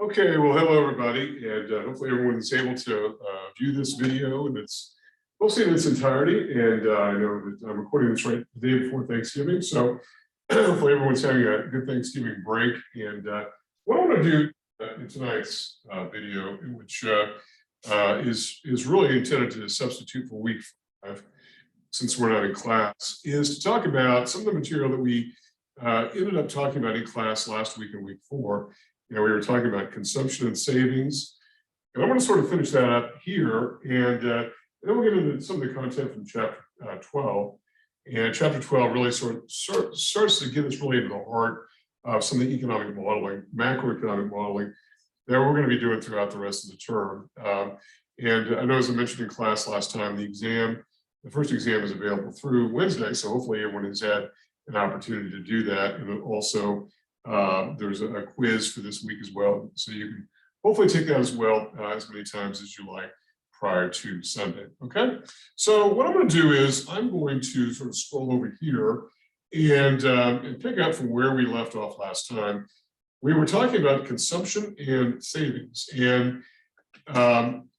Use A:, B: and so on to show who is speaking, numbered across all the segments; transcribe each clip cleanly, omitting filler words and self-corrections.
A: Okay, well, hello everybody, and hopefully everyone is able to view this video and it's mostly in its entirety. And I know that I'm recording this right the day before Thanksgiving, so hopefully everyone's having a good Thanksgiving break. And what I want to do in tonight's video, which is really intended to substitute for week 5, since we're not in class, is to talk about some of the material that we ended up talking about in class last week and week 4. We were talking about consumption and savings, and I want to sort of finish that up here, and then we'll get into some of the content from chapter 12. And chapter 12 really sort of starts to get us really into the heart of some of the economic modeling, macroeconomic modeling that we're going to be doing throughout the rest of the term. And I know, as I mentioned in class last time, the first exam is available through Wednesday, so hopefully everyone has had an opportunity to do that. And also, there's a quiz for this week as well, so you can hopefully take that as well as many times as you like prior to Sunday. Okay, so what I'm going to do is I'm going to sort of scroll over here and pick up from where we left off last time. We were talking about consumption and savings, and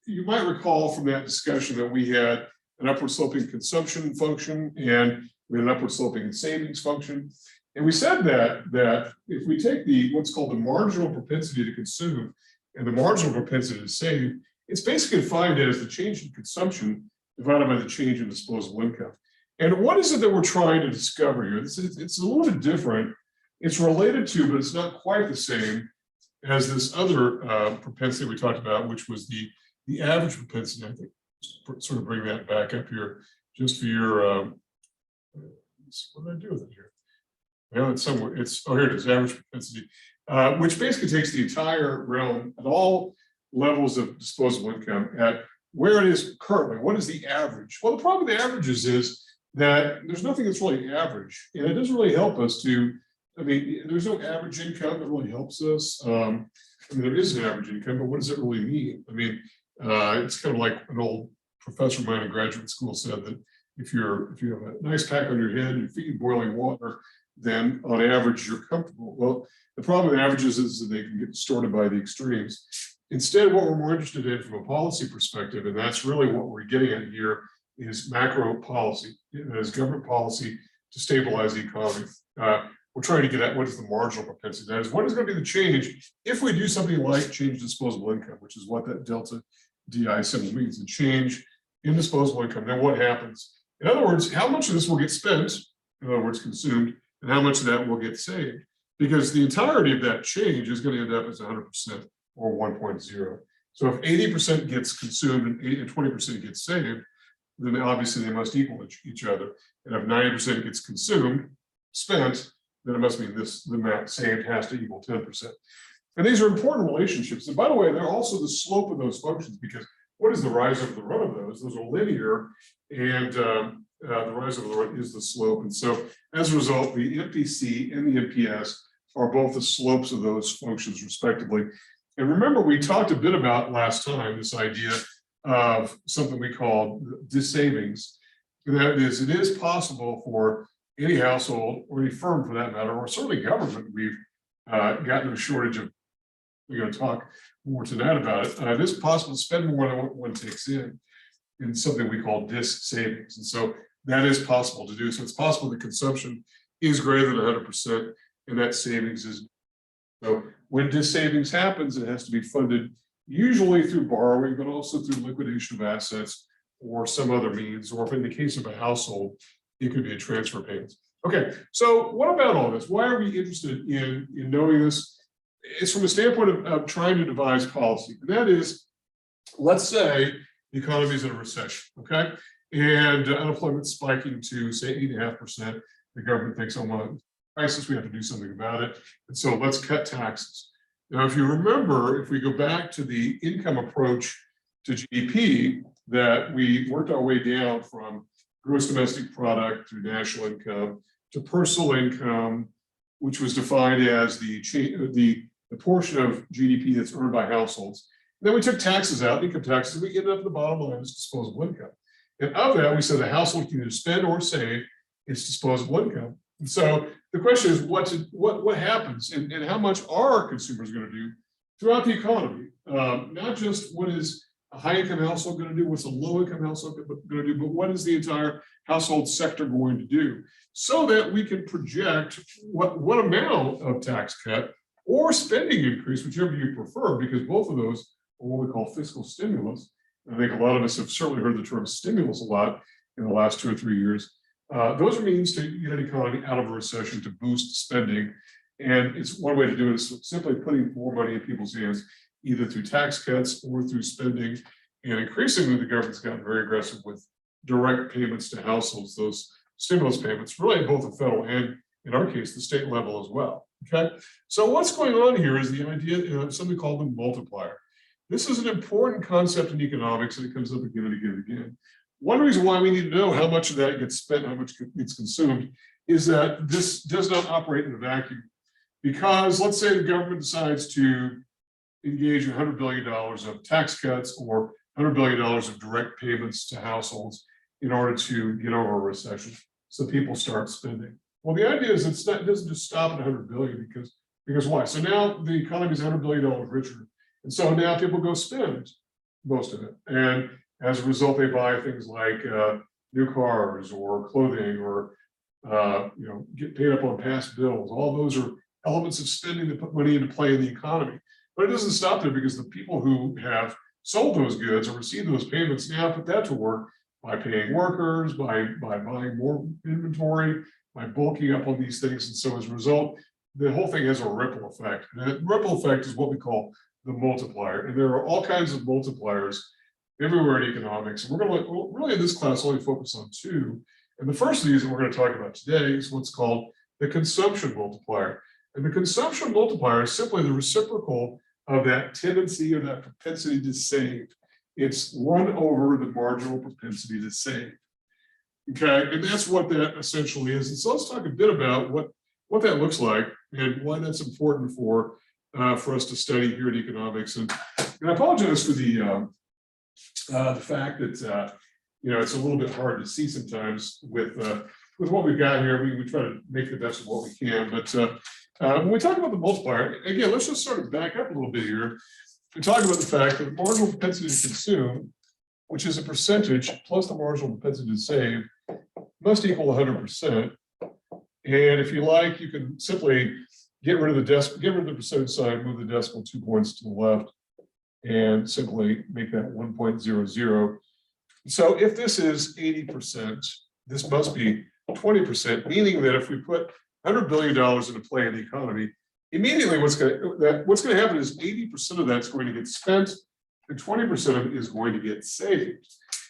A: you might recall from that discussion that we had an upward sloping consumption function and we had an upward sloping savings function. And we said that if we take what's called the marginal propensity to consume and the marginal propensity to save, it's basically defined as the change in consumption divided by the change in disposable income. And what is it that we're trying to discover here? It's a little bit different. It's related to, but it's not quite the same as this other propensity we talked about, which was the average propensity. I think sort of bring that back up here just for your, what did I do with it here? Well, it's somewhere, here it is, average propensity, which basically takes the entire realm at all levels of disposable income at where it is currently. What is the average? Well, the problem with the averages is that there's nothing that's really average, and it doesn't really help us there's no average income that really helps us. There is an average income, but what does it really mean? It's kind of like an old professor of mine in graduate school said that if you have a nice pack on your head, your feet in boiling water, then on average you're comfortable. Well, the problem with averages is that they can get distorted by the extremes. Instead, what we're more interested in from a policy perspective, and that's really what we're getting at here, is macro policy. That is government policy to stabilize the economy. We're trying to get at what is the marginal propensity. That is, what is going to be the change if we do something like change disposable income, which is what that delta DI symbol means, the change in disposable income. Then what happens? In other words, how much of this will get spent, in other words, consumed, and how much of that will get saved? Because the entirety of that change is going to end up as 100% or 1.0. So if 80% gets consumed and 20% gets saved, then obviously they must equal each other. And if 90% gets consumed, spent, then it must mean the amount saved has to equal 10%. And these are important relationships. And by the way, they're also the slope of those functions, because what is the rise over the run of those? Those are linear, and the rise over the run is the slope. And so as a result, the MPC and the MPS are both the slopes of those functions respectively. And remember, we talked a bit about last time this idea of something we call savings. And that is, it is possible for any household or any firm for that matter, or certainly government, we've gotten a shortage of, we're going to talk more tonight about it. It is possible to spend more than what one takes in something we call savings. And so that is possible to do. So it's possible that consumption is greater than 100% and that savings is. So when savings happens, it has to be funded usually through borrowing, but also through liquidation of assets or some other means, or if in the case of a household, it could be a transfer payment. Okay, so what about all this? Why are we interested in knowing this? It's from a standpoint of trying to devise policy. And that is, let's say the economy is in a recession, okay? And unemployment spiking to, say, 8.5%. The government thinks, oh, well, crisis, we have to do something about it. And so let's cut taxes. Now, if you remember, if we go back to the income approach to GDP, that we worked our way down from gross domestic product through national income to personal income, which was defined as the portion of GDP that's earned by households. And then we took taxes out, income taxes, and we ended up at the bottom line as disposable income. And of that, we said the household can either spend or save its disposable income. And so the question is, what happens and how much are consumers going to do throughout the economy, not just what is a high-income household going to do, what's a low-income household going to do, but what is the entire household sector going to do, so that we can project what amount of tax cut or spending increase, whichever you prefer, because both of those are what we call fiscal stimulus. I think a lot of us have certainly heard the term stimulus a lot in the last 2 or 3 years. Those are means to get an economy out of a recession, to boost spending. And it's one way to do it is simply putting more money in people's hands, either through tax cuts or through spending. And increasingly, the government's gotten very aggressive with direct payments to households, those stimulus payments, really both the federal and, in our case, the state level as well. Okay, so what's going on here is the idea of something called the multiplier. This is an important concept in economics, and it comes up again and again and again. One reason why we need to know how much of that gets spent, how much gets consumed, is that this does not operate in a vacuum. Because let's say the government decides to engage in $100 billion of tax cuts or $100 billion of direct payments to households in order to get over a recession, so people start spending. Well, the idea is it doesn't just stop at $100 billion, because why? So now the economy is $100 billion richer, and so now people go spend most of it, and as a result, they buy things like new cars or clothing, or get paid up on past bills. All those are elements of spending that put money into play in the economy. But it doesn't stop there, because the people who have sold those goods or received those payments now put that to work by paying workers, by buying more inventory, by bulking up on these things. And so as a result, the whole thing has a ripple effect. And that ripple effect is what we call the multiplier. And there are all kinds of multipliers everywhere in economics. And we're going to really in this class only focus on 2. And the first of these that we're going to talk about today is what's called the consumption multiplier. And the consumption multiplier is simply the reciprocal of that tendency or that propensity to save. It's 1 over the marginal propensity to save. Okay, and that's what that essentially is. And so let's talk a bit about what that looks like and why that's important for us to study here in economics. And I apologize for the fact that it's a little bit hard to see sometimes with what we've got here. We try to make the best of what we can, but when we talk about the multiplier, again, let's just sort of back up a little bit here. We talk about the fact that the marginal propensity to consume, which is a percentage plus the marginal propensity to save, must equal 100%. And if you like, you can simply get rid of the percentage sign, move the decimal 2 points to the left, and simply make that 1.00. So if this is 80%, this must be 20%, meaning that if we put $100 billion into play in the economy, immediately what's going to happen is 80% of that's going to get spent, and 20% of it is going to get saved.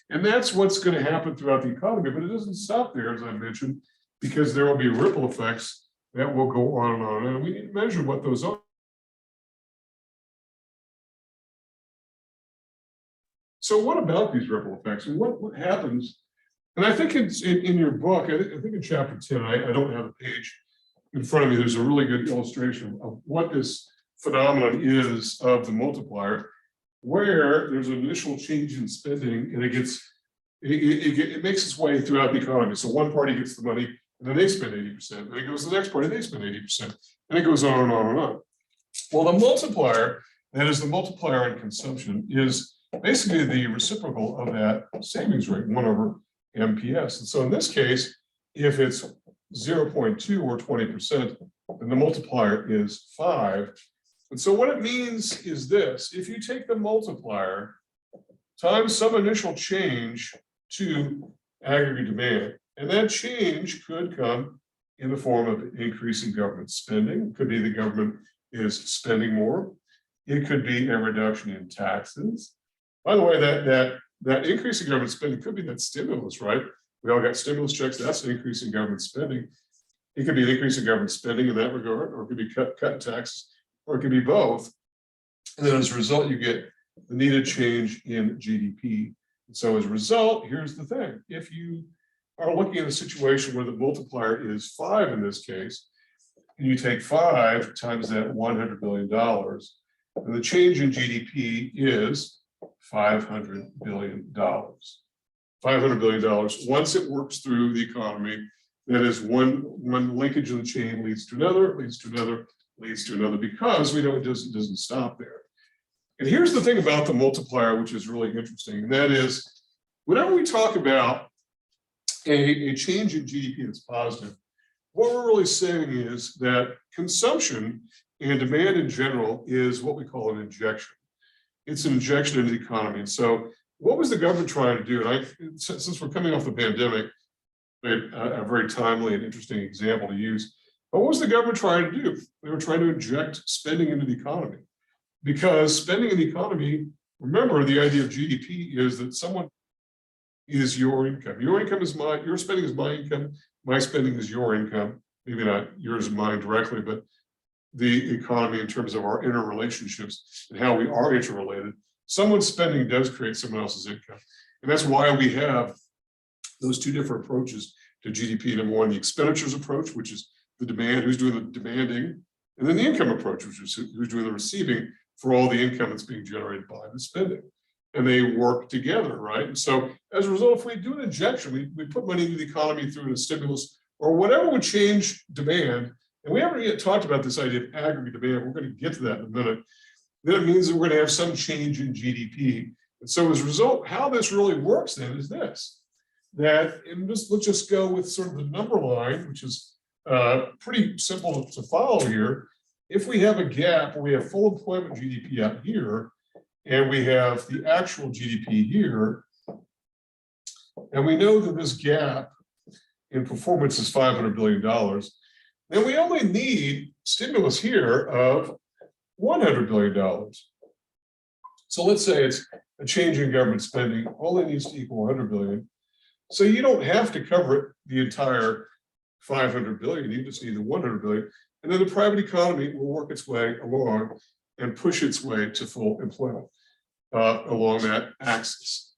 A: And that's what's going to happen throughout the economy. But it doesn't stop there, as I mentioned, because there will be ripple effects that will go on and on. And we need to measure what those are. So what about these ripple effects, and what happens? And I think it's in your book, I think in chapter 10, I don't have a page in front of me, there's a really good illustration of what this phenomenon is of the multiplier, where there's an initial change in spending and it makes its way throughout the economy. So one party gets the money and then they spend 80%, then it goes to the next party, they spend 80%, and it goes on and on and on. Well, the multiplier, that is the multiplier in consumption, is basically the reciprocal of that savings rate, 1 over MPS. And so in this case, if it's 0.2 or 20%, then the multiplier is 5. And so what it means is this: if you take the multiplier times some initial change to aggregate demand, and that change could come in the form of an increase in government spending. It could be the government is spending more. It could be a reduction in taxes. By the way, that increase in government spending could be that stimulus, right? We all got stimulus checks. That's an increase in government spending. It could be an increase in government spending in that regard, or it could be cut in taxes, or it could be both. And then as a result, you get the needed change in GDP. And so as a result, here's the thing. If you are looking at a situation where the multiplier is 5 in this case, and you take 5 times that $100 billion, and the change in GDP is $500 billion. $500 billion. Once it works through the economy, that is one linkage in the chain leads to another, leads to another, leads to another, because we know it doesn't stop there. And here's the thing about the multiplier, which is really interesting, and that is, whenever we talk about a change in GDP that's positive, what we're really saying is that consumption and demand in general is what we call an injection. It's an injection into the economy. And so what was the government trying to do? And since we're coming off the pandemic, a very timely and interesting example to use. But what was the government trying to do? They were trying to inject spending into the economy. Because spending in the economy, remember, the idea of GDP is that someone is your income. Your income is your spending is my income. My spending is your income. Maybe not yours and mine directly, but the economy in terms of our interrelationships and how we are interrelated. Someone's spending does create someone else's income. And that's why we have those two different approaches to GDP. Number one, the expenditures approach, which is the demand, who's doing the demanding, and then the income approach, which is who's doing the receiving for all the income that's being generated by the spending. And they work together, right? And so as a result, if we do an injection, we put money into the economy through a stimulus or whatever would change demand, and we haven't yet talked about this idea of aggregate demand. We're going to get to that in a minute. Then it means that we're going to have some change in GDP. And so as a result, how this really works then is this, that, and let's just go with sort of the number line, which is pretty simple to follow here. If we have a gap where we have full employment GDP out here, and we have the actual GDP here, and we know that this gap in performance is $500 billion, then we only need stimulus here of $100 billion. So let's say it's a change in government spending, only needs to equal 100 billion. So you don't have to cover the entire 500 billion, you just need the 100 billion. And then the private economy will work its way along and push its way to full employment along that axis.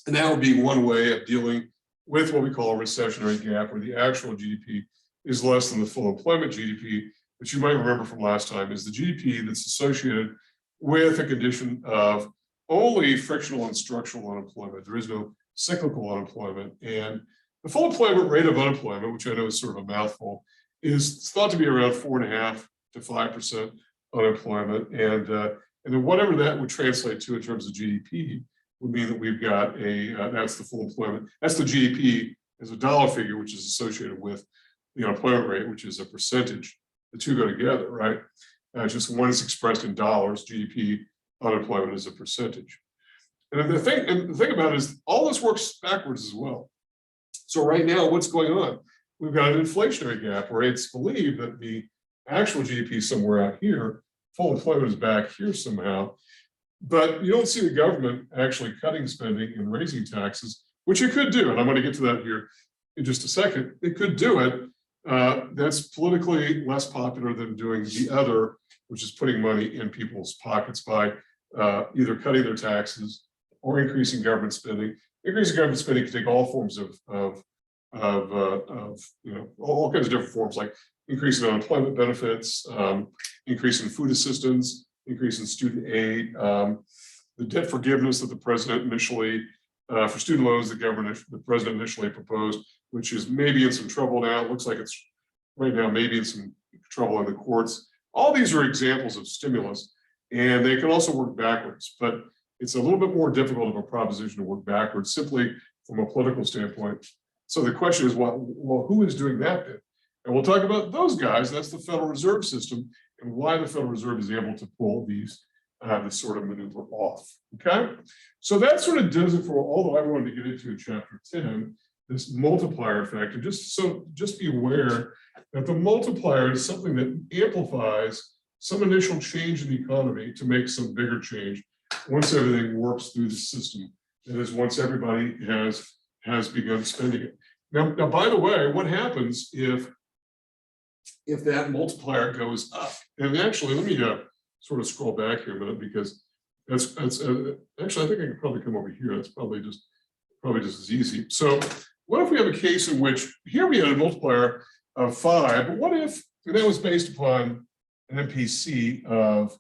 A: And that would be one way of dealing with what we call a recessionary gap, where the actual GDP is less than the full employment GDP, which you might remember from last time is the GDP that's associated with a condition of only frictional and structural unemployment. There is no cyclical unemployment. And the full employment rate of unemployment, which I know is sort of a mouthful, is thought to be around 4.5% to 5% unemployment. And then whatever that would translate to in terms of GDP would mean that we've got that's the full employment. That's the GDP as a dollar figure, which is associated with the unemployment rate, which is a percentage. The two go together, right? Just one is expressed in dollars, GDP, unemployment is a percentage. And the thing about it is all this works backwards as well. So right now, what's going on? We've got an inflationary gap where it's believed that the actual GDP is somewhere out here, full employment is back here somehow, but you don't see the government actually cutting spending and raising taxes, which it could do. And I'm going to get to that here in just a second. It could do it. That's politically less popular than doing the other, which is putting money in people's pockets by either cutting their taxes or increasing government spending. Increasing government spending can take all forms of all kinds of different forms, like increasing unemployment benefits, increasing food assistance, increasing student aid, the debt forgiveness that the president initially for student loans, the president initially proposed, which is maybe in some trouble now. It looks like it's right now maybe in some trouble in the courts. All these are examples of stimulus, and they can also work backwards, but it's a little bit more difficult of a proposition to work backwards simply from a political standpoint. So the question is, well, who is doing that bit? And we'll talk about those guys. That's the Federal Reserve System and why the Federal Reserve is able to pull this sort of maneuver off. Okay, so that sort of does it for, although I wanted to get into in chapter 10, this multiplier effect. And just be aware that the multiplier is something that amplifies some initial change in the economy to make some bigger change once everything works through the system. That is, once everybody has begun spending it. Now, by the way, what happens if that multiplier goes up? And actually, let me sort of scroll back here a minute, because that's actually, I think I can probably come over here. That's probably just as easy. So what if we have a case in which here we had a multiplier of 5, but what if, and that was based upon an MPC of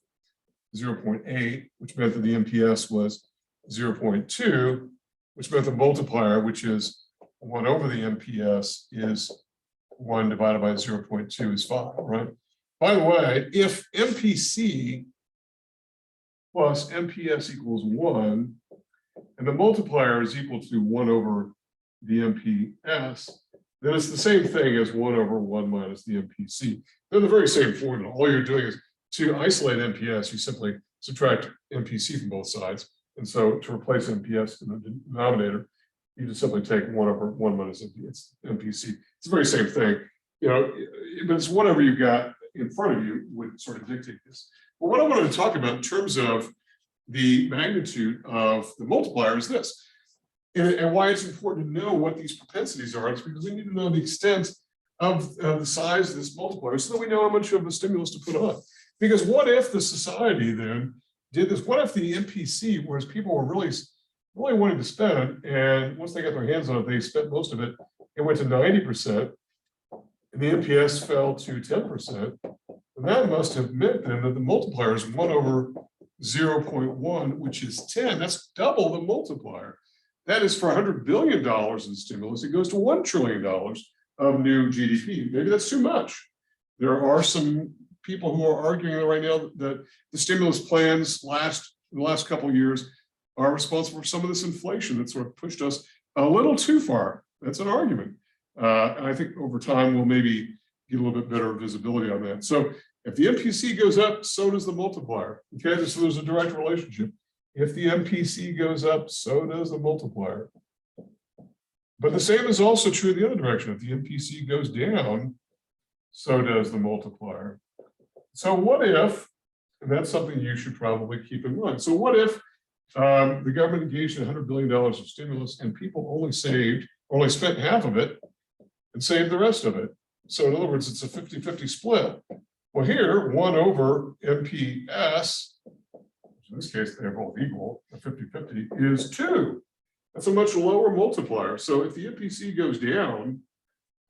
A: 0.8, which meant that the MPS was 0.2, which meant the multiplier, which is 1 over the MPS, is 1 divided by 0.2 is 5, right? By the way, if MPC plus MPS equals 1, and the multiplier is equal to 1 over the MPS, then it's the same thing as 1 over 1 minus the MPC. They're the very same formula. All you're doing is to isolate MPS, you simply subtract MPC from both sides. And so to replace MPS in the denominator, you just simply take 1 over 1 minus MPC. It's the very same thing, you know, but it's whatever you've got in front of you would sort of dictate this. But what I wanted to talk about in terms of the magnitude of the multiplier is this. And why it's important to know what these propensities are is because we need to know the extent of the size of this multiplier so that we know how much of a stimulus to put on. Because what if the society then did this? What if the MPC, whereas people were really wanting to spend, and once they got their hands on it, they spent most of it, it went to 90%, and the MPS fell to 10%. And that must have meant then that the multiplier is 1 over 0.1, which is 10. That's double the multiplier. That is for $100 billion in stimulus. It goes to $1 trillion of new GDP. Maybe that's too much. There are some people who are arguing right now that the stimulus plans in the last couple of years are responsible for some of this inflation that sort of pushed us a little too far. That's an argument. And I think over time, we'll maybe get a little bit better visibility on that. So if the MPC goes up, so does the multiplier. Okay, so there's a direct relationship. If the MPC goes up, so does the multiplier. But the same is also true the other direction. If the MPC goes down, so does the multiplier. So what if, and that's something you should probably keep in mind. So what if the government engaged in $100 billion of stimulus and people only spent half of it and saved the rest of it? So in other words, it's a 50-50 split. Well, here, 1 over MPS, in this case, they're both equal, a 50-50 is 2. That's a much lower multiplier. So if the MPC goes down,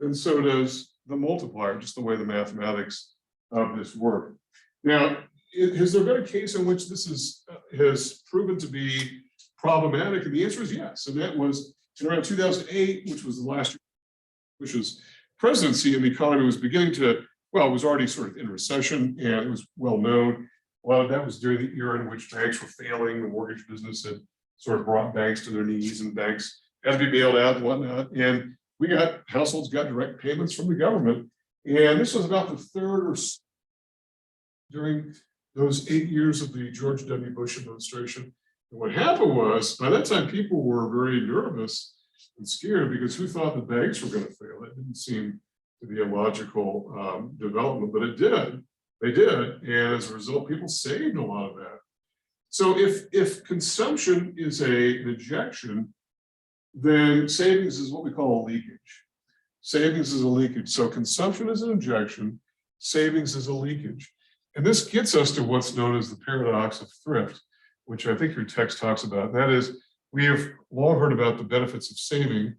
A: then so does the multiplier, just the way the mathematics of this work. Now, has there been a case in which this has proven to be problematic? And the answer is yes. And that was in around 2008, which was the last year Bush's presidency, and the economy was beginning to, well, it was already sort of in recession, and it was well known. Well, that was during the era in which banks were failing. The mortgage business had sort of brought banks to their knees, and banks had to be bailed out and whatnot. And households got direct payments from the government. And this was about the third or during those 8 years of the George W. Bush administration. And what happened was, by that time, people were very nervous and scared because who thought the banks were going to fail? It didn't seem to be a logical development, but it did. They did, and as a result, people saved a lot of that. So if consumption is an ejection, then savings is what we call a leakage. Savings is a leakage. So consumption is an injection, savings is a leakage. And this gets us to what's known as the paradox of thrift, which I think your text talks about. That is, we have long heard about the benefits of saving,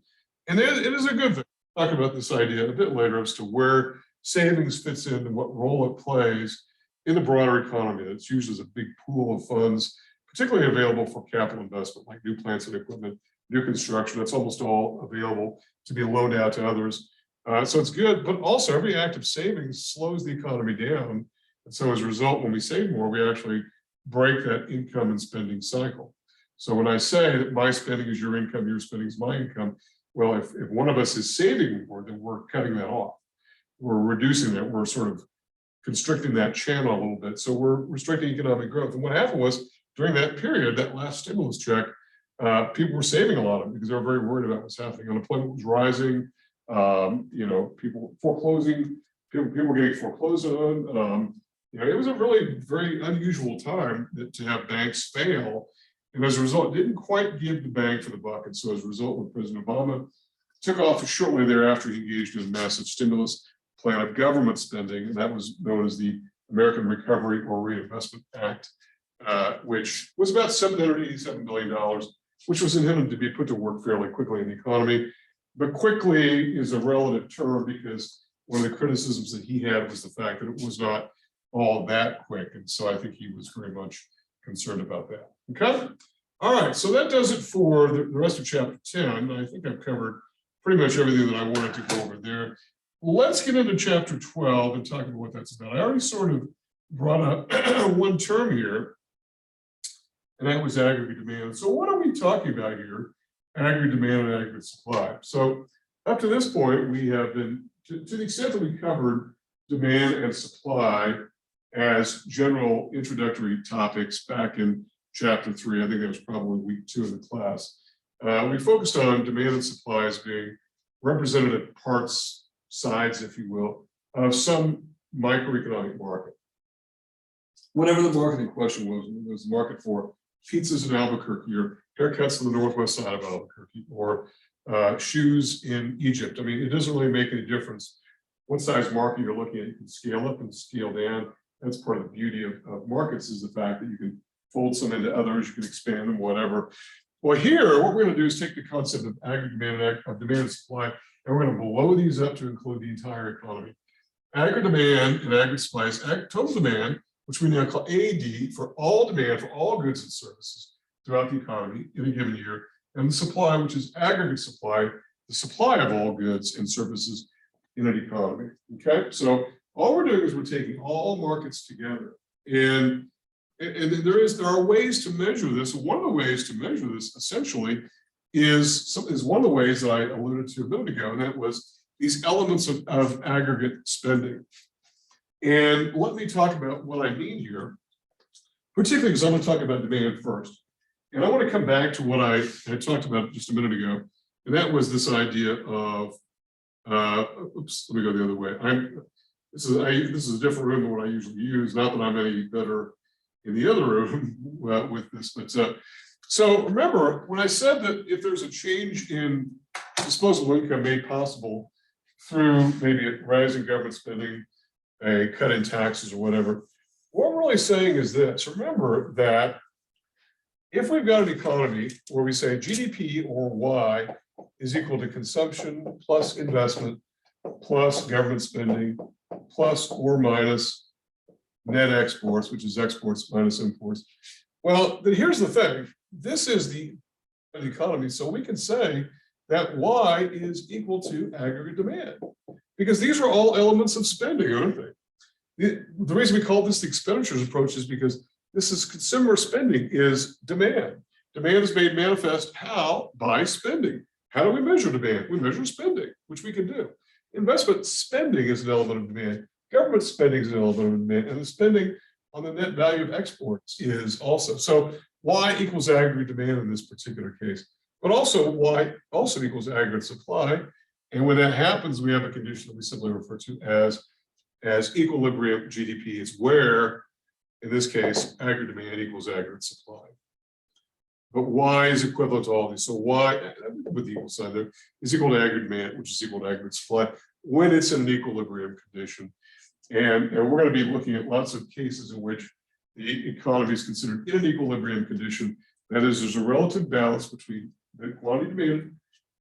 A: and it is a good thing. We'll talk about this idea a bit later as to where savings fits in and what role it plays in the broader economy. That's used as a big pool of funds, particularly available for capital investment, like new plants and equipment, new construction. That's almost all available to be loaned out to others. So it's good, but also every act of savings slows the economy down. And so as a result, when we save more, we actually break that income and spending cycle. So when I say that my spending is your income, your spending is my income, well, if one of us is saving more, then we're cutting that off. We're reducing that. We're sort of constricting that channel a little bit. So we're restricting economic growth. And what happened was during that period, that last stimulus check, people were saving a lot of it because they were very worried about what's happening. Unemployment was rising. People foreclosing. People were getting foreclosed on. It was a really very unusual time to have banks fail. And as a result, it didn't quite give the bang for the buck. And so as a result, when President Obama took office shortly thereafter, he engaged in a massive stimulus plan of government spending, and that was known as the American Recovery or Reinvestment Act, which was about $787 billion, which was intended to be put to work fairly quickly in the economy. But quickly is a relative term because one of the criticisms that he had was the fact that it was not all that quick. And so I think he was very much concerned about that. Okay. All right. So that does it for the rest of chapter 10. I think I've covered pretty much everything that I wanted to go over there. Let's get into chapter 12 and talk about what that's about. I already sort of brought up one term here, and that was aggregate demand. So what are we talking about here? Aggregate demand and aggregate supply. So up to this point, we have been, to the extent that we covered demand and supply as general introductory topics back in chapter 3, I think that was probably week 2 of the class. We focused on demand and supply as being representative parts, sides, if you will, of some microeconomic market. Whatever the market in question was the market for pizzas in Albuquerque or haircuts on the northwest side of Albuquerque or shoes in Egypt. I mean, it doesn't really make any difference what size market you're looking at. You can scale up and scale down. That's part of the beauty of markets, is the fact that you can fold some into others, you can expand them, whatever. Well, here, what we're going to do is take the concept of aggregate demand, of demand and supply, and we're going to blow these up to include the entire economy. Aggregate demand and aggregate supply is total demand, which we now call AD, for all demand for all goods and services throughout the economy in a given year, and the supply, which is aggregate supply, the supply of all goods and services in an economy. Okay, so all we're doing is we're taking all markets together, and there are ways to measure this. One of the ways to measure this essentially is one of the ways that I alluded to a minute ago, and that was these elements of aggregate spending. And let me talk about what I mean here, particularly because I'm going to talk about demand first. And I want to come back to what I had talked about just a minute ago, and that was this idea of, oops, let me go the other way. This is a different room than what I usually use. Not that I'm any better in the other room with this, but so remember when I said that if there's a change in disposable income made possible through maybe a rise in government spending, a cut in taxes or whatever, what we're really saying is this. Remember that if we've got an economy where we say GDP or Y is equal to consumption plus investment plus government spending plus or minus net exports, which is exports minus imports. Well, then here's the thing. This is the economy. So we can say that Y is equal to aggregate demand, because these are all elements of spending, aren't they? The reason we call this the expenditures approach is because this is consumer spending is demand. Demand is made manifest how? By spending. How do we measure demand? We measure spending, which we can do. Investment spending is an element of demand. Government spending is an element of demand, and the spending on the net value of exports is also. So Y equals aggregate demand in this particular case, but also Y also equals aggregate supply. And when that happens, we have a condition that we simply refer to as equilibrium GDP. It's where, in this case, aggregate demand equals aggregate supply. But Y is equivalent to all these. So Y, with the equal sign there, is equal to aggregate demand, which is equal to aggregate supply, when it's in an equilibrium condition. And we're going to be looking at lots of cases in which the economy is considered in an equilibrium condition. That is, there's a relative balance between the quantity demand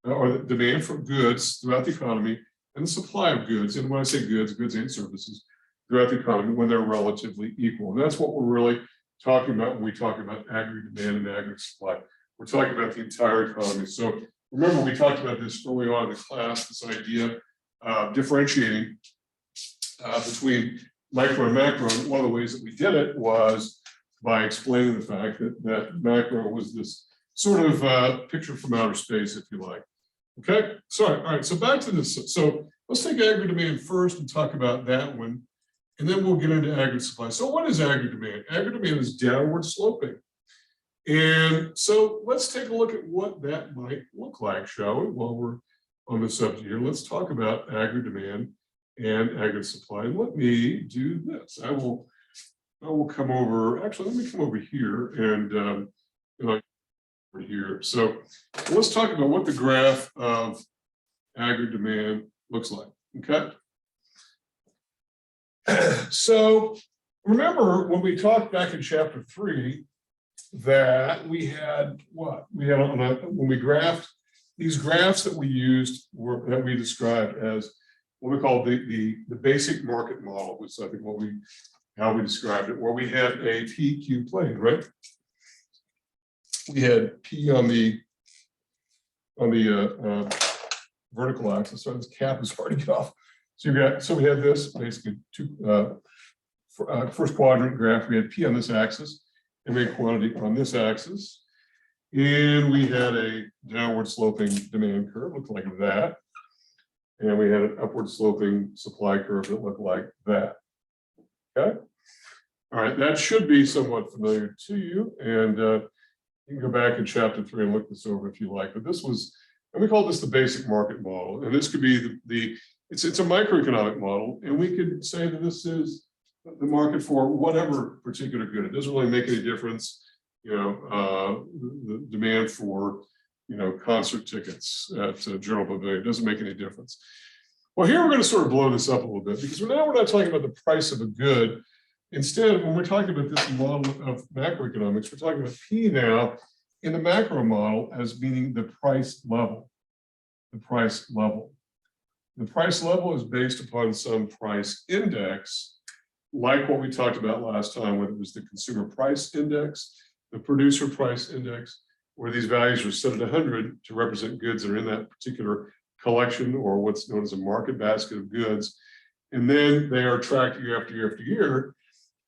A: or the demand for goods throughout the economy and the supply of goods. And when I say goods, goods and services throughout the economy, when they're relatively equal. And that's what we're really talking about when we talk about aggregate demand and aggregate supply. We're talking about the entire economy. So remember, we talked about this early on in the class, this idea of differentiating between micro and macro. And one of the ways that we did it was by explaining the fact that macro was this sort of picture from outer space, if you like. Okay, sorry. All right, so back to this. So let's take aggregate demand first and talk about that one, and then we'll get into aggregate supply. So what is aggregate demand? Aggregate demand is downward sloping. And so let's take a look at what that might look like, shall we? While we're on the subject here, let's talk about aggregate demand and aggregate supply. And let me do this. I will come over, actually, let me come over here and over here. So let's talk about what the graph of aggregate demand looks like, okay? So remember when we talked back in chapter 3 that we had what? We had when we graphed, these graphs that we used that we described as what we call the basic market model, which I think how we described it, where we had a PQ plane, right? We had P on the vertical axis. So this cap is hard to get off. So we had this basically first quadrant graph. We had P on this axis, demand quantity on this axis. And we had a downward sloping demand curve, looked like that. And we had an upward sloping supply curve that looked like that. Okay. All right, that should be somewhat familiar to you. And you can go back in chapter 3 and look this over if you like. But this was, and we call this the basic market model. And this could be it's a microeconomic model. And we could say that this is the market for whatever particular good. It doesn't really make any difference, the demand for, concert tickets at Journal Pavilion. It doesn't make any difference. Well, here we're going to sort of blow this up a little bit because now we're not talking about the price of a good. Instead, when we're talking about this model of macroeconomics, we're talking about P now in the macro model as meaning the price level. The price level. The price level is based upon some price index, like what we talked about last time, whether it was the consumer price index, the producer price index, where these values are set at 100 to represent goods that are in that particular collection or what's known as a market basket of goods. And then they are tracked year after year after year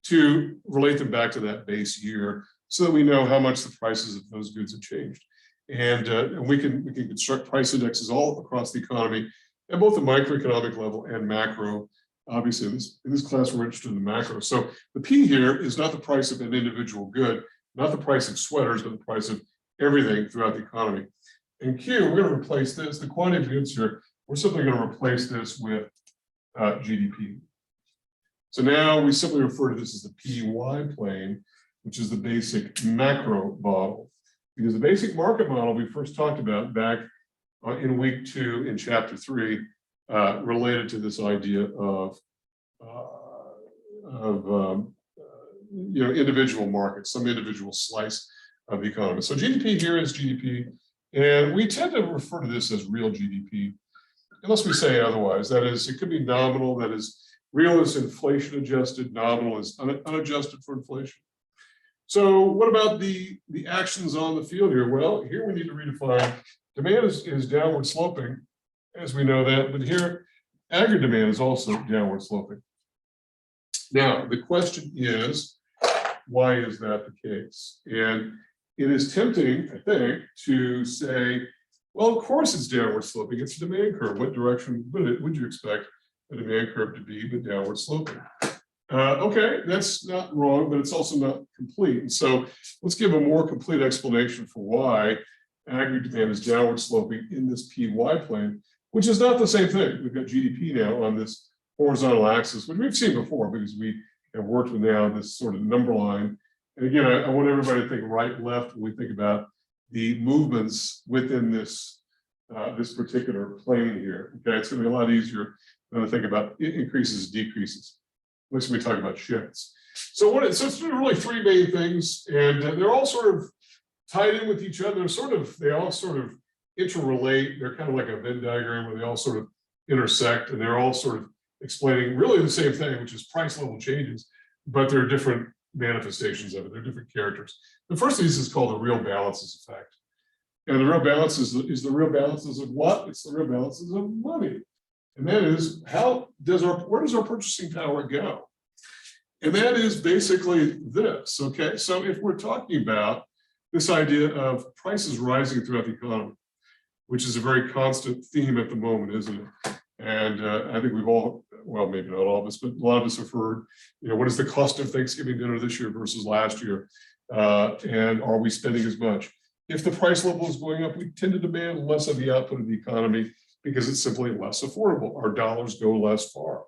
A: to relate them back to that base year so that we know how much the prices of those goods have changed. And we can construct price indexes all across the economy at both the microeconomic level and macro. Obviously, in this class, we're interested in the macro. So the P here is not the price of an individual good, not the price of sweaters, but the price of everything throughout the economy. And Q, we're going to replace this, the quantity of goods here, we're simply going to replace this with GDP. So now we simply refer to this as the PY plane, which is the basic macro model. Because the basic market model we first talked about back in week 2 in chapter 3 related to this idea of individual markets, some individual slice of the economy. So GDP here is GDP, and we tend to refer to this as real GDP, unless we say otherwise. That is, it could be nominal, that is, real is inflation adjusted, nominal is unadjusted for inflation. So what about the actions on the field here? Well, here we need to redefine. Demand is downward sloping, as we know that, but here aggregate demand is also downward sloping. Now, the question is, why is that the case? And it is tempting, I think, to say, well, of course it's downward sloping. It's a demand curve. What direction would you expect a demand curve to be but downward sloping? Okay, that's not wrong, but it's also not complete. And so let's give a more complete explanation for why aggregate demand is downward sloping in this PY plane, which is not the same thing. We've got GDP now on this horizontal axis, which we've seen before because we have worked with now this sort of number line. And again, I want everybody to think right, left when we think about the movements within this this particular plane here. Okay, it's going to be a lot easier than to think about increases, decreases. At least when we talk about shifts. So it's really 3 main things, and they're all sort of tied in with each other. They all sort of interrelate. They're kind of like a Venn diagram where they all sort of intersect, and they're all sort of explaining really the same thing, which is price level changes, but there are different manifestations of it. They're different characters. The first of these is called the real balances effect. And the real balance is the real balances of what? It's the real balances of money. And that is, where does our purchasing power go? And that is basically this, okay? So if we're talking about this idea of prices rising throughout the economy, which is a very constant theme at the moment, isn't it? And I think we've all, well, maybe not all of us, but a lot of us have heard, what is the cost of Thanksgiving dinner this year versus last year? And are we spending as much? If the price level is going up, we tend to demand less of the output of the economy because it's simply less affordable. Our dollars go less far.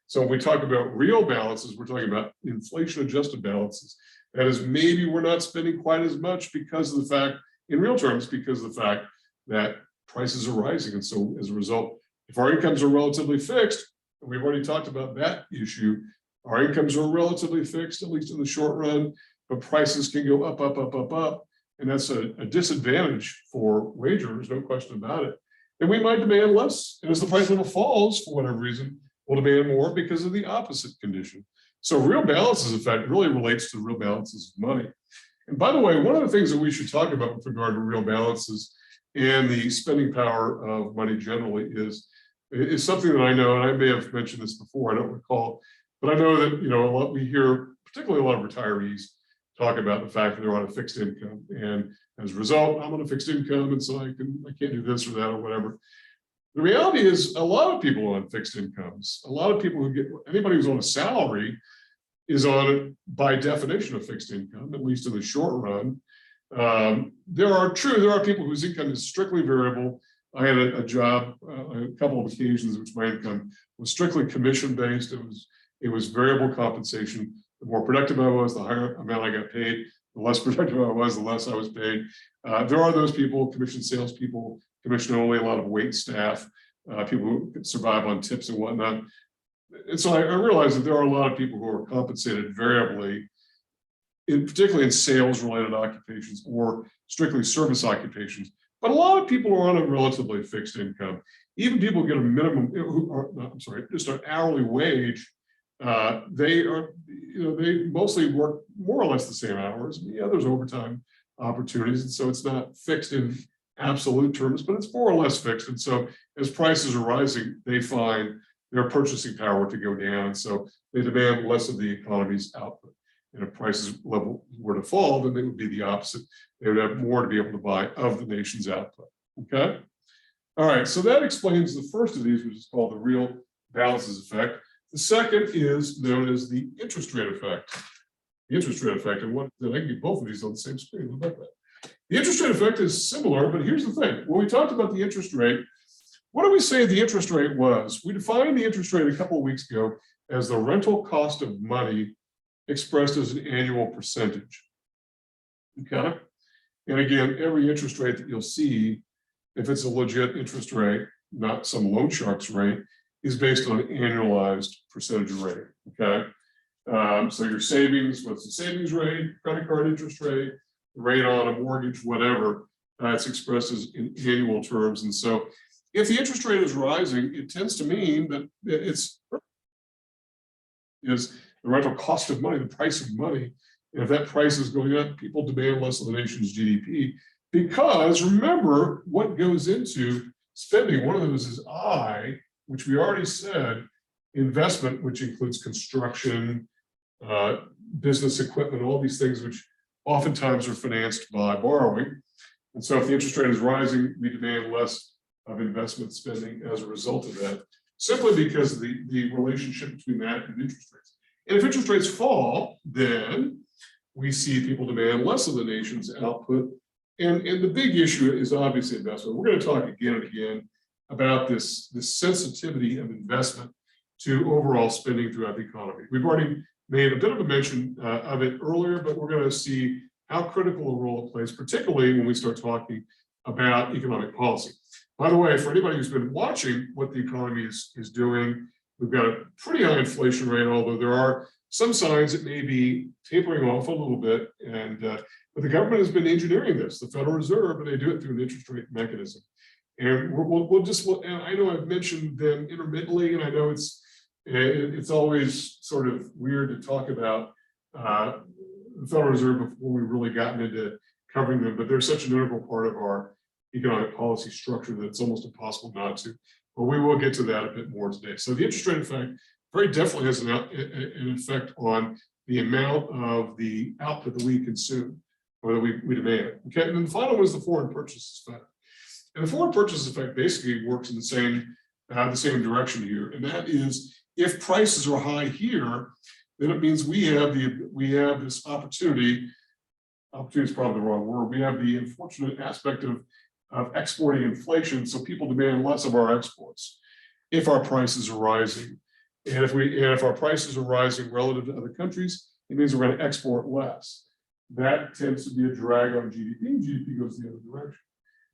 A: So when we talk about real balances, we're talking about inflation adjusted balances. That is, maybe we're not spending quite as much because of the fact, in real terms, because of the fact that prices are rising. And so as a result, if our incomes are relatively fixed, and we've already talked about that issue, our incomes are relatively fixed, at least in the short run, but prices can go up, up, up, up, up. And that's a disadvantage for wage earners, no question about it. And we might demand less. And as the price level falls, for whatever reason, we'll demand more because of the opposite condition. So real balances effect really relates to the real balances of money. And by the way, one of the things that we should talk about with regard to real balances and the spending power of money generally is something that I know, and I may have mentioned this before, I don't recall, but I know that, we hear, particularly a lot of retirees, talk about the fact that they're on a fixed income, and as a result, I'm on a fixed income, and so I can't do this or that or whatever. The reality is, a lot of people are on fixed incomes. A lot of people anybody who's on a salary is on it by definition of fixed income, at least in the short run. There are people whose income is strictly variable. I had a job, a couple of occasions, which my income was strictly commission based. It was variable compensation. The more productive I was, the higher amount I got paid. The less productive I was, the less I was paid. There are those people, commission salespeople, commission only, a lot of wait staff, people who survive on tips and whatnot. And so I realized that there are a lot of people who are compensated variably, particularly in sales-related occupations or strictly service occupations. But a lot of people are on a relatively fixed income. Even people who get a minimum, just an hourly wage. They mostly work more or less the same hours. Yeah, there's overtime opportunities, and so it's not fixed in absolute terms, but it's more or less fixed. And so as prices are rising, they find their purchasing power to go down, so they demand less of the economy's output. And if prices level were to fall, then they would be the opposite. They would have more to be able to buy of the nation's output. Okay. All right. So that explains the first of these, which is called the real balances effect. The second is known as the interest rate effect. The interest rate effect, and I can get both of these on the same screen. What about that? The interest rate effect is similar, but here's the thing. When we talked about the interest rate, what did we say the interest rate was? We defined the interest rate a couple of weeks ago as the rental cost of money expressed as an annual percentage. Okay. And again, every interest rate that you'll see, if it's a legit interest rate, not some loan shark's rate, is based on an annualized percentage rate. Okay. So your savings, what's the savings rate, credit card interest rate, the rate on a mortgage, whatever, it's expressed as in annual terms. And so if the interest rate is rising, it tends to mean that is the rental cost of money, the price of money. And if that price is going up, people demand less of the nation's GDP. Because remember what goes into spending. One of those is which we already said, investment, which includes construction, business equipment, all these things which oftentimes are financed by borrowing. And so if the interest rate is rising, we demand less of investment spending as a result of that, simply because of the relationship between that and interest rates. And if interest rates fall, then we see people demand less of the nation's output. And the big issue is obviously investment. We're going to talk again and again about this sensitivity of investment to overall spending throughout the economy. We've already made a bit of a mention of it earlier, but we're going to see how critical a role it plays, particularly when we start talking about economic policy. By the way, for anybody who's been watching what the economy is doing, we've got a pretty high inflation rate, although there are some signs it may be tapering off a little bit. But the government has been engineering this, the Federal Reserve, and they do it through an interest rate mechanism. And and I know I've mentioned them intermittently, and I know it's always sort of weird to talk about the Federal Reserve before we've really gotten into covering them, but they're such an integral part of our economic policy structure that it's almost impossible not to. But we will get to that a bit more today. So the interest rate effect very definitely has an effect on the amount of the output that we consume or that we demand. Okay, and then the final one is the foreign purchase effect. And the foreign purchase effect basically works in the same direction here, and that is if prices are high here, then it means we have this opportunity. Opportunity is probably the wrong word. We have the unfortunate aspect of exporting inflation, so people demand less of our exports if our prices are rising. And if our prices are rising relative to other countries, it means we're going to export less. That tends to be a drag on GDP, and GDP goes the other direction.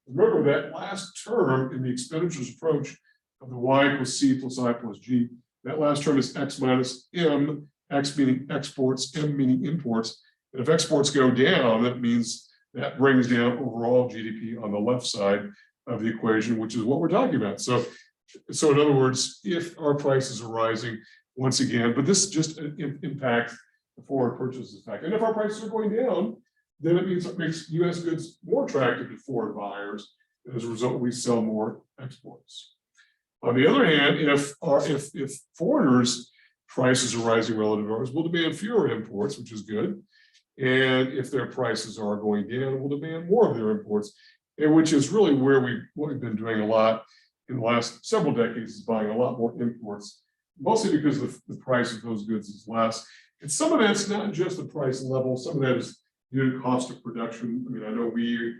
A: Remember that last term in the expenditures approach of the Y equals C plus I plus G, that last term is X minus M, X meaning exports, M meaning imports. And if exports go down, that means that brings down overall GDP on the left side of the equation, which is what we're talking about. So in other words, if our prices are rising, once again, but this just impacts the foreign purchase effect. And if our prices are going down, then it means it makes U.S. goods more attractive to foreign buyers. And as a result, we sell more exports. On the other hand, if foreigners' prices are rising relative to ours, we'll demand fewer imports, which is good. And if their prices are going down, we'll demand more of their imports, and which is really where what we've been doing a lot in the last several decades, is buying a lot more imports, mostly because the price of those goods is less. And some of that's not just the price level, some of that is unit cost of production. I mean, I know we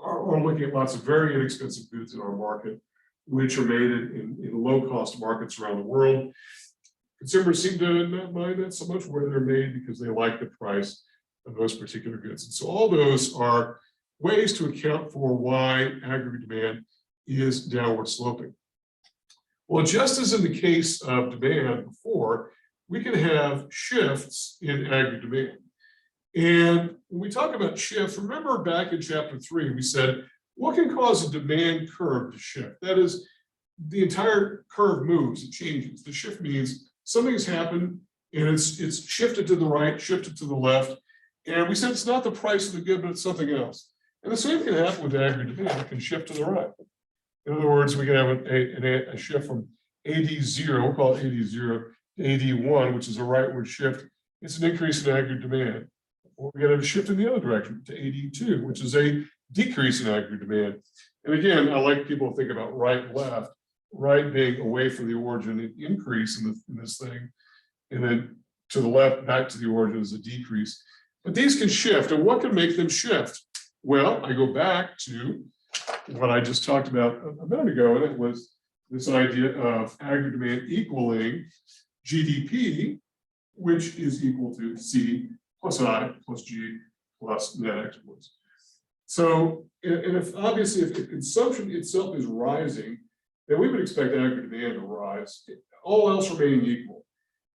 A: are looking at lots of very inexpensive goods in our market, which are made in low-cost markets around the world. Consumers seem to not mind that so much where they're made because they like the price of those particular goods. And so all those are ways to account for why aggregate demand is downward sloping. Well, just as in the case of demand before, we can have shifts in aggregate demand. And when we talk about shifts, remember back in chapter 3, we said, what can cause a demand curve to shift? That is, the entire curve moves, it changes. The shift means something's happened and it's shifted to the right, shifted to the left. And we said it's not the price of the good, but it's something else. And the same can happen with aggregate demand. It can shift to the right. In other words, we can have a shift from AD0, we'll call it AD0 to AD1, which is a rightward shift. It's an increase in aggregate demand. Or we get a shift in the other direction to AD2, which is a decrease in aggregate demand. And again, I like people to think about right and left, right being away from the origin, an increase in this thing, and then to the left, back to the origin is a decrease. But these can shift, and what can make them shift? Well, I go back to what I just talked about a minute ago, and it was this idea of aggregate demand equaling GDP, which is equal to C plus I plus G plus net exports. So, and if obviously if consumption itself is rising, then we would expect aggregate demand to rise, all else remaining equal.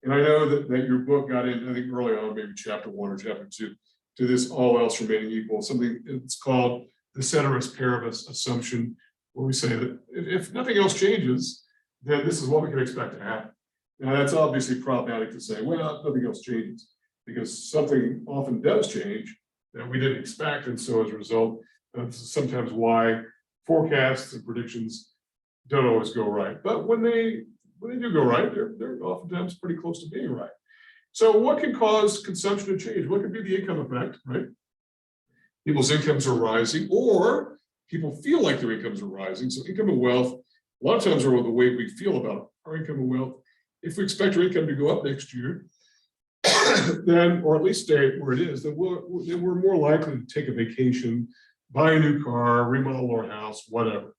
A: And I know that your book got in, I think early on, maybe chapter 1 or chapter 2, to this all else remaining equal, something it's called the ceteris paribus assumption, where we say that if nothing else changes, then this is what we can expect to happen. Now that's obviously problematic to say, well, nothing else changes, because something often does change that we didn't expect. And so as a result, that's sometimes why forecasts and predictions don't always go right. But when they do go right, they're oftentimes pretty close to being right. So what can cause consumption to change? What could be the income effect, right? People's incomes are rising, or people feel like their incomes are rising. So income and wealth, a lot of times are the way we feel about our income and wealth. If we expect our income to go up next year, then, or at least stay where it is, then we're more likely to take a vacation, buy a new car, remodel our house, whatever.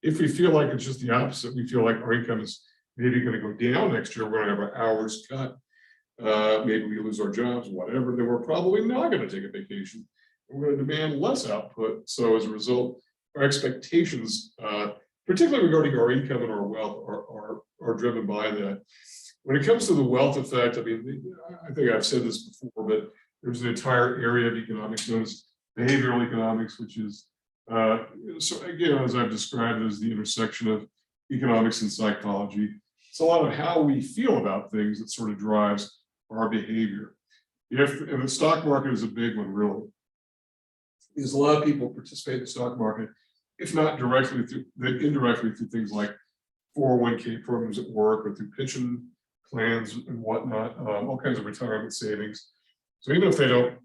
A: If we feel like it's just the opposite, we feel like our income is maybe going to go down next year, we're going to have our hours cut, maybe we lose our jobs, whatever, then we're probably not going to take a vacation. We're going to demand less output. So as a result, our expectations, particularly regarding our income and our wealth, are driven by that. When it comes to the wealth effect, I mean, I think I've said this before, but there's an entire area of economics known as behavioral economics, which is, so again, as I've described, as the intersection of economics and psychology. It's a lot of how we feel about things that sort of drives our behavior. And the stock market is a big one, really. Because a lot of people participate in the stock market, if not directly through, then indirectly through things like 401k programs at work or through pension plans and whatnot, all kinds of retirement savings. So even if they don't,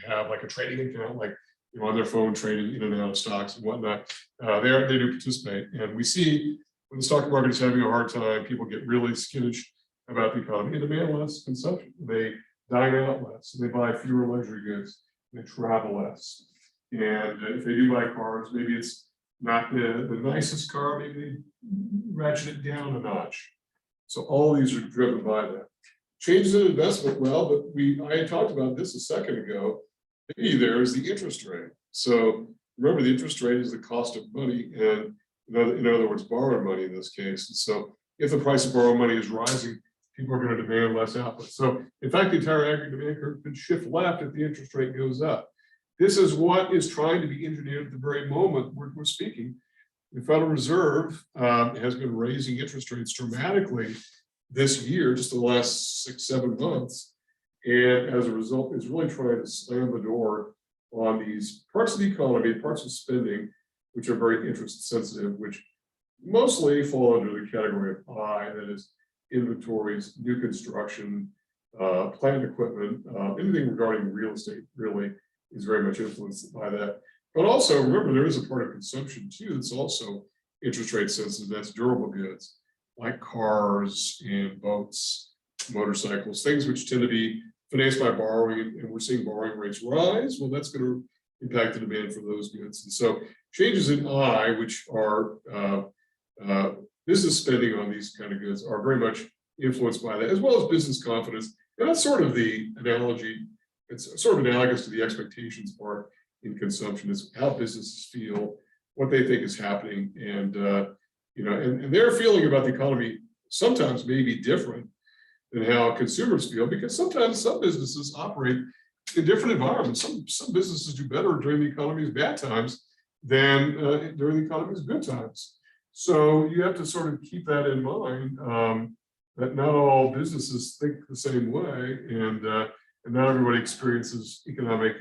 A: have like a trading account, like on their phone trading in and out of stocks and whatnot, they do participate. And we see when the stock market is having a hard time, people get really skittish about the economy and demand less consumption. They dine out less, they buy fewer luxury goods, they travel less. And if they do buy cars, maybe it's not the nicest car, maybe they ratchet it down a notch. So all these are driven by that. Changes in investment, well, but I had talked about this a second ago. Maybe there is the interest rate. So remember, the interest rate is the cost of money, and in other words, borrowed money in this case. And so if the price of borrowed money is rising, people are going to demand less output. So in fact, the entire aggregate demand curve could shift left if the interest rate goes up. This is what is trying to be engineered at the very moment we're speaking. The Federal Reserve has been raising interest rates dramatically this year, just the last 6-7 months. And as a result, is really trying to slam the door on these parts of the economy, parts of spending, which are very interest sensitive, which mostly fall under the category of I, that is inventories, new construction, plant equipment, anything regarding real estate really is very much influenced by that. But also remember, there is a part of consumption too that's also interest rate sensitive. That's durable goods like cars and boats, motorcycles, things which tend to be financed by borrowing, and we're seeing borrowing rates rise. Well, that's going to impact the demand for those goods. And so changes in I, which are business spending on these kind of goods, are very much influenced by that, as well as business confidence. And that's sort of the analogy. It's sort of analogous to the expectations part in consumption, is how businesses feel, what they think is happening, and and their feeling about the economy sometimes may be different than how consumers feel, because sometimes some businesses operate in different environments. Some businesses do better during the economy's bad times than during the economy's good times. So you have to sort of keep that in mind, that not all businesses think the same way, and not everybody experiences economic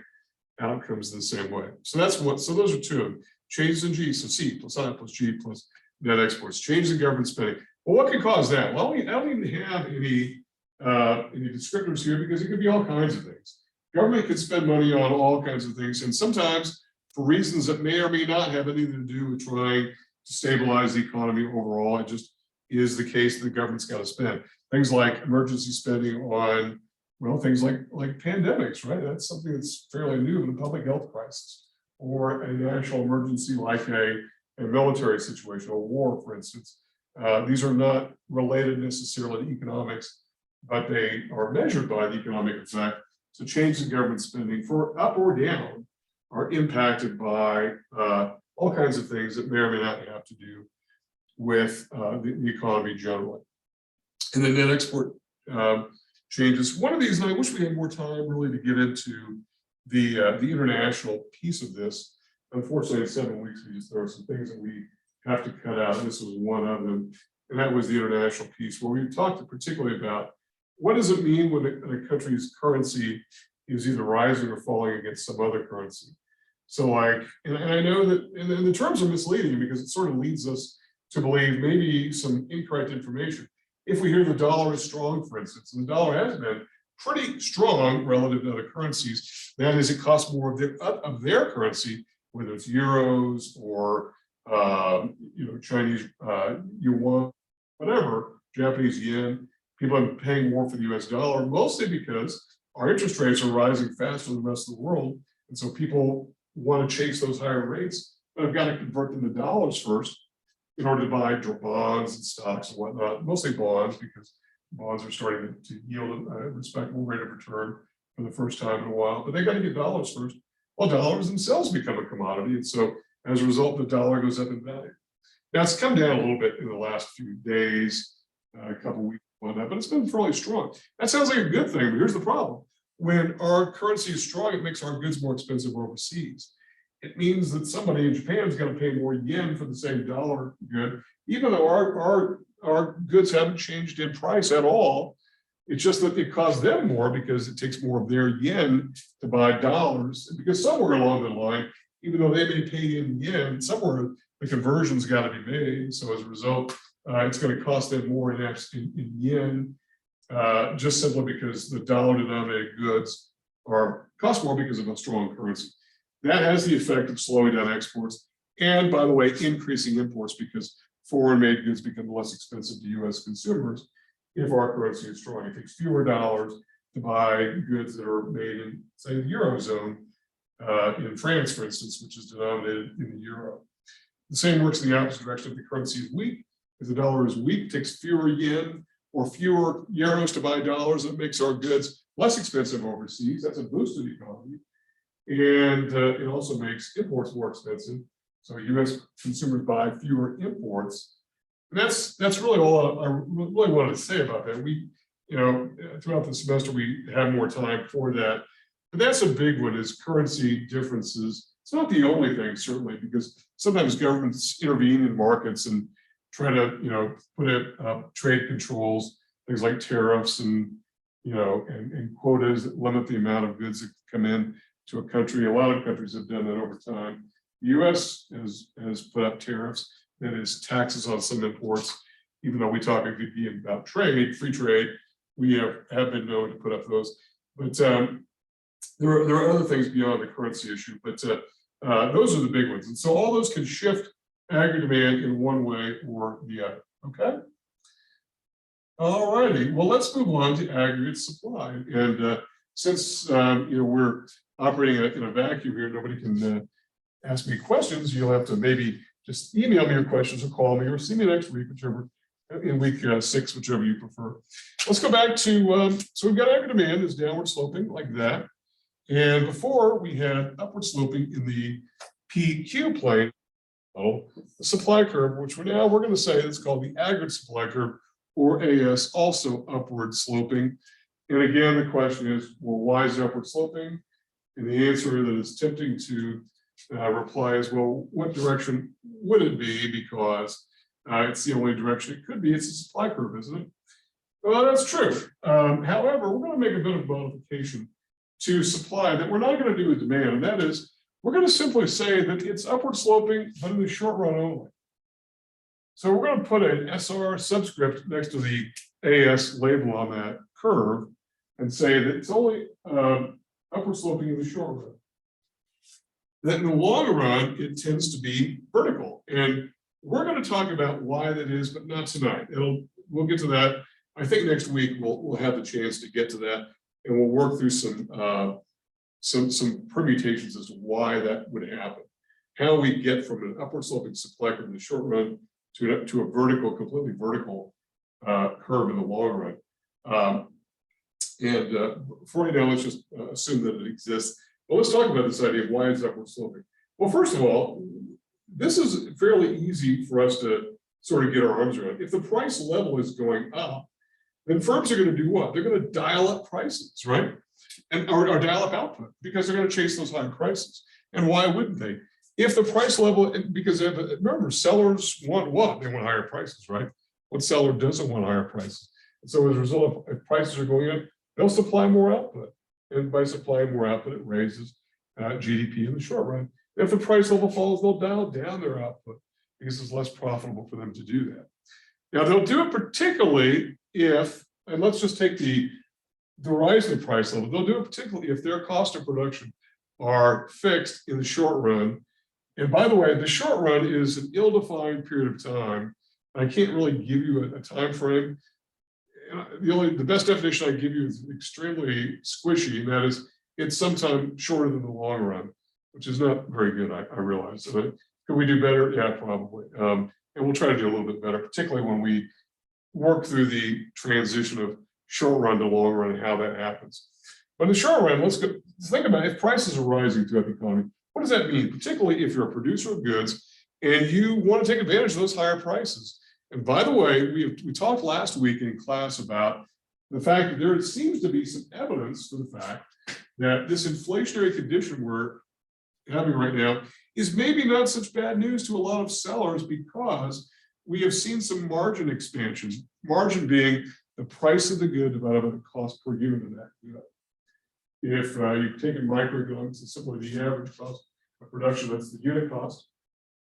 A: outcomes the same way. So those are two of them. Changes in G, so C plus I plus G plus net exports. Changes in government spending. Well, what could cause that? Well, I don't even have any descriptors here, because it could be all kinds of things. Government can spend money on all kinds of things, and sometimes for reasons that may or may not have anything to do with trying to stabilize the economy overall. It just is the case that the government's got to spend. Things like emergency spending on, well, things like pandemics, right? That's something that's fairly new, the public health crisis, or a national emergency like a military situation, a war, for instance. These are not related necessarily to economics, but they are measured by the economic effect. So changes in government spending, for up or down, are impacted by all kinds of things that may or may not have to do with the economy generally. And then net export changes. One of these, and I wish we had more time really to get into the international piece of this. Unfortunately, in 7 weeks, there are some things that we have to cut out, and this was one of them. And that was the international piece, where we talked particularly about what does it mean when a country's currency is either rising or falling against some other currency. So like, and I know that, and the terms are misleading, because it sort of leads us to believe maybe some incorrect information. If we hear the dollar is strong, for instance, and the dollar has been pretty strong relative to other currencies, that is, it costs more of their currency, whether it's euros or Chinese yuan, whatever, Japanese yen. People are paying more for the US dollar, mostly because our interest rates are rising faster than the rest of the world. And so people want to chase those higher rates, but have got to convert them to dollars first in order to buy bonds and stocks and whatnot, mostly bonds, because bonds are starting to yield a respectable rate of return for the first time in a while, but they got to get dollars first. Well, dollars themselves become a commodity. And so as a result, the dollar goes up in value. Now it's come down a little bit in the last few days, a couple of weeks, whatnot, but it's been fairly strong. That sounds like a good thing, but here's the problem. When our currency is strong, it makes our goods more expensive overseas. It means that somebody in Japan is going to pay more yen for the same dollar good, even though our goods haven't changed in price at all. It's just that it costs them more because it takes more of their yen to buy dollars. Because somewhere along the line, even though they may pay in yen, somewhere the conversion's got to be made. So as a result, it's going to cost them more in yen, just simply because the dollar-denominated goods cost more because of a strong currency. That has the effect of slowing down exports, and by the way, increasing imports, because foreign-made goods become less expensive to U.S. consumers if our currency is strong. It takes fewer dollars to buy goods that are made in, say, the Eurozone, in France, for instance, which is denominated in the euro. The same works in the opposite direction. If the currency is weak, if the dollar is weak, it takes fewer yen or fewer euros to buy dollars. That makes our goods less expensive overseas. That's a boost to the economy. And it also makes imports more expensive. So U.S. consumers buy fewer imports. And that's really all I really wanted to say about that. We, throughout the semester, we have more time for that. But that's a big one, is currency differences. It's not the only thing, certainly, because sometimes governments intervene in markets and try to, put in trade controls, things like tariffs and quotas that limit the amount of goods that come in to a country. A lot of countries have done that over time. The U.S. has put up tariffs, that is taxes on some imports, even though we talk a good deal about trade, free trade. we have been known to put up those. But there are other things beyond the currency issue, but those are the big ones. And so all those can shift aggregate demand in one way or the other. Okay. All righty. Well, let's move on to aggregate supply. And since we're operating in a vacuum here, nobody can ask me questions. You'll have to maybe just email me your questions or call me or see me next week, whichever in week 6, whichever you prefer. Let's go back to so we've got aggregate demand is downward sloping like that. And before we had upward sloping in the PQ plane, the supply curve, which we're going to say it's called the aggregate supply curve, or AS, also upward sloping. And again, the question is, well, why is it upward sloping? And the answer that is tempting to reply is, well, what direction would it be? Because it's the only direction it could be. It's a supply curve, isn't it? Well, that's true. However, we're going to make a bit of modification to supply that we're not going to do with demand. And that is, we're going to simply say that it's upward sloping, but in the short run only. So we're going to put an SR subscript next to the AS label on that curve and say that it's only upward sloping in the short run. That in the long run, it tends to be vertical. And we're going to talk about why that is, but not tonight. We'll get to that. I think next week we'll have the chance to get to that, and we'll work through some permutations as to why that would happen. How we get from an upward sloping supply curve in the short run to a vertical, completely vertical curve in the long run. For right now, let's just assume that it exists. But let's talk about this idea of why it's upward sloping. Well, first of all, this is fairly easy for us to sort of get our arms around. If the price level is going up, then firms are going to do what? They're going to dial up prices, right? Or dial up output, because they're going to chase those high prices. And why wouldn't they? If the price level, because remember, sellers want what? They want higher prices, right? What seller doesn't want higher prices? And so as a result, if prices are going up, they'll supply more output. And by supplying more output, it raises GDP in the short run. If the price level falls, they'll dial down their output because it's less profitable for them to do that. Now, they'll do it particularly if, and let's just take the rise of the price level, they'll do it particularly if their cost of production are fixed in the short run. And by the way, the short run is an ill-defined period of time. I can't really give you a time frame. The best definition I give you is extremely squishy, and that is it's sometime shorter than the long run, which is not very good, I realize. So could we do better? Yeah, probably. And we'll try to do a little bit better, particularly when we work through the transition of short run to long run and how that happens. But in the short run, let's think about if prices are rising throughout the economy. What does that mean? Particularly if you're a producer of goods and you want to take advantage of those higher prices. And by the way, we talked last week in class about the fact that there seems to be some evidence for the fact that this inflationary condition we're having right now is maybe not such bad news to a lot of sellers, because we have seen some margin expansion, margin being the price of the good divided by the cost per unit of that good. If you've taken microeconomics, it's simply the average cost of production, that's the unit cost.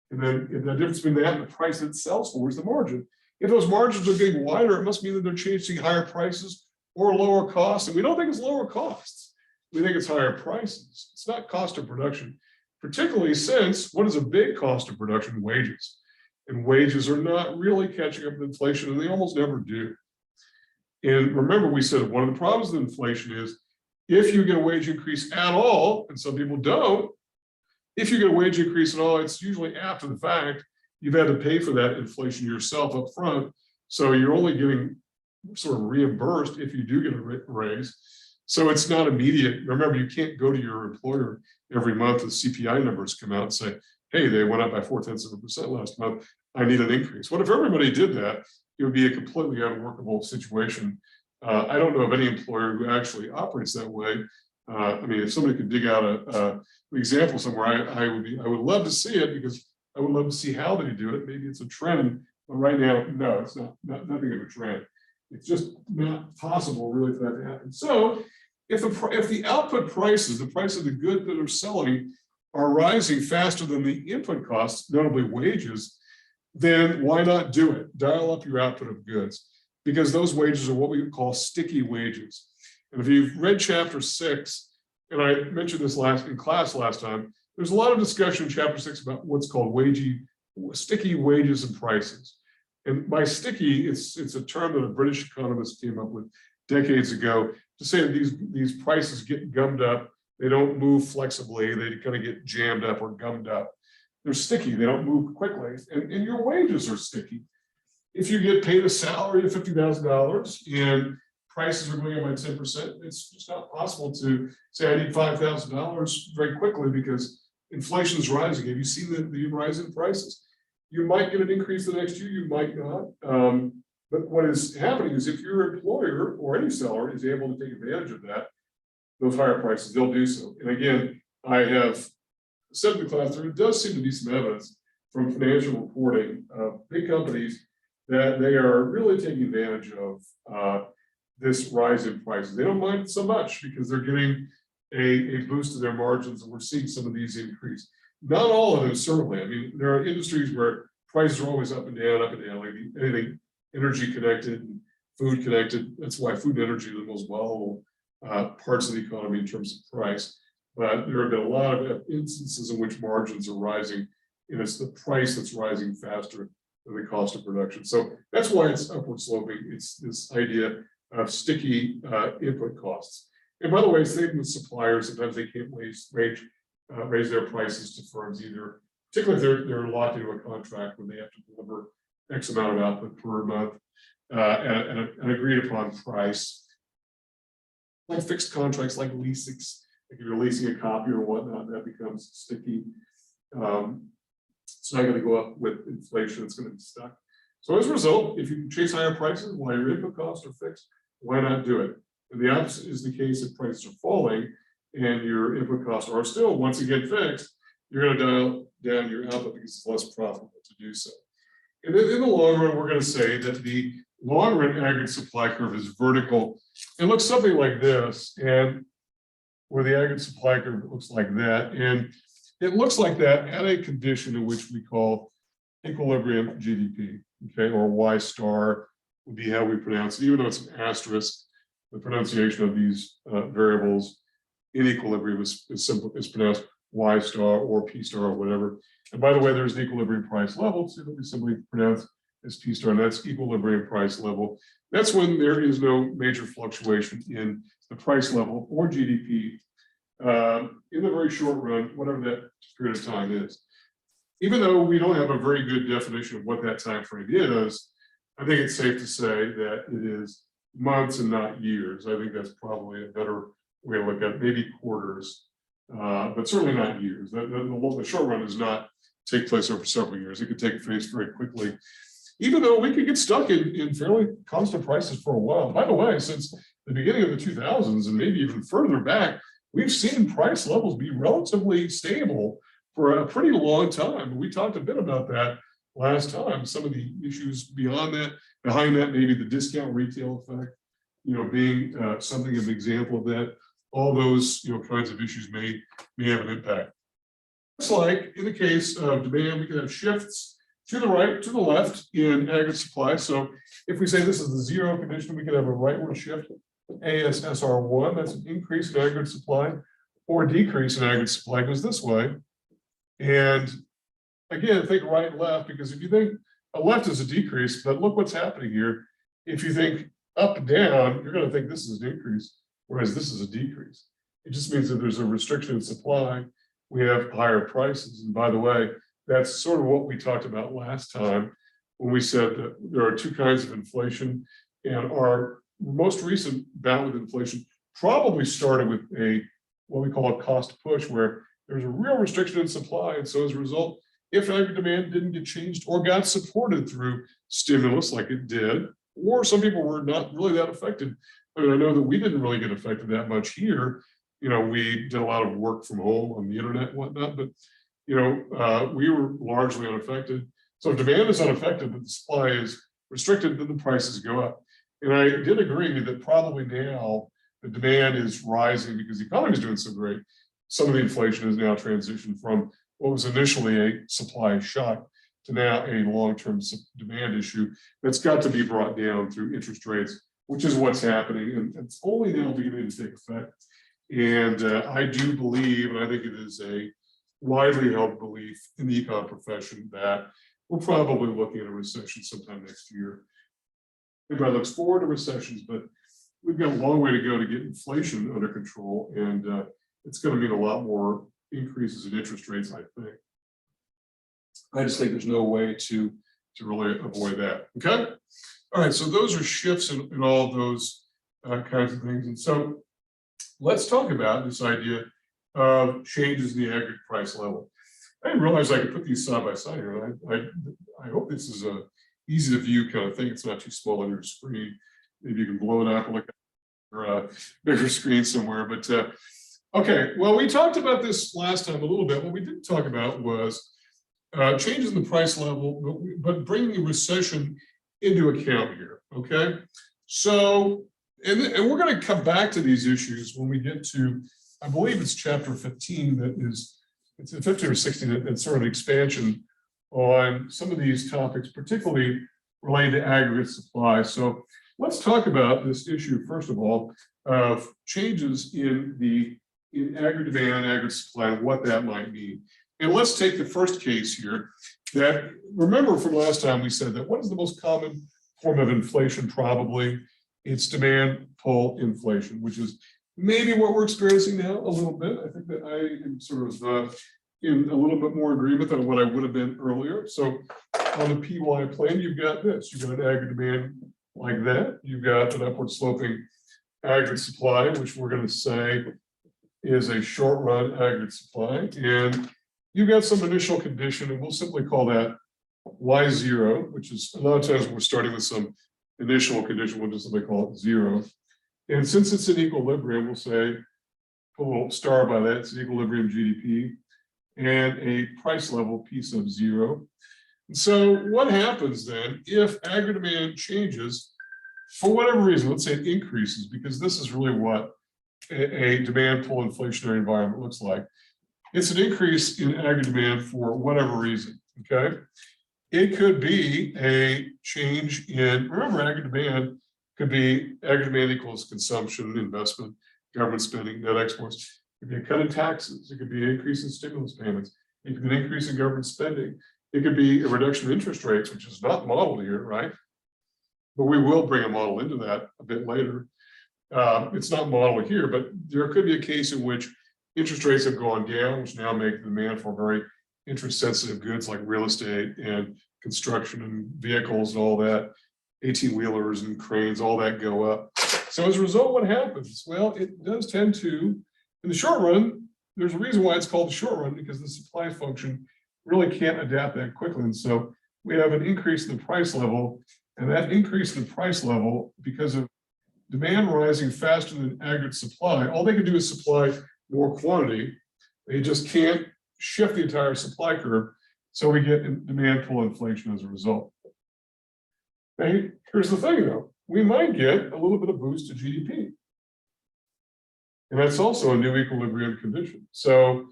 A: And then if the difference between that and the price it sells for is the margin. If those margins are getting wider, it must mean that they're chasing higher prices or lower costs. And we don't think it's lower costs. We think it's higher prices. It's not cost of production, particularly since what is a big cost of production? Wages. And wages are not really catching up with inflation, and they almost never do. And remember, we said one of the problems with inflation is if you get a wage increase at all, and some people don't, if you get a wage increase at all, it's usually after the fact. You've had to pay for that inflation yourself up front. So you're only getting sort of reimbursed if you do get a raise. So it's not immediate. Remember, you can't go to your employer every month with CPI numbers come out and say, hey, they went up by 0.4% last month. I need an increase. What if everybody did that? It would be a completely unworkable situation. I don't know of any employer who actually operates that way. I mean, if somebody could dig out an example somewhere, I would love to see it, because I would love to see how they do it. Maybe it's a trend, but right now, no, it's nothing of a trend. It's just not possible really for that to happen. So if the output prices, the price of the good that are selling, are rising faster than the input costs, notably wages, then why not do it? Dial up your output of goods. because those wages are what we call sticky wages. And if you've read chapter 6, and I mentioned this in class last time, there's a lot of discussion in chapter 6 about what's called sticky wages and prices. And by sticky, it's a term that a British economist came up with decades ago to say that these prices get gummed up. They don't move flexibly. They kind of get jammed up or gummed up. They're sticky. They don't move quickly. And your wages are sticky. If you get paid a salary of $50,000 and prices are going up by 10%, it's just not possible to say I need $5,000 very quickly because inflation is rising. Have you seen the rise in prices? You might get an increase the next year, you might not. But what is happening is if your employer or any seller is able to take advantage of that, those higher prices, they'll do so. And again, I have said in the class, there does seem to be some evidence from financial reporting of big companies that they are really taking advantage of this rise in prices. They don't mind it so much because they're getting a boost to their margins, and we're seeing some of these increase. Not all of them, certainly. I mean, there are industries where prices are always up and down, like anything energy connected and food connected. That's why food and energy are the most volatile parts of the economy in terms of price. But there have been a lot of instances in which margins are rising, and it's the price that's rising faster than the cost of production. So that's why it's upward sloping. It's this idea of sticky input costs. And by the way, same with suppliers. Sometimes they can't raise their prices to firms either, particularly if they're locked into a contract when they have to deliver X amount of output per month at an agreed upon price. Like fixed contracts, like leases, like if you're leasing a copy or whatnot, that becomes sticky. It's not going to go up with inflation, it's going to be stuck. So as a result, if you can chase higher prices while your input costs are fixed, why not do it? And the opposite is the case if prices are falling and your input costs are still once again fixed, you're going to dial down your output because it's less profitable to do so. And then in the long run, we're going to say that the long run aggregate supply curve is vertical. It looks something like this, and where the aggregate supply curve looks like that. And it looks like that at a condition in which we call equilibrium GDP, okay, or Y star would be how we pronounce it, even though it's an asterisk. The pronunciation of these variables in equilibrium is pronounced Y star or P star or whatever. And by the way, there's an equilibrium price level, so that we simply pronounce as P star, and that's equilibrium price level. That's when there is no major fluctuation in the price level or GDP in the very short run, whatever that period of time is. Even though we don't have a very good definition of what that time frame is, I think it's safe to say that it is months and not years. I think that's probably a better way to look at it, maybe quarters, but certainly not years. The short run does not take place over several years. It could take place very quickly, even though we could get stuck in fairly constant prices for a while. By the way, since the beginning of the 2000s and maybe even further back, we've seen price levels be relatively stable for a pretty long time. We talked a bit about that last time. Some of the issues behind that, maybe the discount retail effect, being something of an example of that. All those kinds of issues may have an impact. Looks like in the case of demand, we can have shifts to the right, to the left in aggregate supply. So if we say this is the zero condition, we can have a rightward shift, ASSR1, that's an increase in aggregate supply, or a decrease in aggregate supply goes this way. And again, think right and left, because if you think a left is a decrease, but look what's happening here. If you think up and down, you're going to think this is an increase, whereas this is a decrease. It just means that there's a restriction in supply. We have higher prices. And by the way, that's sort of what we talked about last time when we said that there are two kinds of inflation, and our most recent bout with inflation probably started with what we call a cost push, where there's a real restriction in supply. And so as a result, if aggregate demand didn't get changed or got supported through stimulus like it did, or some people were not really that affected. I mean, I know that we didn't really get affected that much here. We did a lot of work from home on the internet and whatnot, but we were largely unaffected. So if demand is unaffected, but the supply is restricted, then the prices go up. And I did agree that probably now the demand is rising because the economy is doing so great. Some of the inflation has now transitioned from what was initially a supply shock to now a long-term demand issue that's got to be brought down through interest rates, which is what's happening, and it's only now beginning to take effect. And I do believe, and I think it is a widely held belief in the econ profession, that we're probably looking at a recession sometime next year. Everybody looks forward to recessions, but we've got a long way to go to get inflation under control, and it's going to mean a lot more increases in interest rates, I think. I just think there's no way to really avoid that. Okay. All right. So those are shifts in all those kinds of things. And so let's talk about this idea of changes in the aggregate price level. I didn't realize I could put these side by side here. I hope this is a easy to view kind of thing. It's not too small on your screen. Maybe you can blow it up or look at a bigger screen somewhere. But okay, well, we talked about this last time a little bit. What we didn't talk about was changes in the price level, but bringing the recession into account here. Okay, so and we're going to come back to these issues when we get to, I believe it's chapter 15 that is, it's 15 or 16, that's sort of expansion on some of these topics, particularly related to aggregate supply. So let's talk about this issue, first of all, of changes in aggregate demand, aggregate supply, and what that might mean. And let's take the first case here. That, remember from last time we said that what is the most common form of inflation? Probably it's demand pull inflation, which is maybe what we're experiencing now a little bit. I think that I am sort of in a little bit more agreement than what I would have been earlier. So on the PY plane, you've got this. You've got an aggregate demand like that. You've got an upward sloping aggregate supply, which we're going to say is a short run aggregate supply. And you've got some initial condition, and we'll simply call that Y0, which is a lot of times we're starting with some initial condition, we'll just simply call it 0. And since it's in equilibrium, we'll say, put a little star by that, it's equilibrium GDP, and a price level P sub 0. And so what happens then if aggregate demand changes for whatever reason? Let's say it increases, because this is really what a demand pull inflationary environment looks like. It's an increase in aggregate demand for whatever reason, okay? It could be a change in, remember, aggregate demand could be aggregate demand equals consumption, investment, government spending, net exports. It could be a cut in taxes. It could be an increase in stimulus payments. It could be an increase in government spending. It could be a reduction in interest rates, which is not modeled here, right? But we will bring a model into that a bit later. It's not modeled here, but there could be a case in which interest rates have gone down, which now make the demand for very interest sensitive goods like real estate and construction and vehicles and all that, 18-wheelers and cranes, all that go up. So as a result, what happens? Well, it does tend to, in the short run, there's a reason why it's called the short run, because the supply function really can't adapt that quickly. And so we have an increase in the price level, and that increase in the price level, because of demand rising faster than aggregate supply, all they can do is supply more quantity. They just can't shift the entire supply curve. So we get demand pull inflation as a result. Now, here's the thing though, we might get a little bit of boost to GDP. And that's also a new equilibrium condition. So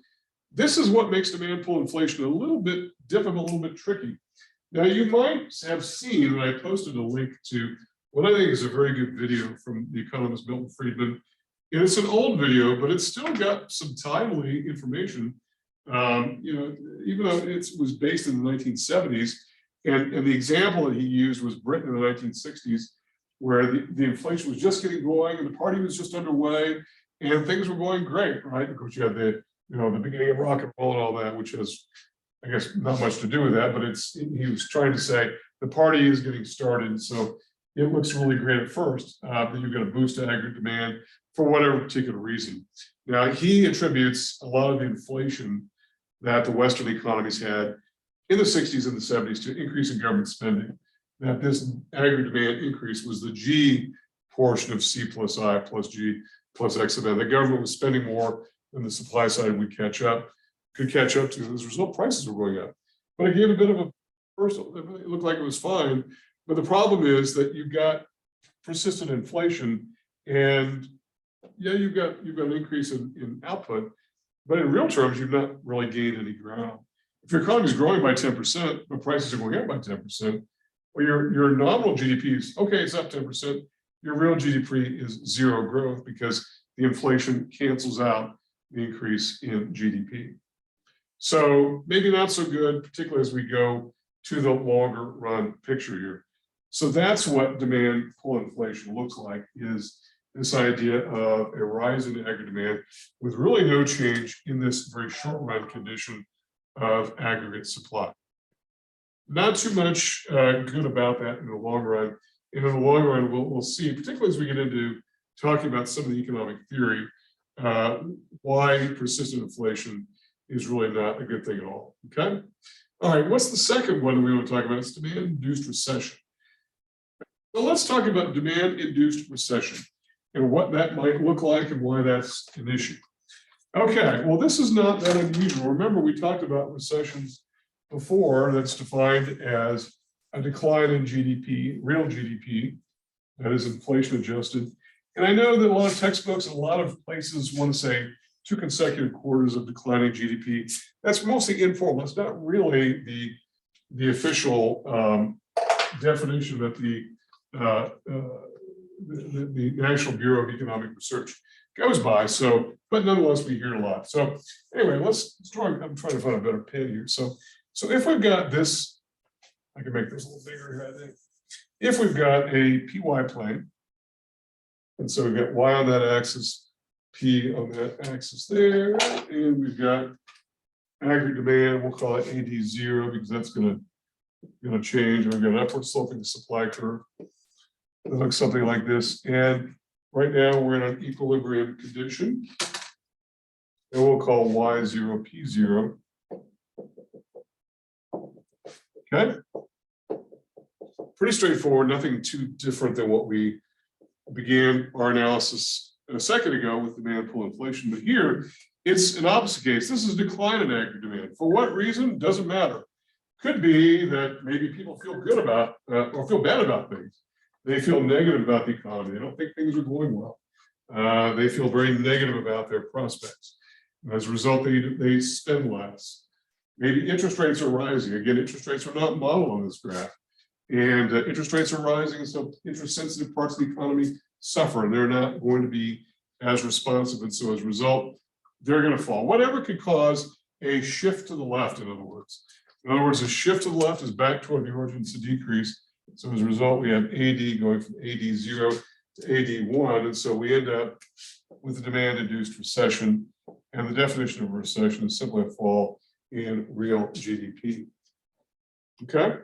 A: this is what makes demand pull inflation a little bit difficult, a little bit tricky. Now you might have seen, and I posted a link to what I think is a very good video from the economist Milton Friedman. And it's an old video, but it's still got some timely information. Even though it was based in the 1970s, and the example that he used was Britain in the 1960s, where the inflation was just getting going and the party was just underway and things were going great, right? Of course, you had the beginning of rock and roll and all that, which has, I guess, not much to do with that, but he was trying to say the party is getting started. And so it looks really great at first, that you've got a boost to aggregate demand for whatever particular reason. Now, he attributes a lot of the inflation that the Western economies had in the 60s and the 70s to increase in government spending, that this aggregate demand increase was the G portion of C plus I plus G plus X of N. The government was spending more than the supply side could catch up to. As a result, prices were going up. But it gave a bit of a first, it looked like it was fine. But the problem is that you've got persistent inflation, and yeah, you've got an increase in output, but in real terms, you've not really gained any ground. if your economy is growing by 10%, but prices are going up by 10%, well, your nominal GDP is, okay, it's up 10%. Your real GDP is zero growth because the inflation cancels out the increase in GDP. So maybe not so good, particularly as we go to the longer run picture here. So that's what demand pull inflation looks like, is this idea of a rise in aggregate demand with really no change in this very short run condition of aggregate supply. Not too much good about that in the long run. And in the long run, we'll see, particularly as we get into talking about some of the economic theory, why persistent inflation is really not a good thing at all. Okay. All right. What's the second one we want to talk about? It's demand-induced recession. So let's talk about demand-induced recession and what that might look like and why that's an issue. Okay. Well, this is not that unusual. Remember, we talked about recessions before. That's defined as a decline in GDP, real GDP, that is inflation adjusted. And I know that a lot of textbooks, a lot of places want to say 2 consecutive quarters of declining GDP. That's mostly informal. It's not really the official definition that the National Bureau of Economic Research goes by. So, but nonetheless, we hear it a lot. So anyway, let's try. I'm trying to find a better pin here. So if we've got this, I can make this a little bigger here, I think. If we've got a PY plane, and so we've got Y on that axis, P on that axis there, and we've got aggregate demand, we'll call it AD0 because that's going to change. We've got an upward sloping supply curve that looks something like this. And right now we're in an equilibrium condition, and we'll call Y0, P0. Okay. Pretty straightforward, nothing too different than what we began our analysis a second ago with demand pull inflation. But here, it's an opposite case. This is decline in aggregate demand. For what reason? Doesn't matter. Could be that maybe people feel good about or feel bad about things. They feel negative about the economy. They don't think things are going well. They feel very negative about their prospects. And as a result, they spend less. Maybe interest rates are rising. Again, interest rates are not modeled on this graph. And interest rates are rising, so interest-sensitive parts of the economy suffer, and they're not going to be as responsive. And so as a result, they're going to fall. Whatever could cause a shift to the left, in other words. In other words, a shift to the left is back toward the origin, it's a decrease. So as a result, we have AD going from AD0 to AD1. And so we end up with a demand-induced recession. And the definition of a recession is simply a fall in real GDP. Okay?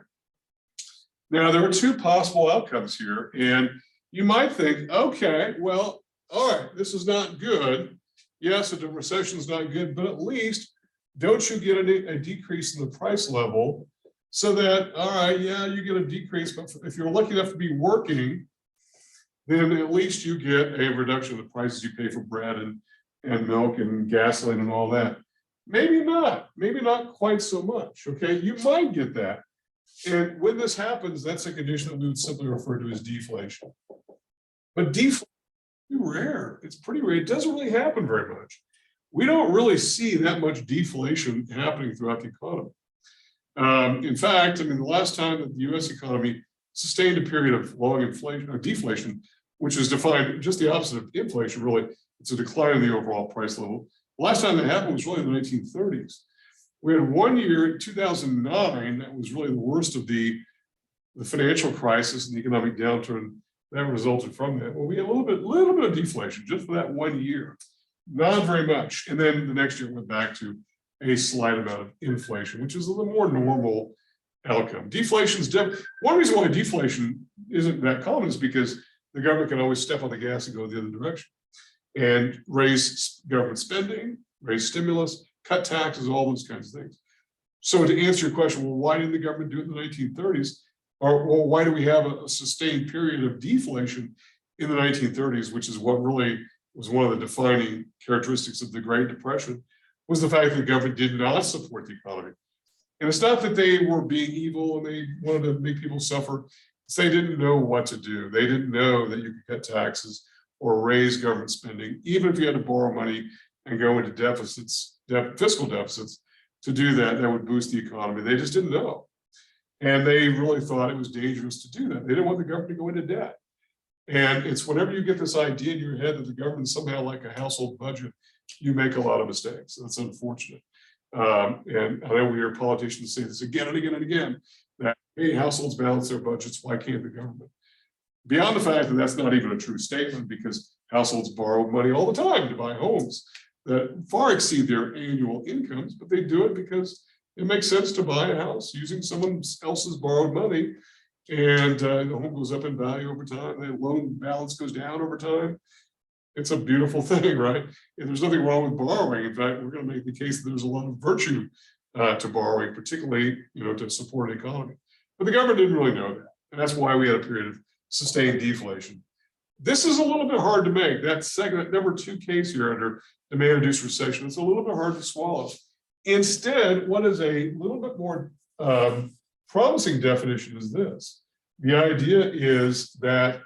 A: Now, there are 2 possible outcomes here, and you might think, okay, well, all right, this is not good. Yes, the recession is not good, but at least don't you get a decrease in the price level so that, all right, yeah, you get a decrease, but if you're lucky enough to be working, then at least you get a reduction in the prices you pay for bread and milk and gasoline and all that. Maybe not quite so much, okay? You might get that. And when this happens, that's a condition that we would simply refer to as deflation. But deflation is rare. It's pretty rare. It doesn't really happen very much. We don't really see that much deflation happening throughout the economy. In fact, I mean, the last time that the US economy sustained a period of long inflation or deflation, which is defined just the opposite of inflation, really, it's a decline in the overall price level. The last time that happened was really in the 1930s. We had one year, 2009, that was really the worst of the financial crisis and the economic downturn that resulted from that. Well, we had a little bit of deflation just for that 1 year, not very much. And then the next year it went back to a slight amount of inflation, which is a little more normal outcome. Deflation is one reason why deflation isn't that common is because the government can always step on the gas and go the other direction and raise government spending, raise stimulus, cut taxes, all those kinds of things. So to answer your question, well, why didn't the government do it in the 1930s? Or well, why do we have a sustained period of deflation in the 1930s, which is what really was one of the defining characteristics of the Great Depression, was the fact that the government did not support the economy. And it's not that they were being evil and they wanted to make people suffer. It's they didn't know what to do. They didn't know that you could cut taxes or raise government spending, even if you had to borrow money and go into deficits, fiscal deficits. to do that would boost the economy. They just didn't know. And they really thought it was dangerous to do that. They didn't want the government to go into debt. And it's whenever you get this idea in your head that the government's somehow like a household budget, you make a lot of mistakes. That's unfortunate. And I know we hear politicians say this again and again and again, that, hey, households balance their budgets, why can't the government? Beyond the fact that that's not even a true statement, because households borrow money all the time to buy homes that far exceed their annual incomes, but they do it because it makes sense to buy a house using someone else's borrowed money, and the home goes up in value over time, the loan balance goes down over time. It's a beautiful thing, right? And there's nothing wrong with borrowing. In fact, we're going to make the case that there's a lot of virtue to borrowing, particularly, to support an economy. But the government didn't really know that, and that's why we had a period of sustained deflation. This is a little bit hard to make. That number 2 case here under demand-induced recession, it's a little bit hard to swallow. Instead, what is a little bit more promising definition is this. The idea is that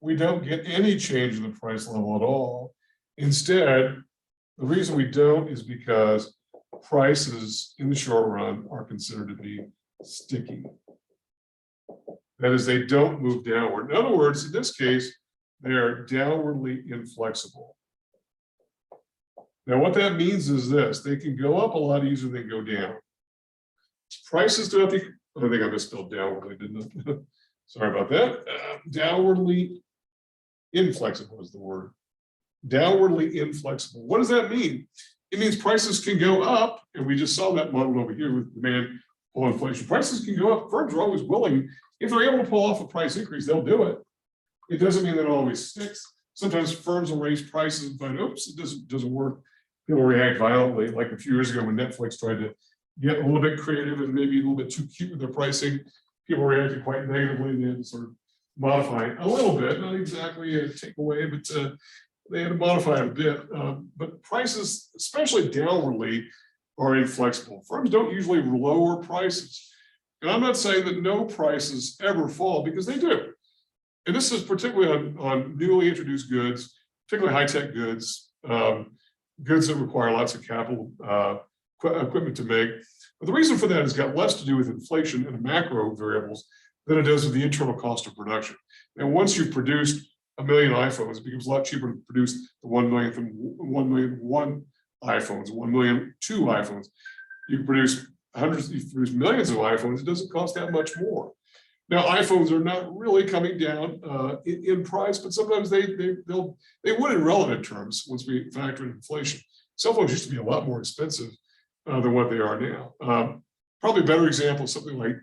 A: we don't get any change in the price level at all. Instead, the reason we don't is because prices in the short run are considered to be sticky. That is, they don't move downward. In other words, in this case, they are downwardly inflexible. Now, what that means is this: they can go up a lot easier than go down. Prices throughout the, I think I misspelled downwardly, didn't I? Sorry about that. Downwardly inflexible is the word. Downwardly inflexible. What does that mean? It means prices can go up, and we just saw that model over here with demand pull inflation. Prices can go up. Firms are always willing, if they're able to pull off a price increase, they'll do it. It doesn't mean that it always sticks. Sometimes firms will raise prices and find, oops, it doesn't work. People react violently, like a few years ago when Netflix tried to get a little bit creative and maybe a little bit too cute with their pricing. People reacted quite negatively. They had to sort of modify it a little bit, not exactly a takeaway, but they had to modify it a bit. But prices, especially downwardly, are inflexible. Firms don't usually lower prices. And I'm not saying that no prices ever fall, because they do. And this is particularly on newly introduced goods, particularly high-tech goods, goods that require lots of capital equipment to make. But the reason for that has got less to do with inflation and macro variables than it does with the internal cost of production. And once you've produced 1 million iPhones, it becomes a lot cheaper to produce the 1 millionth and 1,000,001 iPhones, 1,000,002 iPhones. You can produce hundreds, you produce millions of iPhones, it doesn't cost that much more. Now, iPhones are not really coming down in price, but sometimes they would in relative terms once we factor in inflation. Cell phones used to be a lot more expensive than what they are now. Probably a better example is something like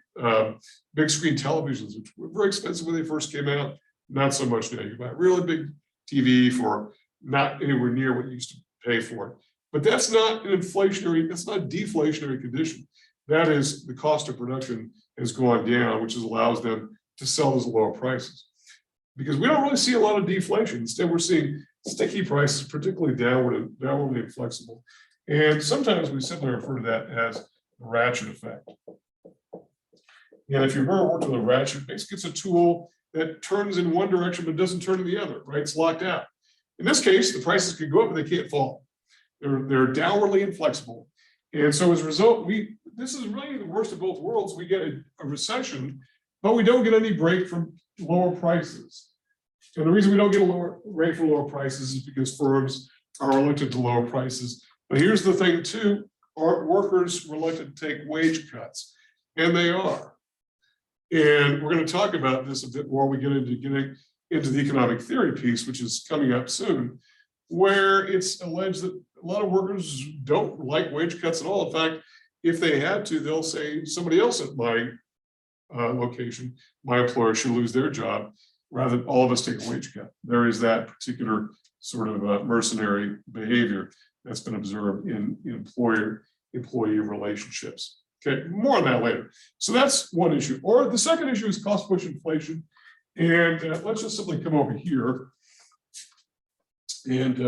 A: big screen televisions, which were very expensive when they first came out. Not so much now. You buy a really big TV for not anywhere near what you used to pay for it. But that's not an inflationary, that's not a deflationary condition. That is, the cost of production has gone down, which allows them to sell those lower prices. Because we don't really see a lot of deflation. Instead, we're seeing sticky prices, particularly downwardly inflexible. And sometimes we simply refer to that as the ratchet effect. And if you've ever worked with a ratchet, basically it's a tool that turns in one direction but doesn't turn in the other, right? It's locked out. In this case, the prices can go up, but they can't fall. They're downwardly inflexible. And so as a result, this is really the worst of both worlds. We get a recession, but we don't get any break from lower prices. And the reason we don't get a lower rate for lower prices is because firms are reluctant to lower prices. But here's the thing too, are workers reluctant to take wage cuts? And they are. And we're going to talk about this a bit more when we get into getting into the economic theory piece, which is coming up soon, where it's alleged that a lot of workers don't like wage cuts at all. In fact, if they had to, they'll say somebody else at my location, my employer, should lose their job rather than all of us take a wage cut. There is that particular sort of mercenary behavior that's been observed in employer-employee relationships. Okay, more on that later. So that's one issue. Or the second issue is cost push inflation. And let's just simply come over here and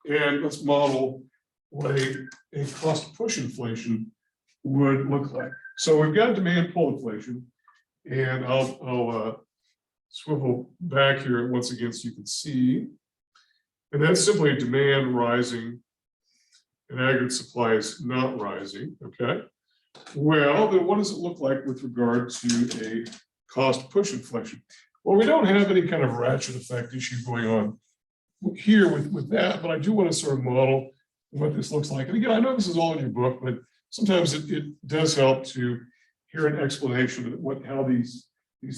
A: and let's model what a cost push inflation would look like. So we've got demand pull inflation, and I'll swivel back here once again so you can see. And that's simply demand rising and aggregate supply is not rising, okay? Well, then what does it look like with regard to a cost push inflation? Well, we don't have any kind of ratchet effect issue going on here with that, but I do want to sort of model what this looks like. And again, I know this is all in your book, but sometimes it does help to hear an explanation of how these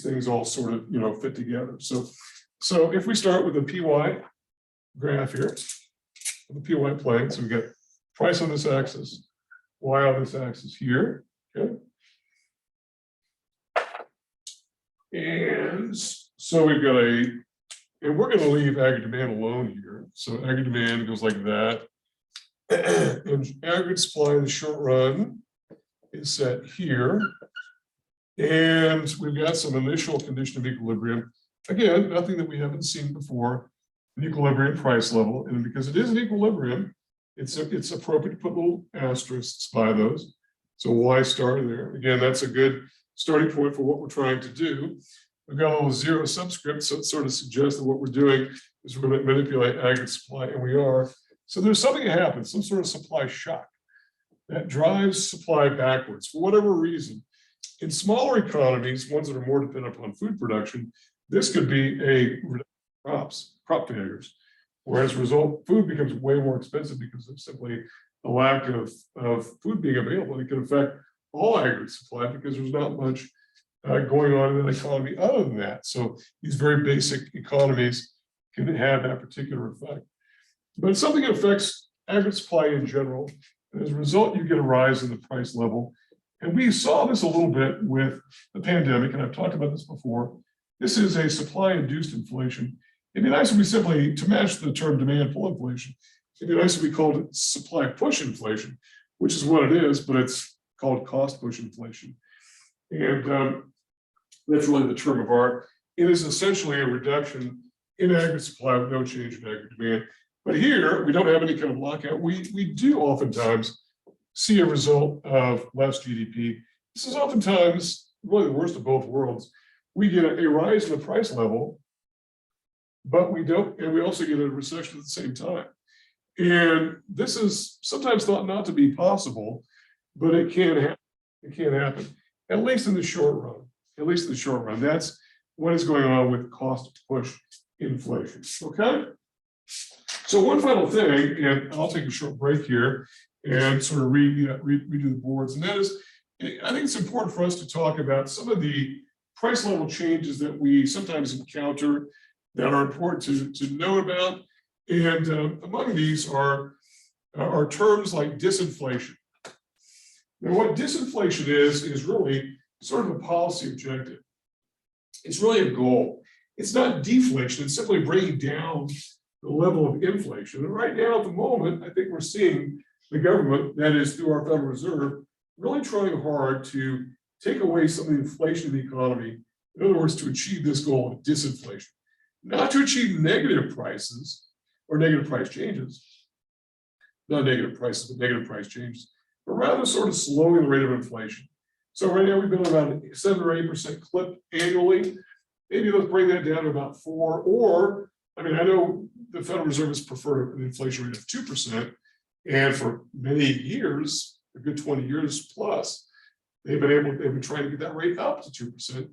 A: things all sort of, fit together. So if we start with a PY graph here, the PY plane, so we get price on this axis, Y on this axis here, okay? And so we've got and we're going to leave aggregate demand alone here. So aggregate demand goes like that. And aggregate supply in the short run is set here. And we've got some initial condition of equilibrium. Again, nothing that we haven't seen before, an equilibrium price level. And because it is an equilibrium, it's appropriate to put little asterisks by those. So Y star there. Again, that's a good starting point for what we're trying to do. We've got a little zero subscript, so it sort of suggests that what we're doing is we're going to manipulate aggregate supply, and we are. So there's something that happens, some sort of supply shock that drives supply backwards for whatever reason. In smaller economies, ones that are more dependent upon food production, this could be a crop failures. Whereas as a result, food becomes way more expensive because of simply the lack of food being available. It can affect all aggregate supply because there's not much going on in an economy other than that. So these very basic economies can have that particular effect. But it's something that affects aggregate supply in general. And as a result, you get a rise in the price level. And we saw this a little bit with the pandemic, and I've talked about this before. This is a supply-induced inflation. It'd be nice if we simply, to match the term demand pull inflation, it'd be nice if we called it supply push inflation, which is what it is, but it's called cost push inflation. And that's really the term of art. It is essentially a reduction in aggregate supply with no change in aggregate demand. But here, we don't have any kind of lockout. We do oftentimes see a result of less GDP. This is oftentimes really the worst of both worlds. We get a rise in the price level, but we don't, and we also get a recession at the same time. And this is sometimes thought not to be possible, but it can happen. It can happen, at least in the short run. At least in the short run. That's what is going on with cost push inflation. Okay. So one final thing, and I'll take a short break here and sort of redo the boards, and that is, I think it's important for us to talk about some of the price level changes that we sometimes encounter that are important to know about. And among these are terms like disinflation. Now, what disinflation is really sort of a policy objective. It's really a goal. It's not deflation, it's simply bringing down the level of inflation. And right now, at the moment, I think we're seeing the government, that is through our Federal Reserve, really trying hard to take away some of the inflation in the economy. In other words, to achieve this goal of disinflation, not to achieve negative prices or negative price changes, not negative prices, but negative price changes, but rather sort of slowing the rate of inflation. So right now we've been around 7 or 8% clip annually. Maybe let's bring that down to about 4, or, I mean, I know the Federal Reserve has preferred an inflation rate of 2%, and for many years, a good 20 years plus, they've been trying to get that rate up to 2%.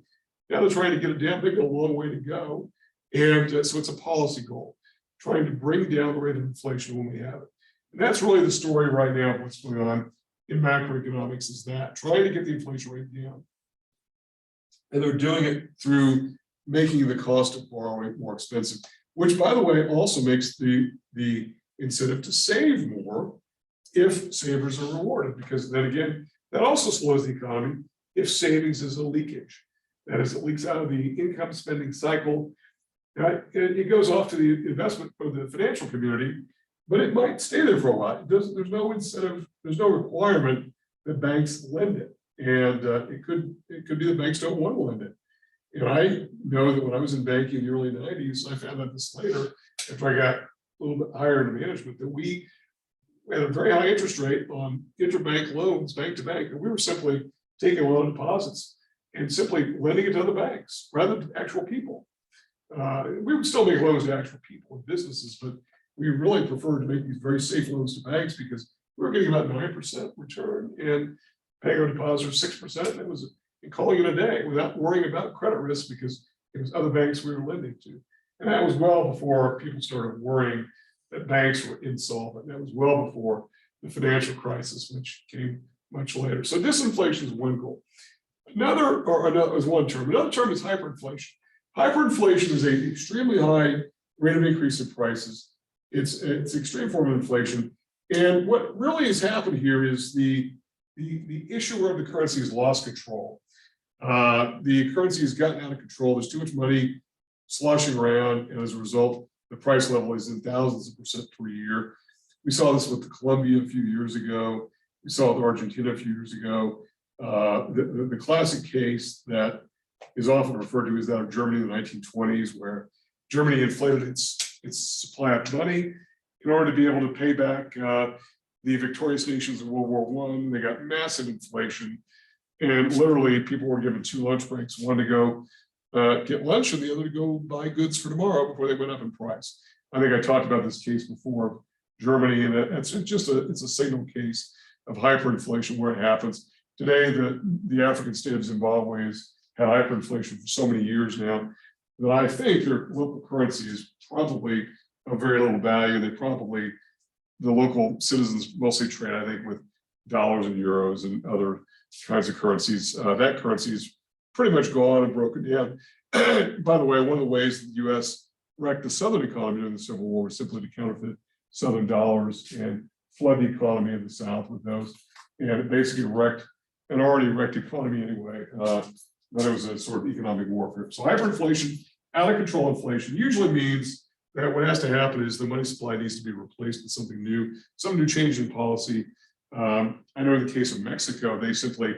A: Now they're trying to get it down. They've got a long way to go. And so it's a policy goal, trying to bring down the rate of inflation when we have it. And that's really the story right now of what's going on in macroeconomics, is that trying to get the inflation rate down. And they're doing it through making the cost of borrowing more expensive, which, by the way, also makes the incentive to save more if savers are rewarded, because then again, that also slows the economy if savings is a leakage. That is, it leaks out of the income spending cycle. It goes off to the investment of the financial community, but it might stay there for a while. There's no incentive, there's no requirement that banks lend it. And it could be that banks don't want to lend it. I know that when I was in banking in the early 90s, I found out this later, after I got a little bit higher in management, that we had a very high interest rate on interbank loans, bank to bank, and we were simply taking a lot of deposits and simply lending it to other banks rather than actual people. We would still make loans to actual people and businesses, but we really preferred to make these very safe loans to banks because we were getting about 9% return and paying our depositor 6%. It was calling it a day without worrying about credit risk because it was other banks we were lending to. And that was well before people started worrying that banks were insolvent. That was well before the financial crisis, which came much later. So disinflation is one goal. Another is one term. Another term is hyperinflation. Hyperinflation is an extremely high rate of increase in prices. It's an extreme form of inflation. And what really has happened here is the issuer of the currency has lost control. The currency has gotten out of control. There's too much money sloshing around, and as a result, the price level is in thousands of percent per year. We saw this with Colombia a few years ago. We saw it with Argentina a few years ago. The classic case that is often referred to is that of Germany in the 1920s, where Germany inflated its supply of money in order to be able to pay back the victorious nations of World War I. They got massive inflation, and literally people were given two lunch breaks, one to go get lunch and the other to go buy goods for tomorrow before they went up in price. I think I talked about this case before, Germany, and it's a signal case of hyperinflation where it happens. Today, the African state of Zimbabwe has had hyperinflation for so many years now that I think their local currency is probably of very little value. The local citizens mostly trade, I think, with dollars and euros and other kinds of currencies. That currency is pretty much gone and broken down. By the way, one of the ways the U.S. wrecked the Southern economy during the Civil War was simply to counterfeit Southern dollars and flood the economy of the South with those. And it basically wrecked an already wrecked economy anyway. But it was a sort of economic warfare. So hyperinflation, out of control inflation, usually means that what has to happen is the money supply needs to be replaced with something new, some new change in policy. I know in the case of Mexico, they simply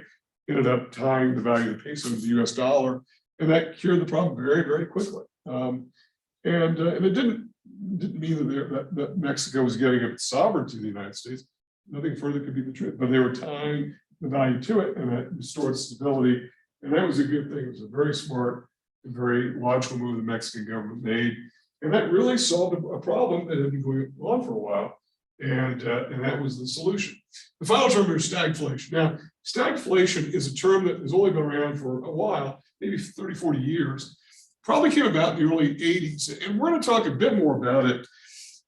A: ended up tying the value of the peso to the US dollar, and that cured the problem very, very quickly. And it didn't mean that Mexico was giving up its sovereignty to the United States. Nothing further could be the truth, but they were tying the value to it, and that restored stability. And that was a good thing. It was a very smart and very logical move the Mexican government made. And that really solved a problem that had been going on for a while. And that was the solution. The final term is stagflation. Now, stagflation is a term that has only been around for a while, maybe 30, 40 years. Probably came about in the early 80s. And we're going to talk a bit more about it.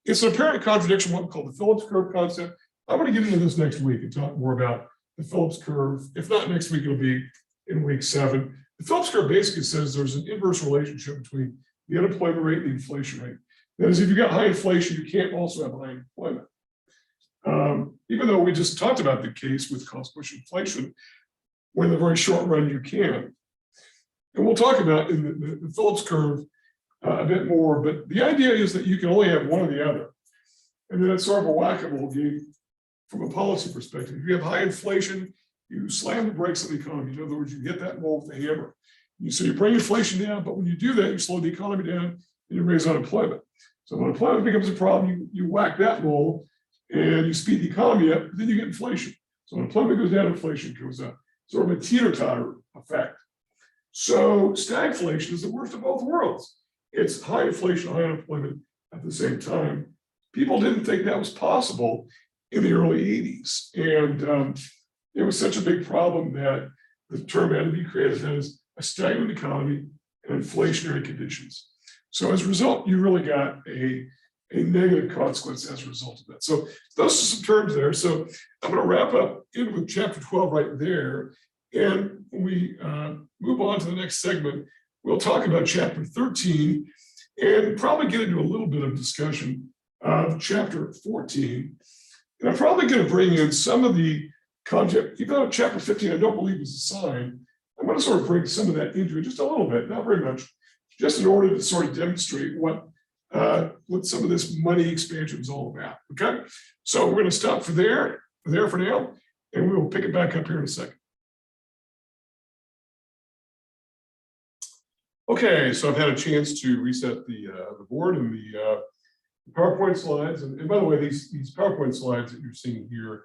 A: It's an apparent contradiction, what we call the Phillips curve concept. I'm going to get into this next week and talk more about the Phillips curve. If not next week, it'll be in week 7. The Phillips curve basically says there's an inverse relationship between the unemployment rate and the inflation rate. That is, if you got high inflation, you can't also have high unemployment. Even though we just talked about the case with cost push inflation, where in the very short run you can. And we'll talk about in the Phillips curve a bit more, but the idea is that you can only have one or the other. And then it's sort of a whack-a-mole game from a policy perspective. If you have high inflation, you slam the brakes on the economy. In other words, you hit that wall with a hammer. So you bring inflation down, but when you do that, you slow the economy down and you raise unemployment. So when unemployment becomes a problem, you whack that wall and you speed the economy up, then you get inflation. So when employment goes down, inflation goes up. Sort of a teeter-totter effect. So stagflation is the worst of both worlds. It's high inflation, high unemployment at the same time. People didn't think that was possible in the early 80s. And it was such a big problem that the term had to be created, that is a stagnant economy and inflationary conditions. So as a result, you really got a negative consequence as a result of that. So those are some terms there. So I'm going to wrap up in with chapter 12 right there. And when we move on to the next segment, we'll talk about chapter 13 and probably get into a little bit of discussion of chapter 14. And I'm probably going to bring in some of the content, even though chapter 15 I don't believe is assigned. I'm going to sort of bring some of that into it just a little bit, not very much, just in order to sort of demonstrate what some of this money expansion is all about. Okay, so we're going to stop for there for now, and we will pick it back up here in a second. Okay, so I've had a chance to reset the board and the PowerPoint slides, and by the way, these PowerPoint slides that you're seeing here,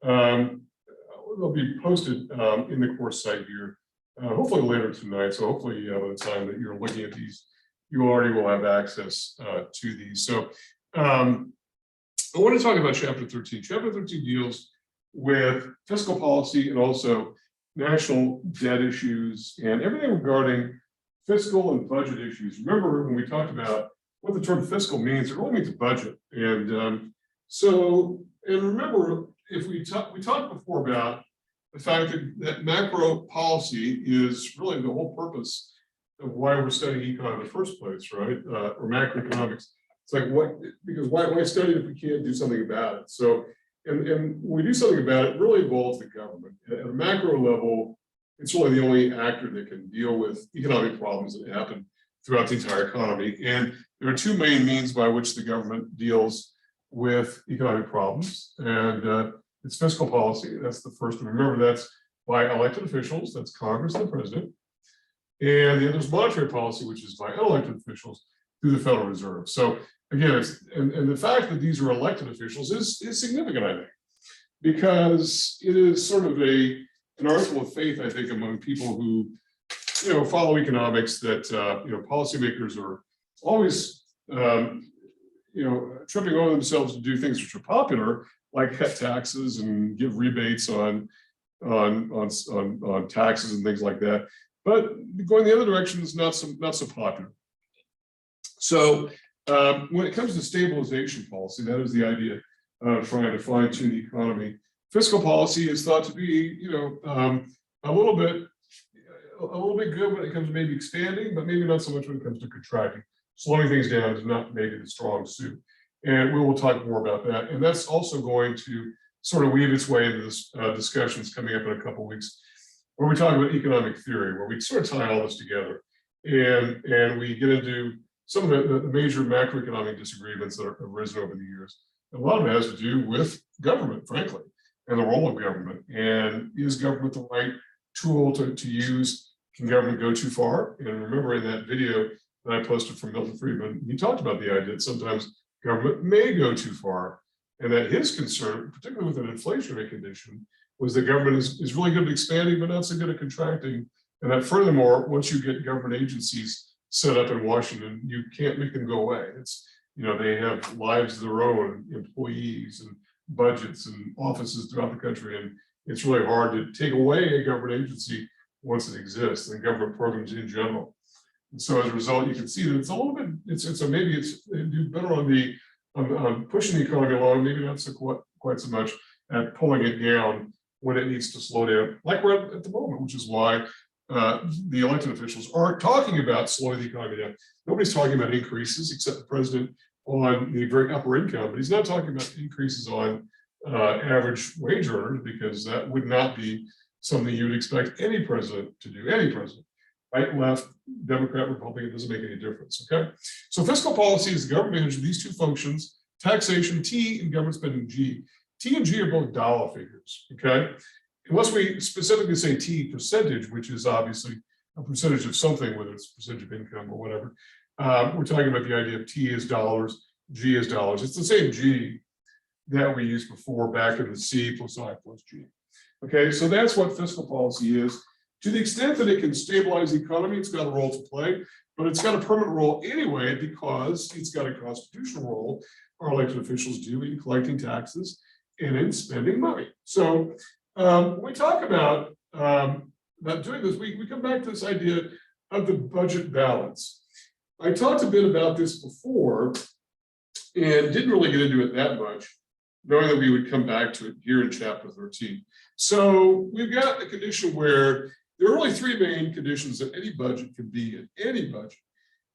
A: they'll be posted in the course site here, hopefully later tonight. So hopefully by the time that you're looking at these, you already will have access to these. So I want to talk about Chapter 13. Chapter 13 deals with fiscal policy and also national debt issues and everything regarding fiscal and budget issues. Remember when we talked about what the term fiscal means, it really means a budget. And remember, if we talked before about the fact that macro policy is really the whole purpose of why we're studying econ in the first place, right? Or macroeconomics. It's like because why study it if we can't do something about it? So, and when we do something about it, it really involves the government. At a macro level, it's really the only actor that can deal with economic problems that happen throughout the entire economy. And there are two main means by which the government deals with economic problems. And it's fiscal policy. That's the first one. Remember, that's by elected officials. That's Congress and the president. And the other is monetary policy, which is by unelected officials through the Federal Reserve. So again, and the fact that these are elected officials is significant, I think, because it is sort of an article of faith, I think, among people who, follow economics that, policymakers are always, tripping over themselves to do things which are popular, like cut taxes and give rebates on taxes and things like that. But going the other direction is not so popular. So when it comes to stabilization policy, that is the idea of trying to fine-tune the economy. Fiscal policy is thought to be, a little bit good when it comes to maybe expanding, but maybe not so much when it comes to contracting. Slowing things down is not maybe the strong suit. And we will talk more about that. And that's also going to sort of weave its way into this discussions coming up in a couple of weeks, where we talk about economic theory, where we sort of tie all this together. And we get into some of the major macroeconomic disagreements that have arisen over the years. And a lot of it has to do with government, frankly, and the role of government. And is government the right tool to use? Can government go too far? And remember, in that video that I posted from Milton Friedman, he talked about the idea that sometimes government may go too far, and that his concern, particularly with an inflationary condition, was that government is really good at expanding, but not so good at contracting. And that furthermore, once you get government agencies set up in Washington, you can't make them go away. It's, they have lives of their own, employees and budgets and offices throughout the country. And it's really hard to take away a government agency once it exists, and government programs in general. And so as a result, you can see that it's a little bit, maybe it's do better on pushing the economy along, maybe not so quite so much at pulling it down when it needs to slow down, like we're at the moment, which is why the elected officials aren't talking about slowing the economy down. Nobody's talking about increases except the president on the very upper income, but he's not talking about increases on average wage earners, because that would not be something you would expect any president to do, any president. Right, left, Democrat, Republican, it doesn't make any difference, okay? So fiscal policy is the government managing these two functions, taxation, T, and government spending, G. T and G are both dollar figures, okay? Unless we specifically say T percentage, which is obviously a percentage of something, whether it's a percentage of income or whatever. We're talking about the idea of T is dollars, G is dollars. It's the same G that we used before back in the C plus I plus G. Okay, so that's what fiscal policy is. To the extent that it can stabilize the economy, it's got a role to play, but it's got a permanent role anyway, because it's got a constitutional role, our elected officials do, in collecting taxes and in spending money. So when we talk about doing this, we come back to this idea of the budget balance. I talked a bit about this before and didn't really get into it that much, knowing that we would come back to it here in chapter 13. So we've got a condition where there are really three main conditions that any budget can be in, any budget.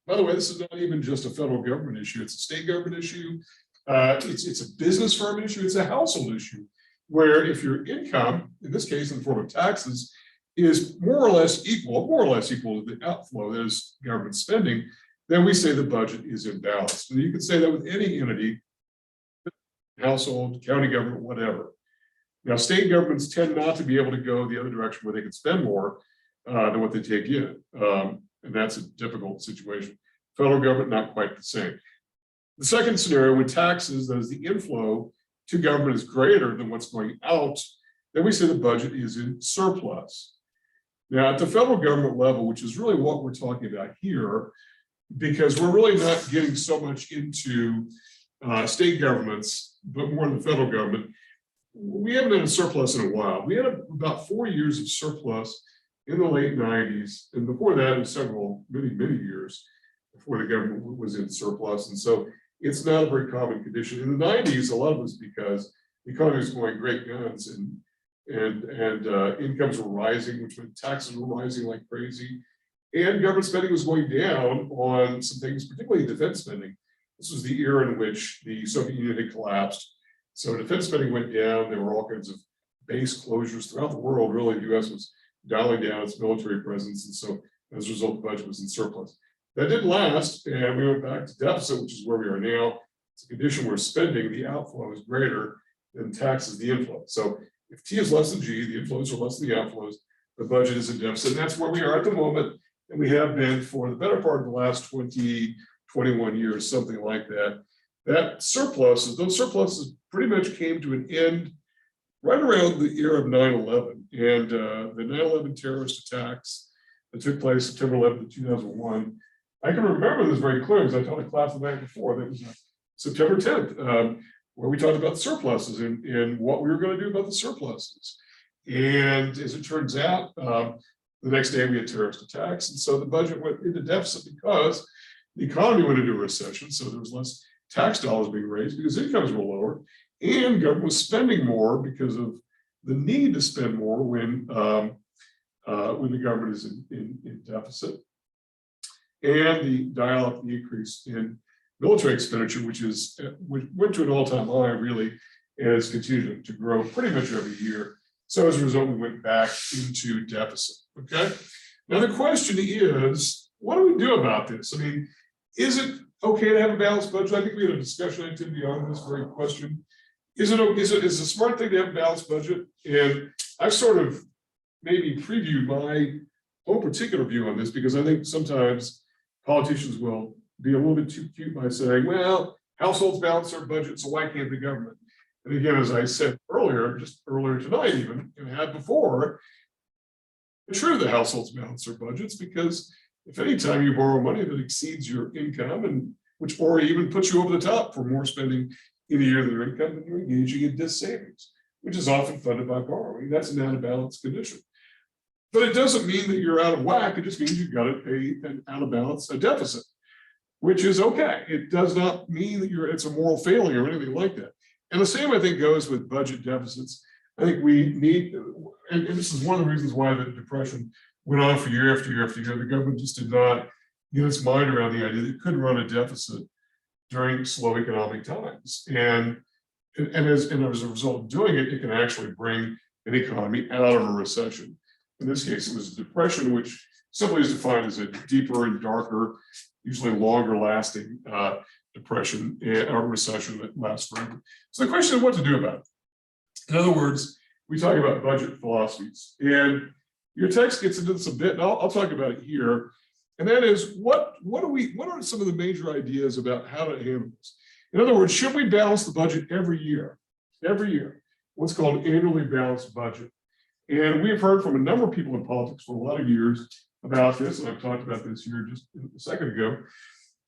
A: By the way, this is not even just a federal government issue, it's a state government issue, it's a business firm issue, it's a household issue, where if your income, in this case in the form of taxes, is more or less equal to the outflow, that is government spending, then we say the budget is imbalanced. And you can say that with any entity, household, county government, whatever. Now, state governments tend not to be able to go the other direction where they can spend more than what they take in. And that's a difficult situation. Federal government, not quite the same. The second scenario, when taxes, that is the inflow to government, is greater than what's going out, then we say the budget is in surplus. Now, at the federal government level, which is really what we're talking about here, because we're really not getting so much into state governments but more in the federal government, we haven't had a surplus in a while. We had about 4 years of surplus in the late 90s. And before that, it was many years before the government was in surplus. And so it's not a very common condition. In the 90s, a lot of it was because the economy was going great guns and incomes were rising, which meant taxes were rising like crazy. And government spending was going down on some things, particularly defense spending. This was the era in which the Soviet Union had collapsed. So defense spending went down. There were all kinds of base closures throughout the world. Really, the US was dialing down its military presence. And so as a result, the budget was in surplus. That didn't last, and we went back to deficit, which is where we are now. It's a condition where spending, the outflow, is greater than taxes, the inflow. So if T is less than G, the inflows are less than the outflows, the budget is in deficit. And that's where we are at the moment. And we have been for the better part of the last 20, 21 years, something like that. That surpluses, those surpluses pretty much came to an end right around the year of 9/11. And the 9/11 terrorist attacks that took place September 11th, 2001. I can remember this very clearly because I taught a class the night before. That was September 10th, where we talked about surpluses and what we were going to do about the surpluses. And as it turns out, the next day we had terrorist attacks. And so the budget went into deficit because the economy went into a recession. So there was less tax dollars being raised because incomes were lower, and government was spending more because of the need to spend more when the government is in deficit. And the increase in military expenditure, which went to an all-time high, really, and has continued to grow pretty much every year. So as a result, we went back into deficit. Okay. Now the question is, what do we do about this? I mean, is it okay to have a balanced budget? I think we had a discussion activity on this very question. Is it a smart thing to have a balanced budget? And I've sort of maybe previewed my own particular view on this because I think sometimes politicians will be a little bit too cute by saying, well, households balance their budget, so why can't the government? And again, as I said earlier, just earlier tonight even, and had before, it's true that households balance their budgets because if any time you borrow money that exceeds your income and or even puts you over the top for more spending in a year than your income, then you're engaging in debt savings, which is often funded by borrowing. That's an out of balance condition. But it doesn't mean that you're out of whack. It just means you've got to pay an out of balance, a deficit, which is okay. It does not mean that it's a moral failing or anything like that. And the same, I think, goes with budget deficits. I think we need, and this is one of the reasons why the Depression went on for year after year after year. The government just did not get its mind around the idea that it could run a deficit during slow economic times. And as a result of doing it, it can actually bring an economy out of a recession. In this case, it was a depression, which simply is defined as a deeper and darker, usually longer lasting depression or recession that lasts forever. So the question is what to do about it. In other words, we talk about budget philosophies, and your text gets into this a bit, and I'll talk about it here. And that is what are some of the major ideas about how to handle this? In other words, should we balance the budget every year? Every year, what's called annually balanced budget. And we've heard from a number of people in politics for a lot of years about this, and I've talked about this here just a second ago.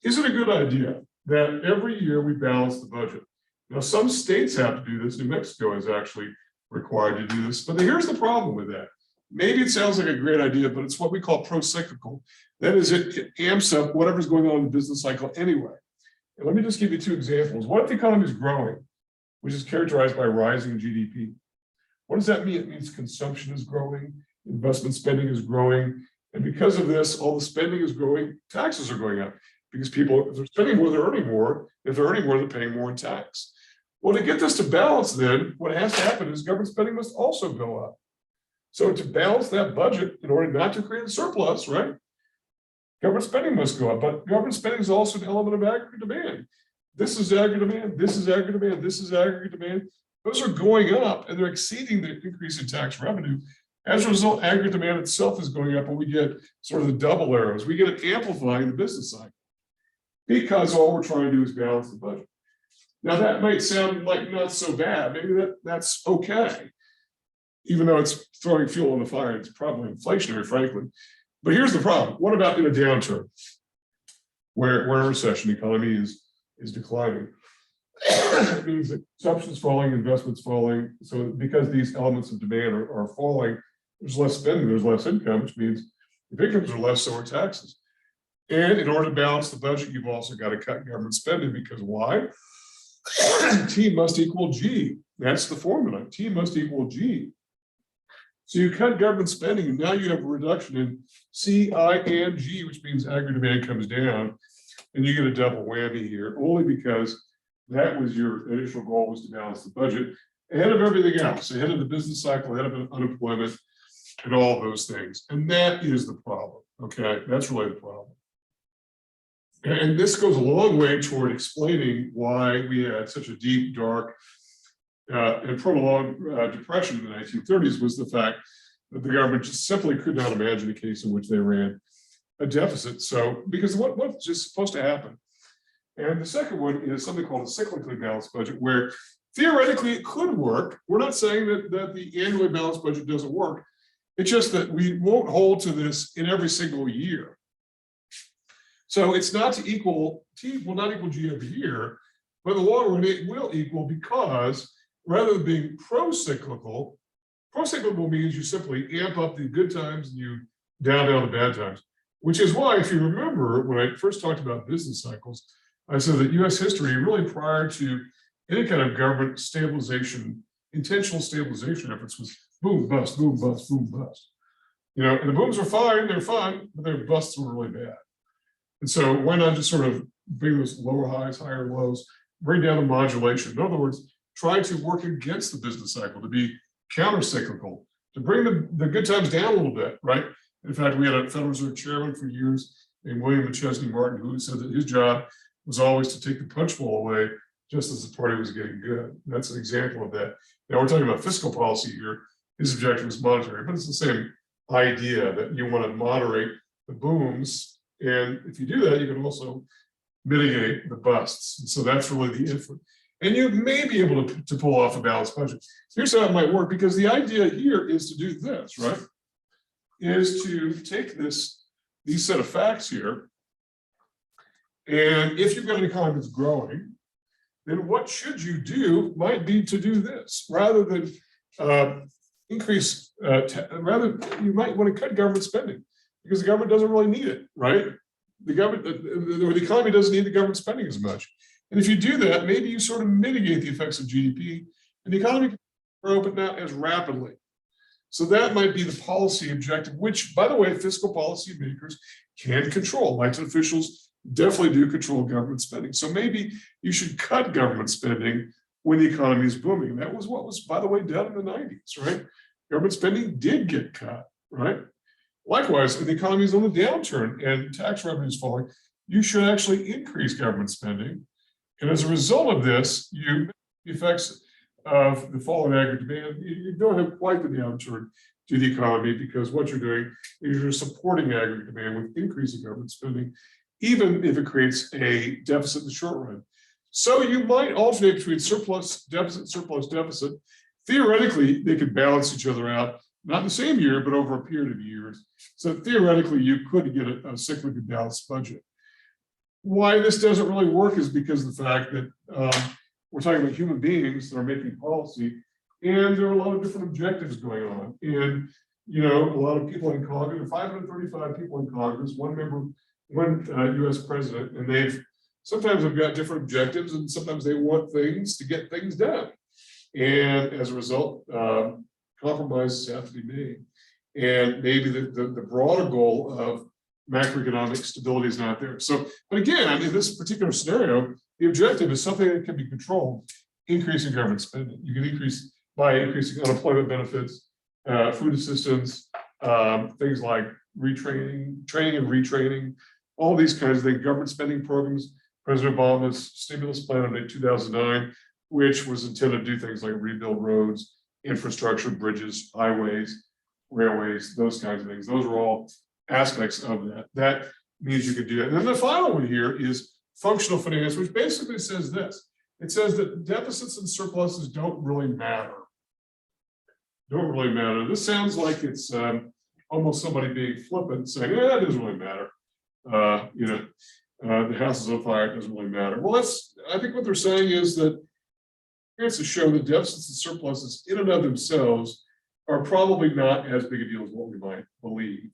A: Is it a good idea that every year we balance the budget? Now, some states have to do this. New Mexico is actually required to do this. But here's the problem with that. Maybe it sounds like a great idea, but it's what we call pro-cyclical. That is, it amps up whatever's going on in the business cycle anyway. And let me just give you two examples. What if the economy is growing, which is characterized by rising GDP? What does that mean? It means consumption is growing, investment spending is growing. And because of this, all the spending is growing, taxes are going up. Because people, if they're spending more, they're earning more. If they're earning more, they're paying more in tax. Well, to get this to balance, then what has to happen is government spending must also go up. So to balance that budget, in order not to create a surplus, right? Government spending must go up, but government spending is also an element of aggregate demand. This is aggregate demand, this is aggregate demand, this is aggregate demand. Those are going up and they're exceeding the increase in tax revenue. As a result, aggregate demand itself is going up and we get sort of the double arrows. We get it amplifying the business cycle because all we're trying to do is balance the budget. Now that might sound like not so bad. Maybe that's okay. Even though it's throwing fuel on the fire, it's probably inflationary, frankly. But here's the problem. What about in a downturn where a recession economy is declining? It means that consumption's falling, investment's falling. So because these elements of demand are falling, there's less spending, there's less income, which means if incomes are less, so are taxes. And in order to balance the budget, you've also got to cut government spending, because why? T must equal G. That's the formula. T must equal G. So you cut government spending, and now you have a reduction in C, I, and G, which means aggregate demand comes down, and you get a double whammy here, only because that was your initial goal, was to balance the budget ahead of everything else, ahead of the business cycle, ahead of unemployment, and all those things. And that is the problem. Okay, that's really the problem. And this goes a long way toward explaining why we had such a deep, dark, and prolonged depression in the 1930s, was the fact that the government just simply could not imagine a case in which they ran a deficit. So, because what's just supposed to happen? And the second one is something called a cyclically balanced budget, where theoretically it could work. We're not saying that the annually balanced budget doesn't work. It's just that we won't hold to this in every single year. So it's not to equal, T will not equal G every year, but in the long run it will equal, because rather than being pro-cyclical means you simply amp up the good times and you down the bad times, which is why, if you remember, when I first talked about business cycles, I said that US history, really prior to any kind of government stabilization, intentional stabilization efforts, was boom, bust, boom, bust, boom, bust. You know, and the booms were fine, they're fun, but their busts were really bad. And so why not just sort of bring those lower highs, higher lows, bring down the modulation. In other words, try to work against the business cycle, to be counter-cyclical, to bring the good times down a little bit, right? In fact, we had a Federal Reserve chairman for years named William McChesney Martin, who said that his job was always to take the punch bowl away just as the party was getting good. That's an example of that. Now we're talking about fiscal policy here. His objective was monetary, but it's the same idea, that you want to moderate the booms. And if you do that, you can also mitigate the busts. And so that's really the effort. And you may be able to pull off a balanced budget. Here's how it might work, because the idea here is to do this, right? Is to take these set of facts here, and if you've got an economy that's growing, then what should you do might be to do this, rather than increase, rather you might want to cut government spending, because the government doesn't really need it, right? The government, or the economy doesn't need the government spending as much. And if you do that, maybe you sort of mitigate the effects of GDP, and the economy can grow, but not as rapidly. So that might be the policy objective, which, by the way, fiscal policy makers can control. Elected officials definitely do control government spending. So maybe you should cut government spending when the economy is booming. That was what was, by the way, done in the 90s, right? Government spending did get cut, right? Likewise, if the economy is on the downturn and tax revenue is falling, you should actually increase government spending. And as a result of this, the effects of the fall in aggregate demand, you don't have quite the downturn to the economy, because what you're doing is you're supporting aggregate demand with increasing government spending, even if it creates a deficit in the short run. So you might alternate between surplus deficit. Theoretically, they could balance each other out, not in the same year, but over a period of years. So theoretically, you could get a cyclically balanced budget. Why this doesn't really work is because of the fact that we're talking about human beings that are making policy, and there are a lot of different objectives going on. And, you know, a lot of people in Congress, 535 people in Congress, one US president, and they've sometimes have got different objectives, and sometimes they want things to get things done. And as a result, compromises have to be made. And maybe the broader goal of macroeconomic stability is not there. So, but again, in this particular scenario, the objective is something that can be controlled, increasing government spending. You can increase by increasing unemployment benefits, food assistance, things like training and retraining, all these kinds of things, government spending programs. President Obama's stimulus plan of 2009, which was intended to do things like rebuild roads, infrastructure, bridges, highways, railways, those kinds of things. Those are all aspects of that. That means you could do that. And then the final one here is functional finance, which basically says this. It says that deficits and surpluses don't really matter. Don't really matter. This sounds like it's almost somebody being flippant, saying, "Yeah, it doesn't really matter." You know, The house is on fire, it doesn't really matter. Well, I think what they're saying is that experiences show that deficits and surpluses in and of themselves are probably not as big a deal as what we might believe.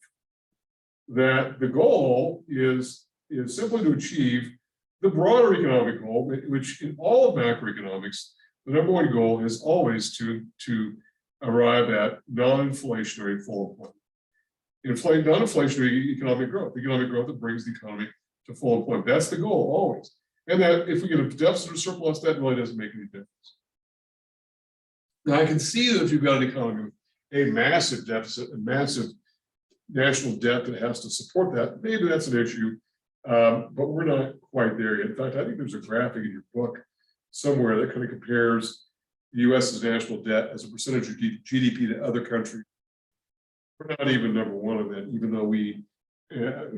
A: That the goal is simply to achieve the broader economic goal, which in all of macroeconomics, the number one goal is always to arrive at non-inflationary full employment. Non-inflationary economic growth that brings the economy to full employment. That's the goal always. And that if we get a deficit or surplus, that really doesn't make any difference. Now I can see that if you've got an economy with a massive deficit, a massive national debt that has to support that, maybe that's an issue, but we're not quite there yet. In fact, I think there's a graphic in your book somewhere that kind of compares the US's national debt as a percentage of GDP to other countries. We're not even number one of that, even though we, a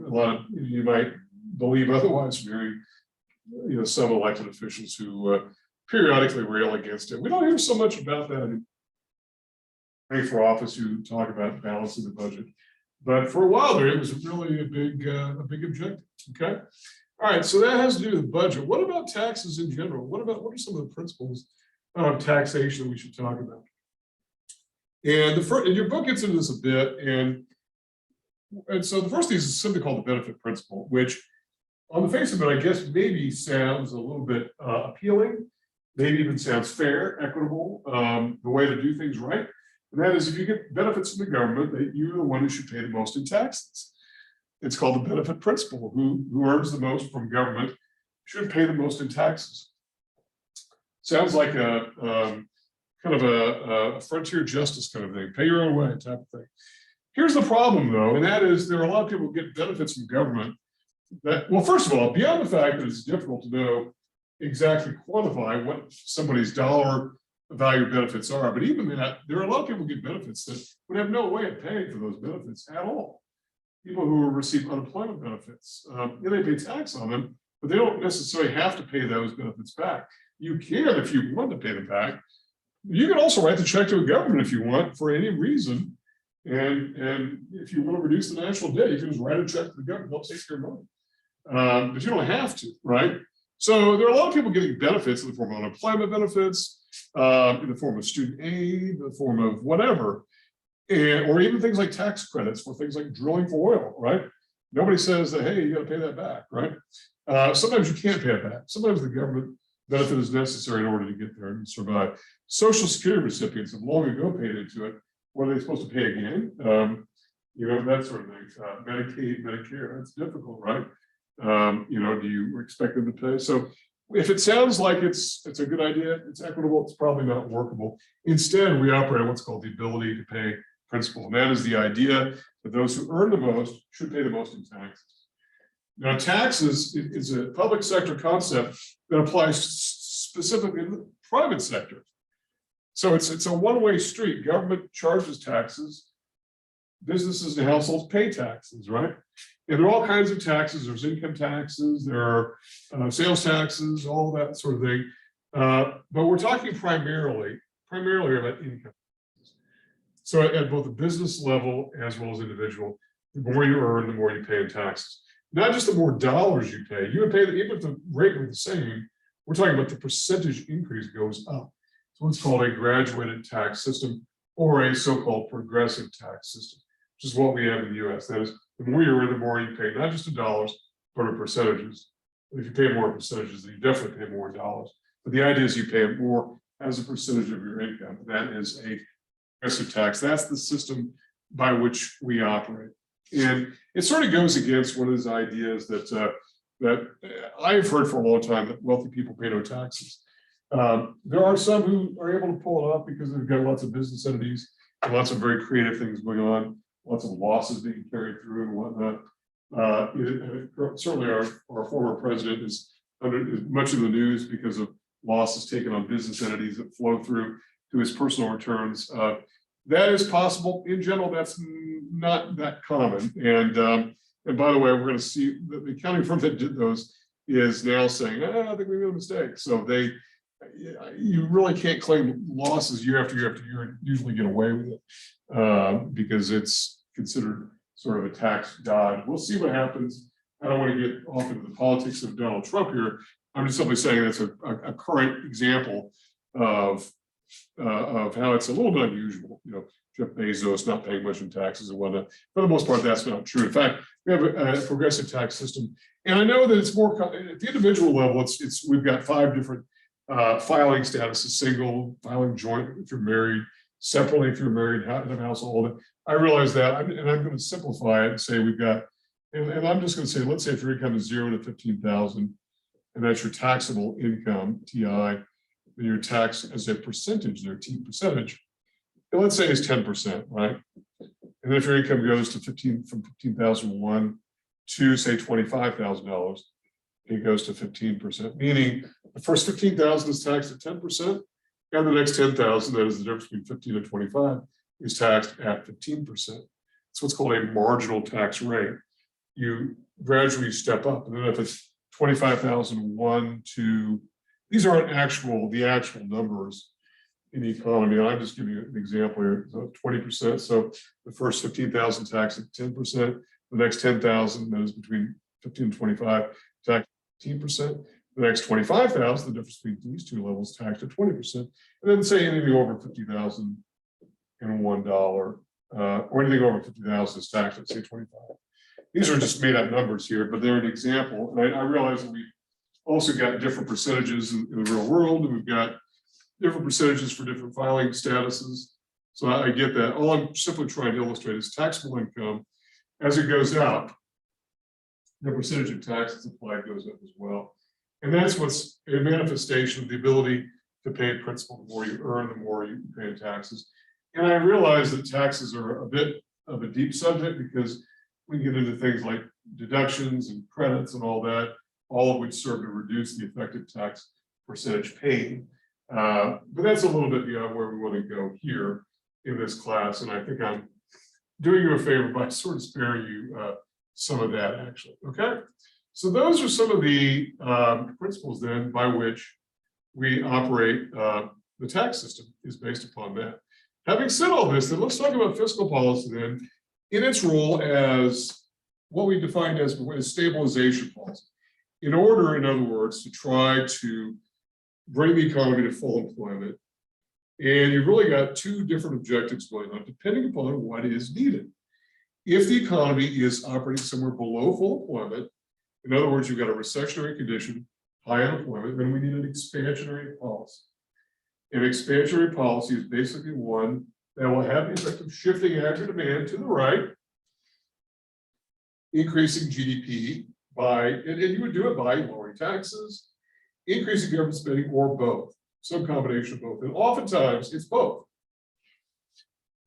A: lot of, you might believe otherwise from hearing, some elected officials who periodically rail against it. We don't hear so much about that in for office who talk about balancing the budget. But for a while there, it was really a big objective. Okay. All right. So that has to do with the budget. What about taxes in general? What are some of the principles of taxation that we should talk about? And your book gets into this a bit. And so the first thing is something called the benefit principle, which on the face of it, I guess maybe sounds a little bit appealing, maybe even sounds fair, equitable, the way to do things right. And that is if you get benefits from the government, that you're the one who should pay the most in taxes. It's called the benefit principle. Who earns the most from government should pay the most in taxes. Sounds like a kind of a frontier justice kind of thing, pay your own way type of thing. Here's the problem though, and that is there are a lot of people who get benefits from government that, well, first of all, beyond the fact that it's difficult to know exactly quantify what somebody's dollar value benefits are, but even that, there are a lot of people who get benefits that would have no way of paying for those benefits at all. People who receive unemployment benefits, they pay tax on them, but they don't necessarily have to pay those benefits back. You can if you want to pay them back. You can also write the check to a government if you want for any reason. And if you want to reduce the national debt, you can just write a check to the government, they'll take your money. But you don't have to, right? So there are a lot of people getting benefits in the form of unemployment benefits, in the form of student aid, in the form of whatever, or even things like tax credits for things like drilling for oil, right? Nobody says that, hey, you got to pay that back, right? Sometimes you can't pay it back. Sometimes the government benefit is necessary in order to get there and survive. Social Security recipients have long ago paid into it. What are they supposed to pay again? That sort of thing. Medicaid, Medicare, that's difficult, right? Do you expect them to pay? So if it sounds like it's a good idea, it's equitable, it's probably not workable. Instead, we operate on what's called the ability to pay principle. And that is the idea that those who earn the most should pay the most in taxes. Now, taxes is a public sector concept that applies specifically to the private sector. So it's a one-way street. Government charges taxes, businesses and households pay taxes, right? And there are all kinds of taxes. There's income taxes, there are sales taxes, all that sort of thing. But we're talking primarily about income. So at both the business level as well as individual, the more you earn, the more you pay in taxes. Not just the more dollars you pay, you would pay, even if the rate were the same, we're talking about the percentage increase goes up. So what's called a graduated tax system or a so-called progressive tax system, which is what we have in the US. That is, the more you earn, the more you pay, not just in dollars, but in percentages. If you pay more in percentages, then you definitely pay more in dollars. But the idea is you pay more as a percentage of your income. That is a progressive tax. That's the system by which we operate. And it sort of goes against one of those ideas that I've heard for a long time, that wealthy people pay no taxes. There are some who are able to pull it off because they've got lots of business entities and lots of very creative things going on, lots of losses being carried through and whatnot. Certainly our former president is much in the news because of losses taken on business entities that flow through to his personal returns. That is possible. In general, that's not that common. And by the way, we're going to see that the accounting firm that did those is now saying, I think we made a mistake. So you really can't claim losses year after year after year and usually get away with it because it's considered sort of a tax dodge. We'll see what happens I don't want to get off into the politics of Donald Trump here. I'm just simply saying that's a current example of how it's a little bit unusual. You know, Jeff Bezos not paying much in taxes and whatnot. For the most part, that's not true. In fact, we have a progressive tax system, and I know that it's more at the individual level. We've got 5 different filing statuses: single, filing joint if you're married, separately if you're married, in a household. I realize that, and I'm going to simplify it and say we've got, and I'm just going to say, let's say if your income is 0 to 15,000, and that's your taxable income, TI, then your tax as a percentage, their T percentage, and let's say is 10%, right? And then if your income goes to from 15,001 to say $25,000, it goes to 15%, meaning the first 15,000 is taxed at 10%, and the next 10,000, that is the difference between 15 and 25, is taxed at 15%. It's what's called a marginal tax rate. You gradually step up, and then if it's 25,001 to, these aren't the actual numbers in the economy. I'm just giving you an example here. So 20%. So the first 15,000 tax at 10%. The next 10,000, that is between 15 and 25, tax 15%. The next 25,000, the difference between these two levels, taxed at 20%. And then say anything over $50,001, or anything over 50,000 is taxed at say 25. These are just made up numbers here, but they're an example. And I realize that we've also got different percentages in the real world, and we've got different percentages for different filing statuses. So I get that. All I'm simply trying to illustrate is taxable income. As it goes up, the percentage of taxes applied goes up as well. And that's what's a manifestation of the ability to pay principal. The more you earn, the more you pay in taxes. And I realize that taxes are a bit of a deep subject because we get into things like deductions and credits and all that, all of which serve to reduce the effective tax percentage paid. But that's a little bit beyond where we want to go here in this class. And I think I'm doing you a favor by sort of sparing you some of that, actually. Okay. So those are some of the principles then by which we operate. The tax system is based upon that. Having said all this, then let's talk about fiscal policy then in its role as what we define as stabilization policy. In order, in other words, to try to bring the economy to full employment. And you've really got 2 different objectives going on, depending upon what is needed. If the economy is operating somewhere below full employment, in other words, you've got a recessionary condition, high unemployment, then we need an expansionary policy. An expansionary policy is basically one that will have the effect of shifting aggregate demand to the right, increasing GDP by, and you would do it by lowering taxes, increasing government spending, or both, some combination of both. And oftentimes it's both.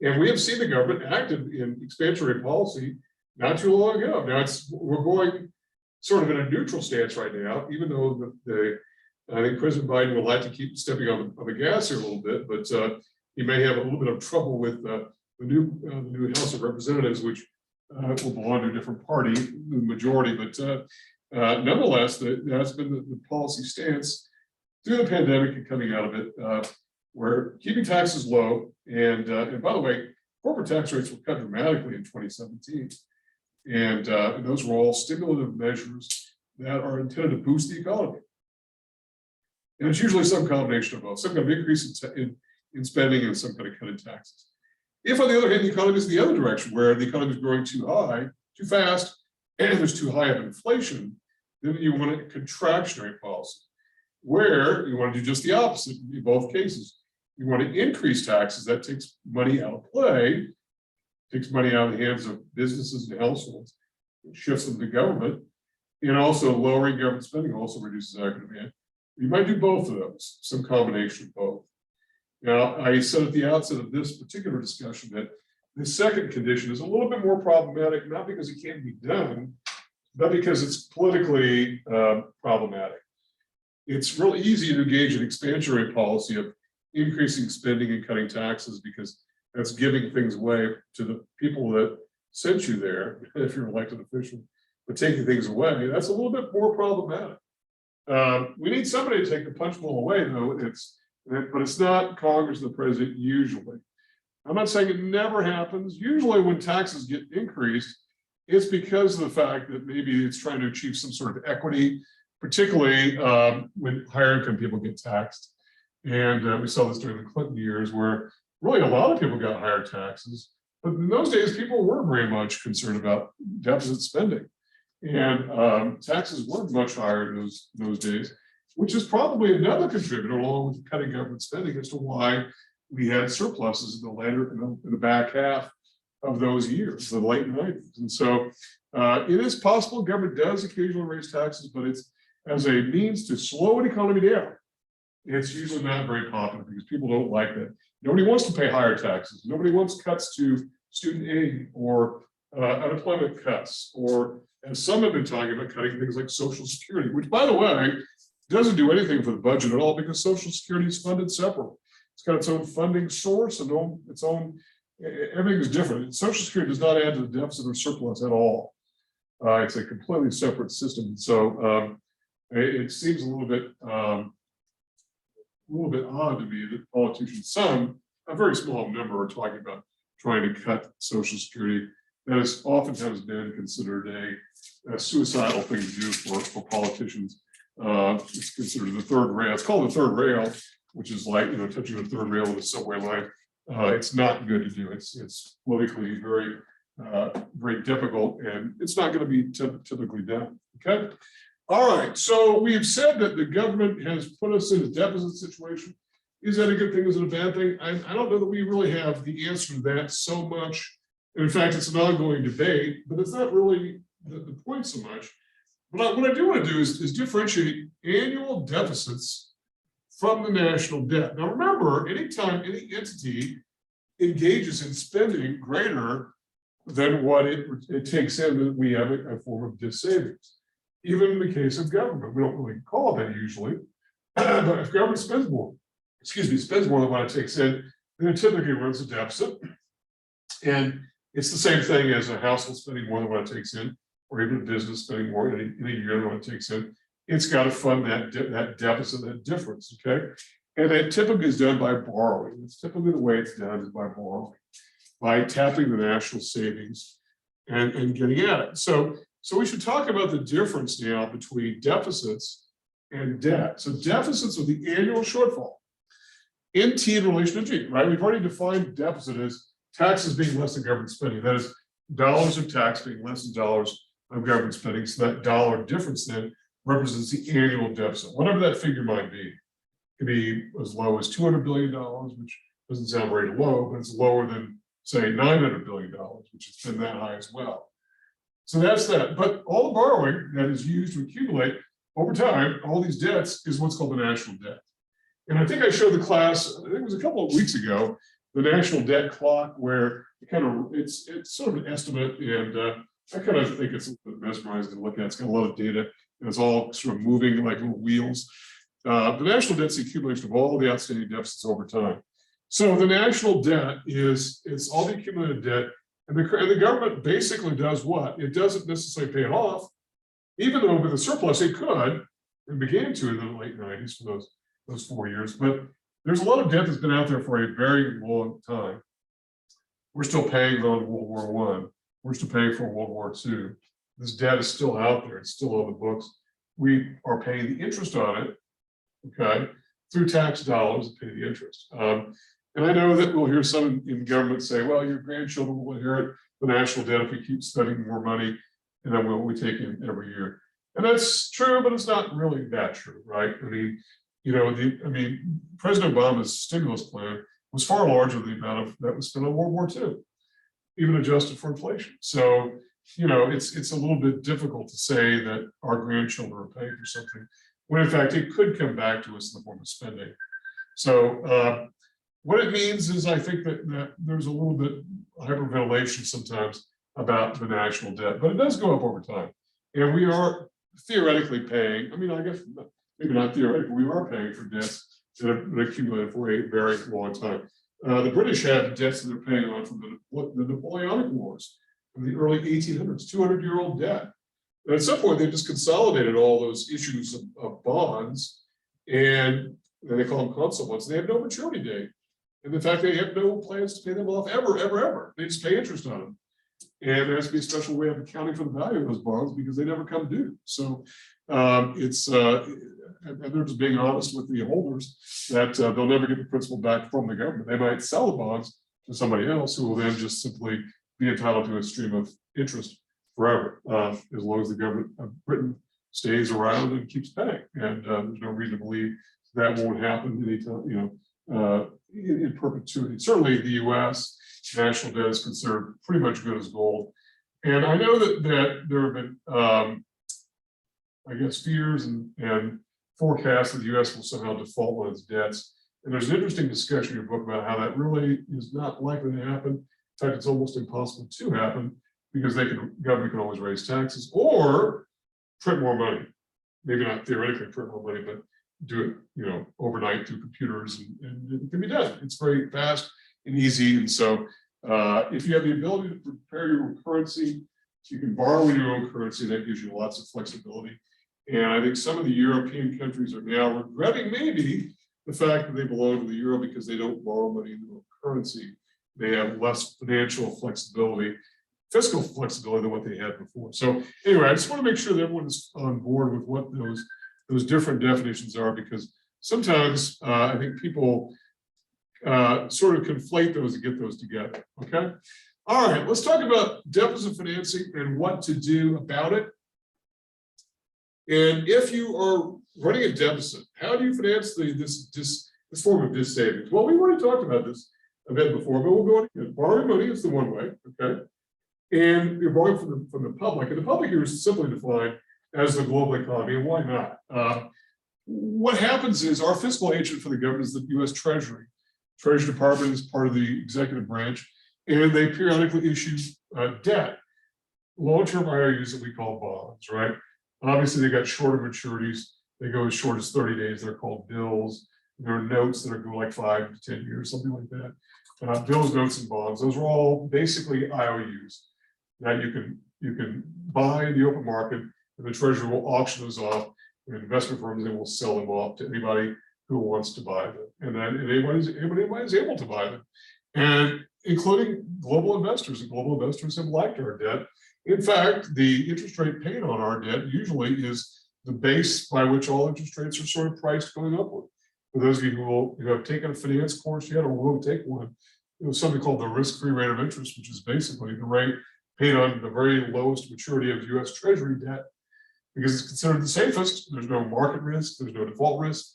A: And we have seen the government active in expansionary policy not too long ago. Now we're going sort of in a neutral stance right now, even though I think President Biden would like to keep stepping on the gas here a little bit, but he may have a little bit of trouble with the new House of Representatives, which will belong to a different party, the majority. But nonetheless, that's been the policy stance through the pandemic and coming out of it, where keeping taxes low. And by the way, corporate tax rates were cut dramatically in 2017. And those were all stimulative measures that are intended to boost the economy. And it's usually some combination of both, some kind of increase in spending and some kind of cut in taxes. If, on the other hand, the economy is the other direction, where the economy is growing too high, too fast, and there's too high of inflation, then you want a contractionary policy, where you want to do just the opposite in both cases. You want to increase taxes. That takes money out of play, takes money out of the hands of businesses and households, shifts them to government, and also lowering government spending also reduces aggregate demand. You might do both of those, some combination of both. Now, I said at the outset of this particular discussion that the second condition is a little bit more problematic, not because it can't be done, but because it's politically problematic. It's real easy to engage in expansionary policy of increasing spending and cutting taxes, because that's giving things away to the people that sent you there, if you're an elected official, but taking things away, that's a little bit more problematic. We need somebody to take the punch bowl away, though. But it's not Congress and the president usually. I'm not saying it never happens. Usually when taxes get increased, it's because of the fact that maybe it's trying to achieve some sort of equity, particularly when higher income people get taxed. And we saw this during the Clinton years where really a lot of people got higher taxes. But in those days, people were very much concerned about deficit spending. And taxes were much higher in those days, which is probably another contributor, along with cutting government spending, as to why we had surpluses in the back half of those years, the late 90s. And so it is possible government does occasionally raise taxes, but it's as a means to slow an economy down. It's usually not very popular because people don't like that. Nobody wants to pay higher taxes. Nobody wants cuts to student aid or unemployment cuts, or as some have been talking about, cutting things like Social Security, which, by the way, doesn't do anything for the budget at all because Social Security is funded separately. It's got its own funding source and its own, everything is different. Social Security does not add to the deficit or surplus at all. It's a completely separate system. So it seems a little bit odd to me that politicians, a very small number, are talking about trying to cut Social Security. That has oftentimes been considered a suicidal thing to do for politicians. It's considered the third rail. It's called the third rail, which is like, touching the third rail of the subway line. It's not good to do. It's politically very, very difficult, and it's not going to be typically done. Okay. All right. So we've said that the government has put us in a deficit situation. Is that a good thing? Is it a bad thing? I don't know that we really have the answer to that so much. In fact, it's an ongoing debate, but it's not really the point so much. But what I do want to do is differentiate annual deficits from the national debt. Now, remember, anytime any entity engages in spending greater than what it takes in, that we have a form of debt savings. Even in the case of government, we don't really call it that usually, but if government spends more than what it takes in, then it typically runs a deficit. And it's the same thing as a household spending more than what it takes in, or even a business spending more in a year than what it takes in. It's got to fund that deficit, that difference, okay? And that typically is done by borrowing. It's typically the way it's done is by borrowing, by tapping the national savings and getting at it. So we should talk about the difference now between deficits and debt. So deficits are the annual shortfall in T in relation to G, right? We've already defined deficit as taxes being less than government spending. That is dollars of tax being less than dollars of government spending. So that dollar difference then represents the annual deficit, whatever that figure might be. It could be as low as $200 billion, which doesn't sound very low, but it's lower than, say, $900 billion, which has been that high as well. So that's that. But all the borrowing that is used to accumulate over time, all these debts, is what's called the national debt. And I think I showed the class, I think it was a couple of weeks ago, the national debt clock, where it's sort of an estimate, and I kind of think it's a little bit mesmerizing to look at. It's got a lot of data, and it's all sort of moving like little wheels. The national debt's the accumulation of all the outstanding deficits over time. So the national debt it's all the accumulated debt, and the government basically does what? It doesn't necessarily pay it off, even though with a surplus it could, and began to in the late 90s for those 4 years. But there's a lot of debt that's been out there for a very long time. We're still paying on World War I. We're still paying for World War II. This debt is still out there. It's still on the books. We are paying the interest on it, okay, through tax dollars to pay the interest. And I know that we'll hear some in government say, well, your grandchildren will inherit the national debt if we keep spending more money, and then we take in every year. And that's true, but it's not really that true, right? I mean, President Obama's stimulus plan was far larger than the amount of that was spent on World War II, even adjusted for inflation. So, it's a little bit difficult to say that our grandchildren are paying for something when in fact it could come back to us in the form of spending. So what it means is, I think that there's a little bit hyperventilation sometimes about the national debt, but it does go up over time. And we are theoretically paying, I guess maybe not theoretically, we are paying for debts that have accumulated for a very long time. The British had debts that they're paying on from the Napoleonic Wars in the early 1800s, 200-year-old debt. And at some point, they just consolidated all those issues of bonds, and they call them consul bonds. They have no maturity date. And in fact, they have no plans to pay them off ever. They just pay interest on them. And there has to be a special way of accounting for the value of those bonds because they never come due. So and they're just being honest with the holders that they'll never get the principal back from the government. They might sell the bonds to somebody else who will then just simply be entitled to a stream of interest forever, as long as the government of Britain stays around and keeps paying. And there's no reason to believe that won't happen anytime, in perpetuity. Certainly the US national debt is considered pretty much good as gold. And I know that there have been, I guess, fears and forecasts that the US will somehow default on its debts. And there's an interesting discussion in your book about how that really is not likely to happen. In fact, it's almost impossible to happen because government can always raise taxes or print more money. Maybe not theoretically print more money, but do it, overnight through computers, and it can be done. It's very fast and easy. And so if you have the ability to prepare your own currency, you can borrow in your own currency, that gives you lots of flexibility. And I think some of the European countries are now regretting maybe the fact that they belong to the euro because they don't borrow money in their own currency. They have less financial flexibility, fiscal flexibility than what they had before. So anyway, I just want to make sure that everyone is on board with what those different definitions are, because sometimes I think people sort of conflate those and get those together. Okay. All right, let's talk about deficit financing and what to do about it. And if you are running a deficit, how do you finance this form of savings? Well, we've already talked about this a bit before, but we'll go on. Borrowing money is the one way, okay? And you're borrowing from the public, and the public here is simply defined as the global economy. And why not? What happens is our fiscal agent for the government is the U.S. Treasury. Treasury Department is part of the executive branch, and they periodically issue debt, long-term IOUs that we call bonds, right? Obviously, they got shorter maturities. They go as short as 30 days. They're called bills. There are notes that go like 5 to 10 years, something like that. Bills, notes, and bonds. Those are all basically IOUs that you can buy in the open market, and the Treasury will auction those off. And investment firms, they will sell them off to anybody who wants to buy them, and then anybody is able to buy them, and including global investors. And global investors have liked our debt. In fact, the interest rate paid on our debt usually is the base by which all interest rates are sort of priced going upward. For those of you who have taken a finance course yet or will take one, it was something called the risk-free rate of interest, which is basically the rate paid on the very lowest maturity of U.S. Treasury debt, because it's considered the safest. There's no market risk, there's no default risk.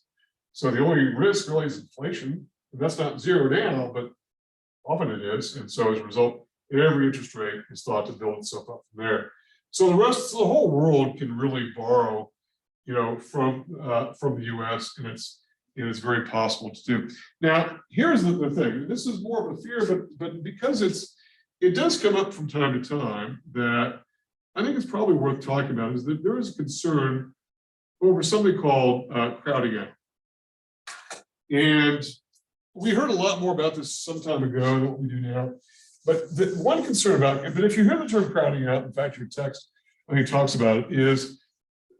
A: So the only risk really is inflation. And that's not zero now, but often it is. And so as a result, every interest rate is thought to build itself up from there. So the whole world can really borrow, from the U.S. and it's very possible to do. Now, here's the thing. This is more of a fear, but because it does come up from time to time, that I think it's probably worth talking about, is that there is a concern over something called crowding out. And we heard a lot more about this some time ago than what we do now. But the one concern about it, but if you hear the term crowding out, in fact, your text, I think, talks about it, is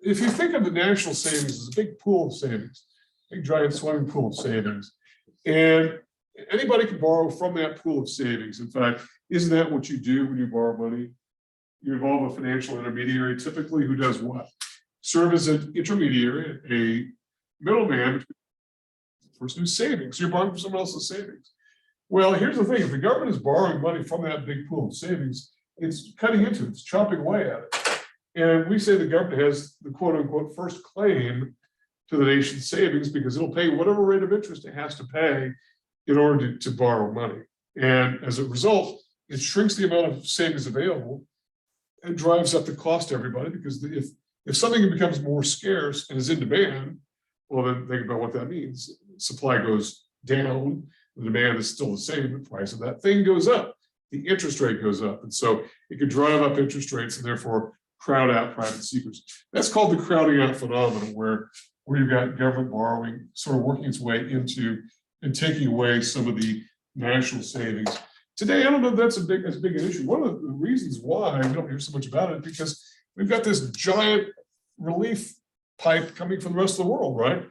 A: if you think of the national savings as a big pool of savings, big giant swimming pool of savings, and anybody can borrow from that pool of savings. In fact, isn't that what you do when you borrow money? You involve a financial intermediary, typically, who does what? Serve as an intermediary, a middleman between the person who's saving. So you're borrowing from someone else's savings. Well, here's the thing. If the government is borrowing money from that big pool of savings, it's cutting into it, it's chopping away at it. And we say the government has the quote unquote first claim to the nation's savings because it'll pay whatever rate of interest it has to pay in order to borrow money. And as a result, it shrinks the amount of savings available and drives up the cost to everybody, because if something becomes more scarce and is in demand, well, then think about what that means. Supply goes down, the demand is still the same, the price of that thing goes up, the interest rate goes up. And so it could drive up interest rates and therefore crowd out private seekers. That's called the crowding out phenomenon, where you've got government borrowing sort of working its way into and taking away some of the national savings. Today, I don't know if that's as big an issue. One of the reasons why we don't hear so much about it, because we've got this giant relief pipe coming from the rest of the world, right?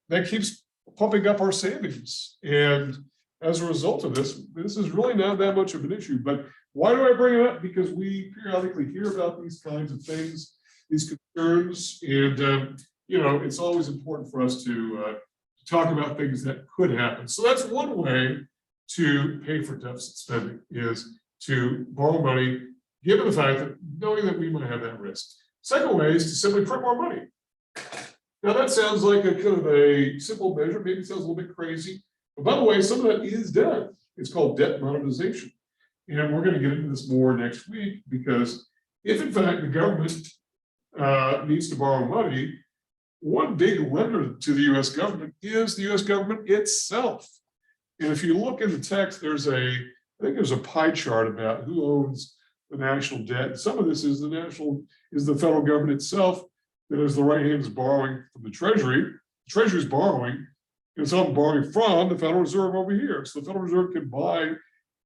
A: That keeps pumping up our savings. And as a result of this, this is really not that much of an issue. But why do I bring it up? Because we periodically hear about these kinds of things, these concerns, and it's always important for us to talk about things that could happen. So that's one way to pay for deficit spending, is to borrow money, given the fact that knowing that we might have that risk. Second way is to simply print more money. Now that sounds like a kind of a simple measure, maybe it sounds a little bit crazy. But by the way, some of that is done. It's called debt monetization. And we're going to get into this more next week, because if in fact the government needs to borrow money, one big lender to the US government is the US government itself. And if you look in the text, I think there's a pie chart about who owns the national debt. Some of this is the federal government itself, that is the right hand is borrowing from the Treasury. The Treasury is borrowing, and it's all borrowing from the Federal Reserve over here. So the Federal Reserve can buy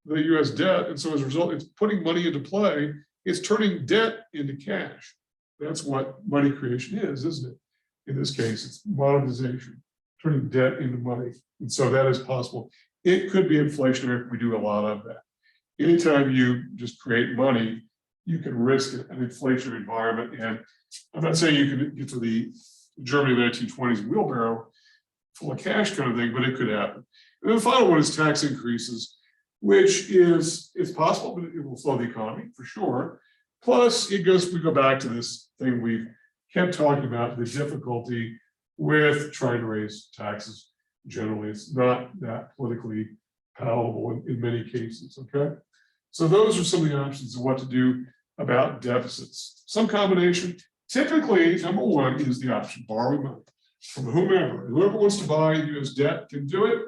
A: the US debt. And so as a result, it's putting money into play. It's turning debt into cash. That's what money creation is, isn't it? In this case, it's monetization, turning debt into money. And so that is possible. It could be inflationary if we do a lot of that. Anytime you just create money, you can risk an inflationary environment. And I'm not saying you can get to the Germany of the 1920s wheelbarrow full of cash kind of thing, but it could happen. And then the final one is tax increases, which is possible, but it will slow the economy for sure. Plus, we go back to this thing we've kept talking about, the difficulty with trying to raise taxes. Generally, it's not that politically palatable in many cases, okay? So those are some of the options of what to do about deficits. Some combination. Typically, number one is the option, borrowing money from whomever. Whoever wants to buy US debt can do it.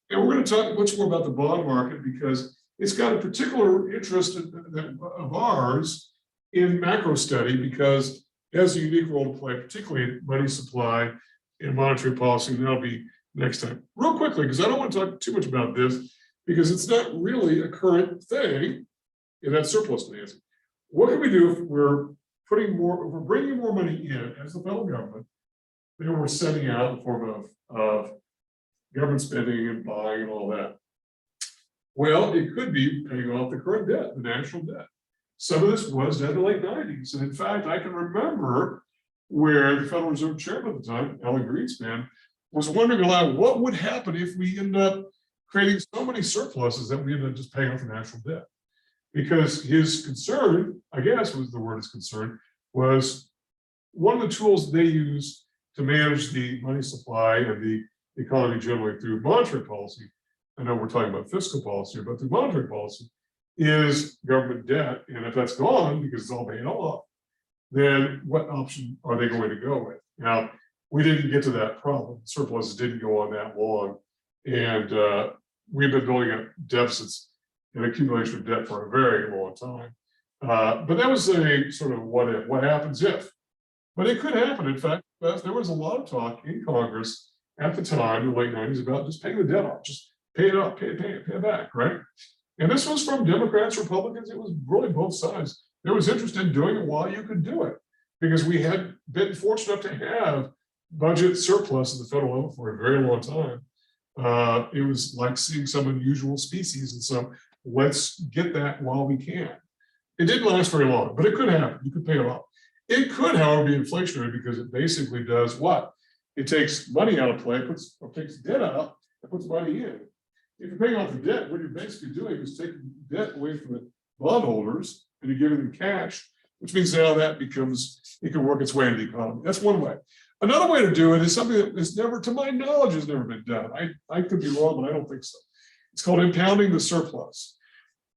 A: And we're going to talk much more about the bond market, because it's got a particular interest of ours in macro study, because it has a unique role to play, particularly in money supply and monetary policy. And that'll be next time. Real quickly, because I don't want to talk too much about this, because it's not really a current thing in that surplus financing. What can we do if we're bringing more money in as the federal government, then we're sending out in the form of government spending and buying and all that? Well, it could be paying off the current debt, the national debt. Some of this was done in the late 90s. And in fact, I can remember where the Federal Reserve Chairman at the time, Alan Greenspan, was wondering aloud, what would happen if we end up creating so many surpluses that we end up just paying off the national debt? Because his concern, I guess was the word is concern, was one of the tools they use to manage the money supply and the economy generally through monetary policy. I know we're talking about fiscal policy, but through monetary policy is government debt. And if that's gone because it's all paid off, then what option are they going to go with? Now, we didn't get to that problem. Surpluses didn't go on that long. And we've been building up deficits and accumulation of debt for a very long time. But that was a sort of what if, what happens if. But it could happen. In fact, there was a lot of talk in Congress at the time, in the late 90s, about just paying the debt off, just pay it off, pay it back, right? And this was from Democrats, Republicans. It was really both sides. There was interest in doing it while you could do it, because we had been fortunate enough to have budget surplus at the federal level for a very long time. It was like seeing some unusual species, and so let's get that while we can. It didn't last very long, but it could happen. You could pay it off. It could, however, be inflationary, because it basically does what? It takes money out of play, takes debt out, and puts money in. If you're paying off the debt, what you're basically doing is taking debt away from the bondholders and you're giving them cash, which means now that it can work its way into the economy. That's one way. Another way to do it is something that is never, to my knowledge, has never been done. I could be wrong, but I don't think so. It's called impounding the surplus.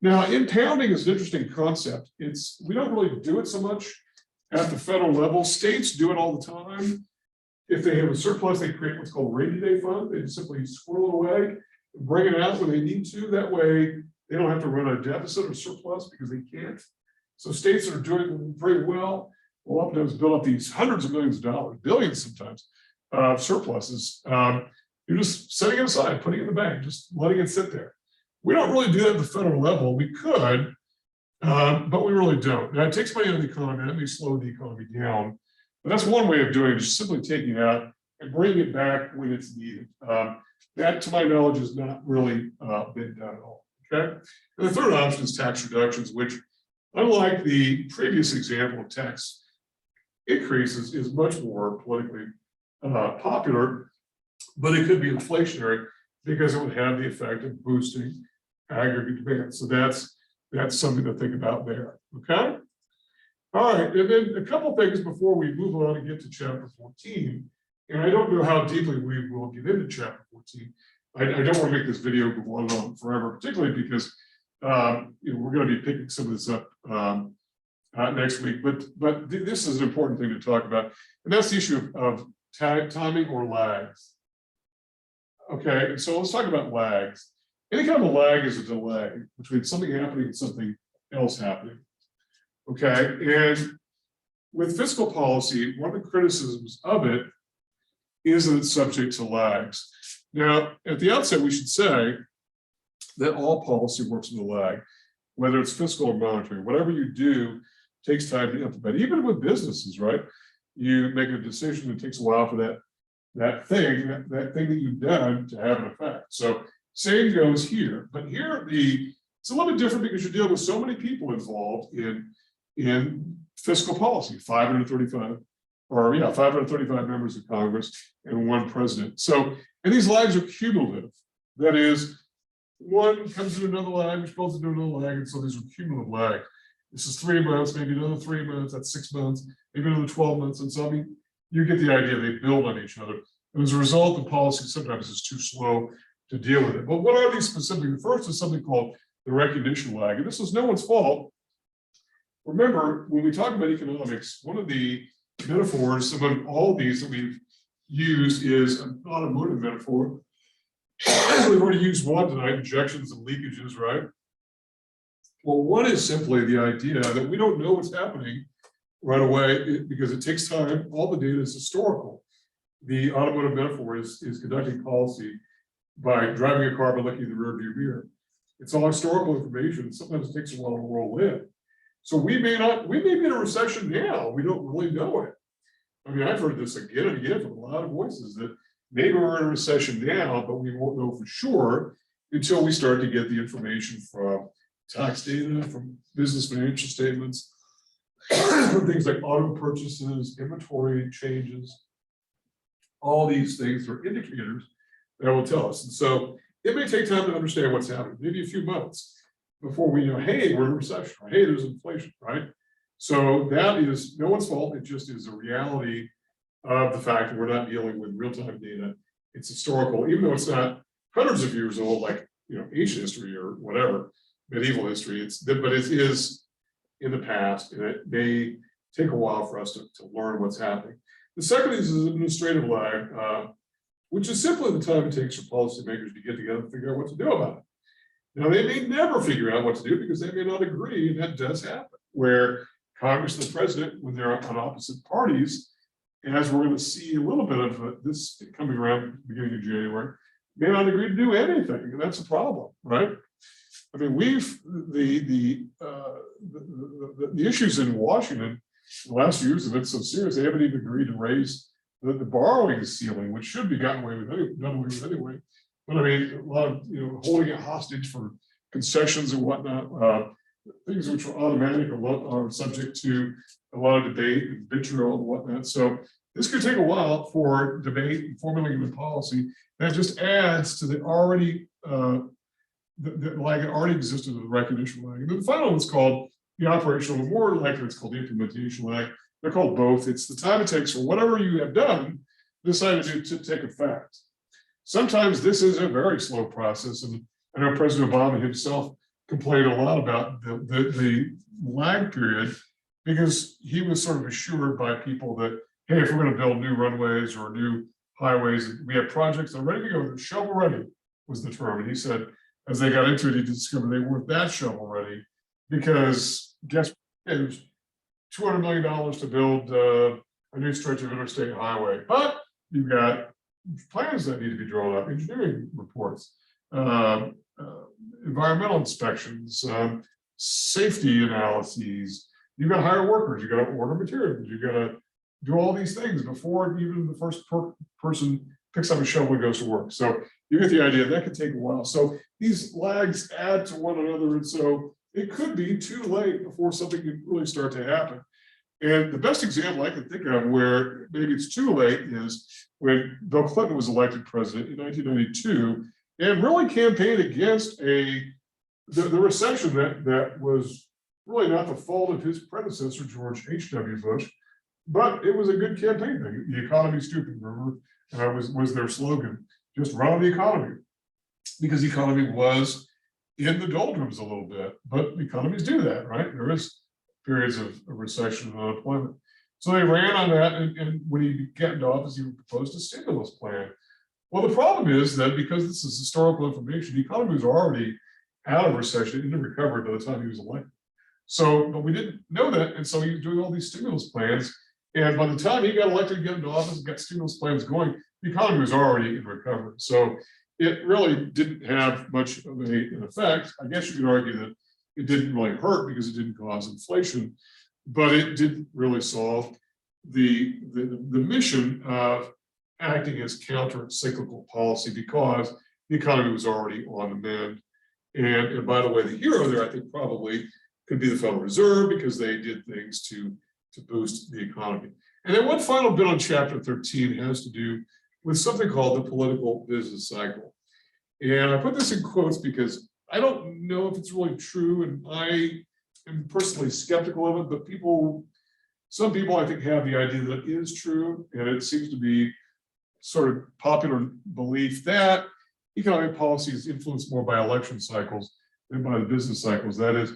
A: Now, impounding is an interesting concept. We don't really do it so much at the federal level. States do it all the time. If they have a surplus, they create what's called a rainy day fund. They just simply squirrel it away, bring it out when they need to. That way, they don't have to run a deficit or surplus because they can't. So states that are doing very well will oftentimes build up these hundreds of millions of dollars, billions sometimes, surpluses. You're just setting it aside, putting it in the bank, just letting it sit there. We don't really do that at the federal level. We could, but we really don't. Now, it takes money out of the economy. That may slow the economy down. But that's one way of doing it, just simply taking it out, and bring it back when it's needed. That, to my knowledge, has not really been done at all. Okay. And the third option is tax reductions, which, unlike the previous example of tax increases, is much more politically popular, but it could be inflationary because it would have the effect of boosting aggregate demand. So that's something to think about there. Okay. All right, and then a couple things before we move on and get to chapter 14. And I don't know how deeply we will get into chapter 14. I don't want to make this video go on forever, particularly because we're going to be picking some of this up next week. But this is an important thing to talk about, and that's the issue of timing or lags. Okay, so let's talk about lags. Any kind of a lag is a delay between something happening and something else happening. Okay, and with fiscal policy, one of the criticisms of it is that it's subject to lags. Now, at the outset, we should say that all policy works with a lag, whether it's fiscal or monetary. Whatever you do takes time to implement. Even with businesses, right? You make a decision, it takes a while for that thing that you've done to have an effect. So same goes here, but here it's a little bit different because you're dealing with so many people involved in fiscal policy, 535 members of Congress and one president. So, and these lags are cumulative. That is, one comes into another lag, which goes into another lag, and so these are cumulative lag. This is 3 months, maybe another 3 months, that's 6 months, maybe another 12 months. And so, I mean, you get the idea, they build on each other. And as a result, the policy sometimes is too slow to deal with it. But what are these specifically? The first is something called the recognition lag. And this is no one's fault. Remember, when we talk about economics, one of the metaphors among all these that we've used is an automotive metaphor. We've already used one tonight, injections and leakages, right? Well, one is simply the idea that we don't know what's happening right away because it takes time. All the data is historical. The automotive metaphor is conducting policy by driving a car by looking in the rearview mirror. It's all historical information. Sometimes it takes a while to roll in. So we may be in a recession now. We don't really know it. I mean, I've heard this again and again from a lot of voices that maybe we're in a recession now, but we won't know for sure until we start to get the information from tax data, from business financial statements, from things like auto purchases, inventory changes. All these things are indicators that will tell us. And so it may take time to understand what's happening, maybe a few months before we know, hey, we're in a recession, or hey, there's inflation, right? So that is no one's fault. It just is a reality of the fact that we're not dealing with real-time data. It's historical, even though it's not hundreds of years old, like ancient history or whatever, medieval history. But it is in the past, and it may take a while for us to learn what's happening. The second is administrative lag, which is simply the time it takes for policymakers to get together and figure out what to do about it. Now, they may never figure out what to do because they may not agree, and that does happen, where Congress and the president, when they're on opposite parties, and as we're going to see a little bit of this coming around beginning of January, may not agree to do anything, and that's a problem, right? I mean, the issues in Washington the last few years have been so serious, they haven't even agreed to raise the borrowing ceiling, which should be done away with anyway. But I mean, a lot of holding it hostage for concessions and whatnot, things which are automatic are subject to a lot of debate and vitriol and whatnot. So this could take a while for debate and formulating the policy. That just adds to the already the lag that already existed with the recognition lag. And then the final one's called the operational, more likely it's called the implementation lag. They're called both. It's the time it takes for whatever you have done decided to take effect. Sometimes this is a very slow process, and I know President Obama himself complained a lot about the lag period because he was sort of assured by people that, hey, if we're going to build new runways or new highways, we have projects that are ready to go. Shovel ready was the term, and he said as they got into it, he discovered they weren't that shovel ready because guess what? It was $200 million to build a new stretch of interstate highway, but you've got plans that need to be drawn up, engineering reports, environmental inspections, safety analyses. You've got to hire workers, you got to order materials, you got to do all these things before even the first person picks up a shovel and goes to work. So you get the idea. That could take a while. So these lags add to one another, and so it could be too late before something can really start to happen. And the best example I can think of where maybe it's too late is when Bill Clinton was elected president in 1992 and really campaigned against the recession that was really not the fault of his predecessor, George H.W. Bush, but it was a good campaign thing. The economy's stupid, remember, was their slogan. Just run on the economy, because the economy was in the doldrums a little bit, but economies do that, right? There is periods of recession and unemployment. So they ran on that, and when he got into office, he proposed a stimulus plan. Well, the problem is that because this is historical information, the economy was already out of recession, into recovery by the time he was elected. So, but we didn't know that, and so he was doing all these stimulus plans. And by the time he got elected, got into office, and got stimulus plans going, the economy was already in recovery. So it really didn't have much of an effect. I guess you could argue that it didn't really hurt because it didn't cause inflation, but it didn't really solve the mission of acting as counter-cyclical policy, because the economy was already on the mend. And by the way, the hero there, I think, probably could be the Federal Reserve, because they did things to boost the economy. And then one final bit on chapter 13 has to do with something called the political business cycle. And I put this in quotes because I don't know if it's really true, and I am personally skeptical of it, but some people I think have the idea that it is true, and it seems to be sort of popular belief that economic policy is influenced more by election cycles than by the business cycles. That is,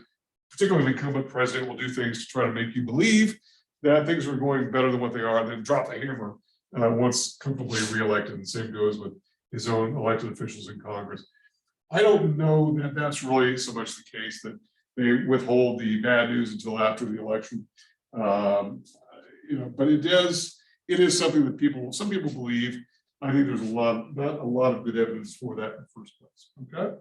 A: particularly the incumbent president will do things to try to make you believe that things are going better than what they are, and then drop the hammer once comfortably reelected. And the same goes with his own elected officials in Congress. I don't know that that's really so much the case, that they withhold the bad news until after the election. But it is something that some people believe. I think there's not a lot of good evidence for that in the first place. Okay.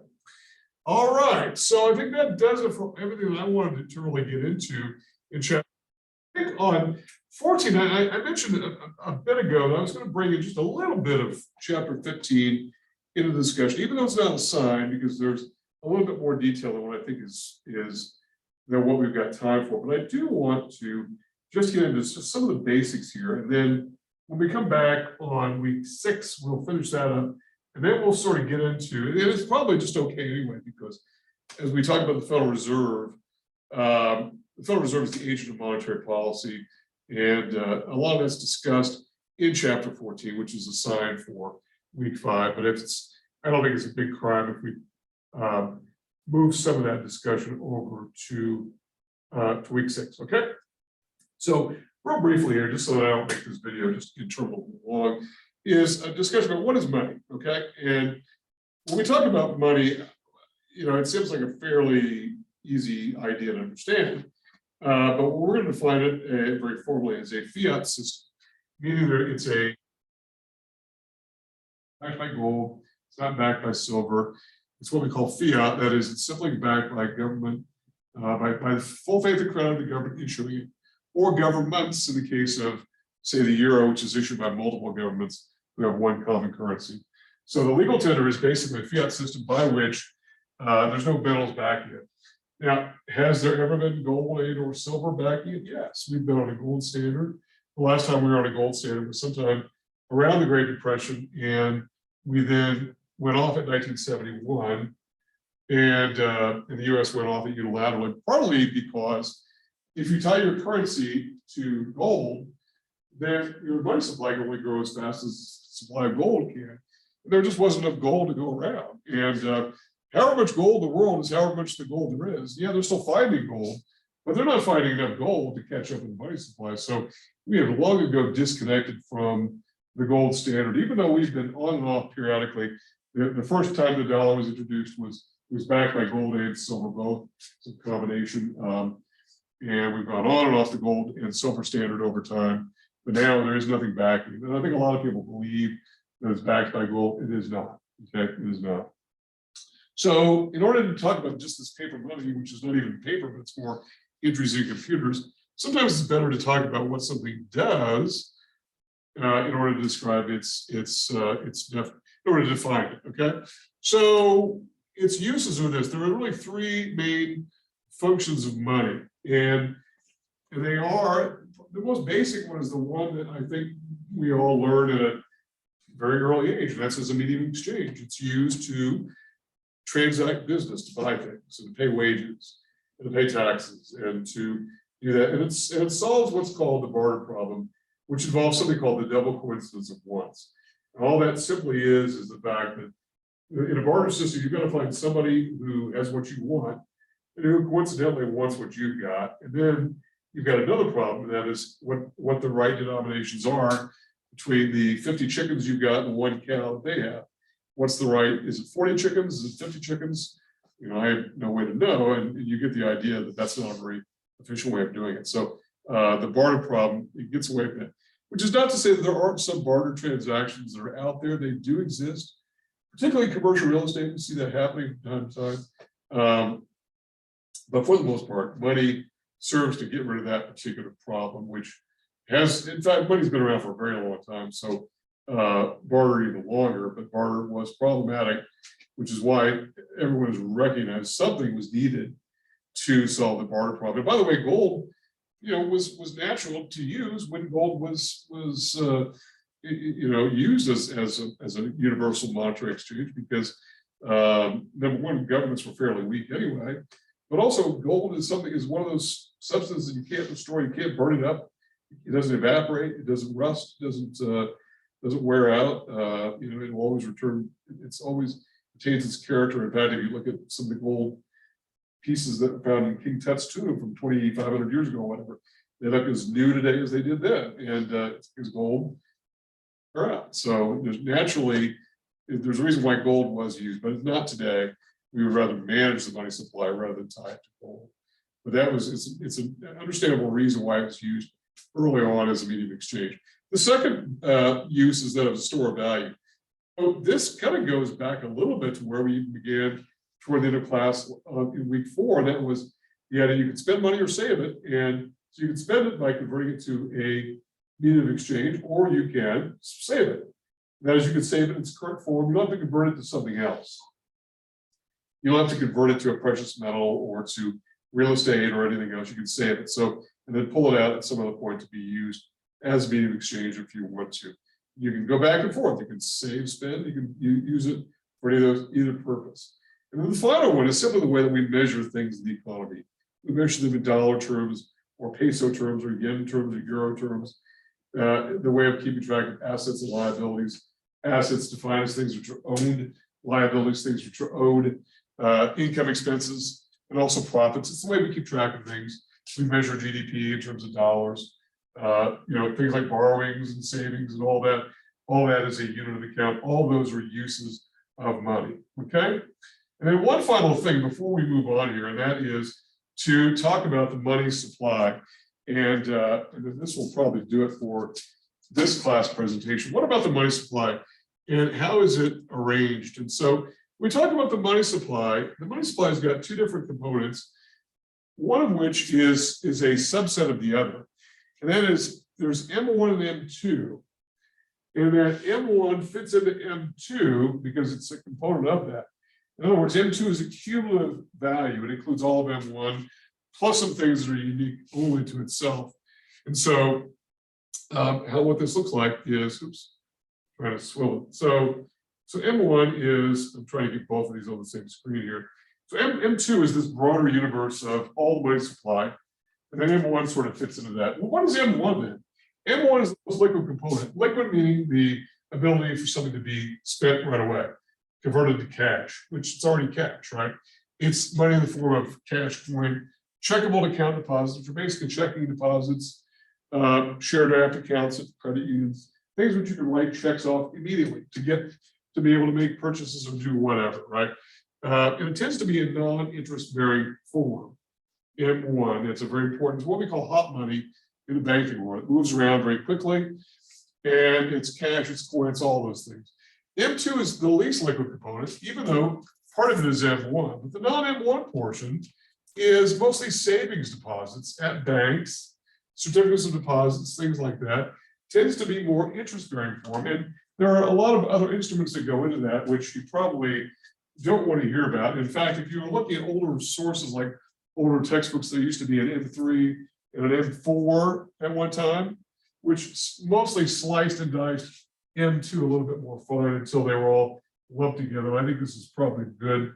A: All right. So I think that does it for everything that I wanted to really get into in chapter. I think on 14, I mentioned a bit ago that I was going to bring in just a little bit of chapter 15 into the discussion, even though it's not assigned, because there's a little bit more detail than what I think is than what we've got time for. But I do want to just get into just some of the basics here, and then when we come back on week 6, we'll finish that up, and then we'll sort of get into it. It's probably just okay anyway, because as we talk about the Federal Reserve, the Federal Reserve is the agent of monetary policy, and a lot of that's discussed in chapter 14, which is assigned for week 5. But I don't think it's a big crime if we move some of that discussion over to week 6. Okay. So real briefly here, just so that I don't make this video just interminably long, is a discussion about what is money. Okay. And when we talk about money, it seems like a fairly easy idea to understand. But we're going to define it very formally as a fiat system, meaning that it's backed by gold, it's not backed by silver. It's what we call fiat. That is, it's simply backed by government, by the full faith and credit of the government issuing it, or governments in the case of, say, the euro, which is issued by multiple governments who have one common currency. So the legal tender is basically a fiat system by which there's no bills backing it. Now, has there ever been gold or silver backing it? Yes, we've been on a gold standard. The last time we were on a gold standard was sometime around the Great Depression, and we then went off in 1971, and the U.S. went off it unilaterally, partly because if you tie your currency to gold, then your money supply can only grow as fast as the supply of gold can. And there just wasn't enough gold to go around. And however much gold in the world is however much the gold there is. Yeah, they're still finding gold, but they're not finding enough gold to catch up with the money supply. So we have long ago disconnected from the gold standard, even though we've been on and off periodically. The first time the dollar was introduced was backed by gold and silver, both. It's a combination. And we've gone on and off the gold and silver standard over time. But now there is nothing backing. And I think a lot of people believe that it's backed by gold. It is not. Okay, it is not. So in order to talk about just this paper money, which is not even paper, but it's more entries in computers, sometimes it's better to talk about what something does in order to describe in order to define it. Okay, so its uses are this. There are really three main functions of money, and they are, the most basic one is the one that I think we all learn at a very early age, and that's as a medium of exchange. It's used to transact business, to buy things, and to pay wages, and to pay taxes, and to do that. And it solves what's called the barter problem, which involves something called the double coincidence of wants. And all that simply is the fact that in a barter system, you've got to find somebody who has what you want, and who coincidentally wants what you've got. And then you've got another problem, and that is what the right denominations are between the 50 chickens you've got and one cow that they have. What's the right? Is it 40 chickens? Is it 50 chickens? You know, I have no way to know, and you get the idea that that's not a very efficient way of doing it. So the barter problem, it gets away from it, which is not to say that there aren't some barter transactions that are out there. They do exist, particularly commercial real estate. We see that happening from time to time. But for the most part, money serves to get rid of that particular problem, which has, in fact, money's been around for a very long time. So barter even longer, but barter was problematic, which is why everyone has recognized something was needed to solve the barter problem. And by the way, gold, you know, was natural to use when gold was used as a universal monetary exchange, because number one, governments were fairly weak anyway, but also gold is one of those substances that you can't destroy, you can't burn it up, it doesn't evaporate, it doesn't rust, it doesn't wear out. You know, it will always return. It's always retains its character. In fact, if you look at some of the gold pieces that were found in King Tut's tomb from 2,500 years ago, or whatever, they look as new today as they did then, and it's because gold are out. So there's a reason why gold was used, but it's not today. We would rather manage the money supply rather than tie it to gold. But it's an understandable reason why it was used early on as a medium of exchange. The second use is that of a store of value. So this kind of goes back a little bit to where we began toward the end of class in week 4, and that was the idea you could spend money or save it. And so you can spend it by converting it to a medium of exchange, or you can save it. That is, you can save it in its current form. You don't have to convert it to something else. You don't have to convert it to a precious metal or to real estate or anything else. You can save it. So, and then pull it out at some other point to be used as a medium of exchange if you want to. You can go back and forth. You can save, spend. You can use it for either purpose. And then the final one is simply the way that we measure things in the economy. We measure them in dollar terms, or peso terms, or yen terms, or euro terms. The way of keeping track of assets and liabilities. Assets defined as things which are owned, liabilities, things which are owed, income, expenses, and also profits. It's the way we keep track of things. We measure GDP in terms of dollars. You know, things like borrowings and savings and all that. All that is a unit of account. All those are uses of money. Okay. And then one final thing before we move on here, and that is to talk about the money supply. And this will probably do it for this class presentation. What about the money supply and how is it arranged? And so we talk about the money supply. The money supply has got two different components, one of which is a subset of the other. And that is, there's M1 and M2. And that M1 fits into M2 because it's a component of that. In other words, M2 is a cumulative value. It includes all of M1, plus some things that are unique only to itself. And so what this looks like is, oops, trying to swivel it. So M1 is, I'm trying to get both of these on the same screen here. So M2 is this broader universe of all the money supply. And then M1 sort of fits into that. Well, what is M1 then? M1 is the most liquid component. Liquid meaning the ability for something to be spent right away, converted to cash, which it's already cash, right? It's money in the form of cash coin, checkable account deposits, which are basically checking deposits, shared draft accounts at credit unions, things which you can write checks off immediately to be able to make purchases or do whatever, right? And it tends to be a non-interest bearing form. M1, it's a very important, it's what we call hot money in the banking world. It moves around very quickly, and it's cash, it's coins, all those things. M2 is the least liquid component, even though part of it is M1. But the non-M1 portion is mostly savings deposits at banks certificates of deposits, things like that, tends to be more interest-bearing form. And there are a lot of other instruments that go into that, which you probably don't want to hear about. In fact, if you were looking at older sources like older textbooks, there used to be an M3 and an M4 at one time, which mostly sliced and diced M2 a little bit more fine until they were all lumped together. I think this is probably good,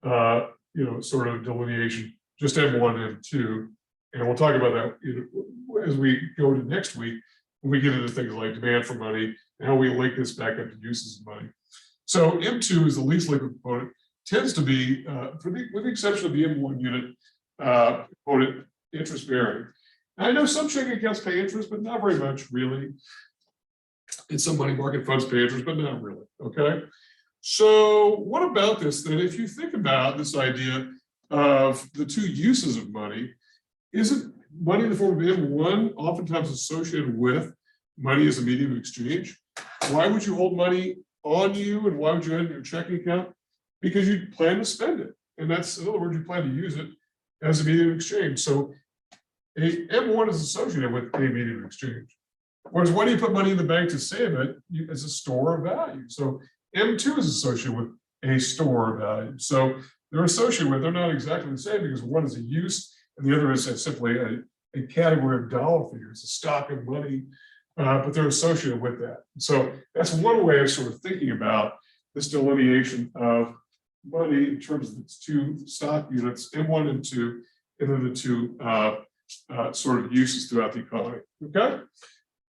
A: sort of delineation, just M1 and M2. And we'll talk about that as we go to next week, when we get into things like demand for money and how we link this back up to uses of money. So M2 is the least liquid component, tends to be, with the exception of the M1 unit component, interest bearing. I know some checking accounts pay interest, but not very much, really. And some money market funds pay interest, but not really. Okay. So what about this then? If you think about this idea of the two uses of money, isn't money in the form of M1 oftentimes associated with money as a medium of exchange? Why would you hold money on you, and why would you have it in your checking account? Because you plan to spend it. And that's, in other words, you plan to use it as a medium of exchange. So a M1 is associated with a medium of exchange. Whereas why do you put money in the bank to save it? As a store of value. So M2 is associated with a store of value. So they're associated with, they're not exactly the same, because one is a use and the other is simply a category of dollar figures, a stock of money, but they're associated with that. So that's one way of sort of thinking about this delineation of money in terms of its two stock units, M1 and M2, and then the two sort of uses throughout the economy. Okay.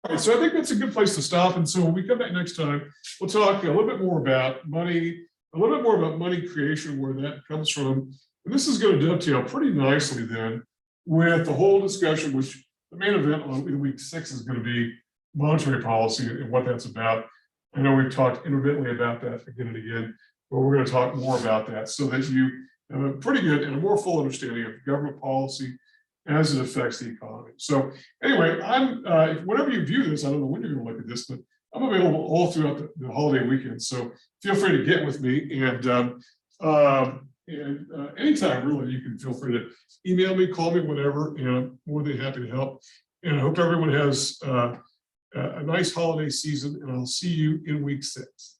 A: All right, so I think that's a good place to stop. And so when we come back next time, we'll talk a little bit more about money, a little bit more about money creation, where that comes from. And this is going to dovetail pretty nicely then with the whole discussion, which the main event in week 6 is going to be monetary policy and what that's about. I know we've talked intermittently about that again and again, but we're going to talk more about that so that you have a pretty good and a more full understanding of government policy as it affects the economy. So anyway, whenever you view this, I don't know when you're going to look at this, but I'm available all throughout the holiday weekend. So feel free to get with me, and anytime really, you can feel free to email me, call me, whatever, and I'm more than happy to help. And I hope everyone has a nice holiday season, and I'll see you in week 6.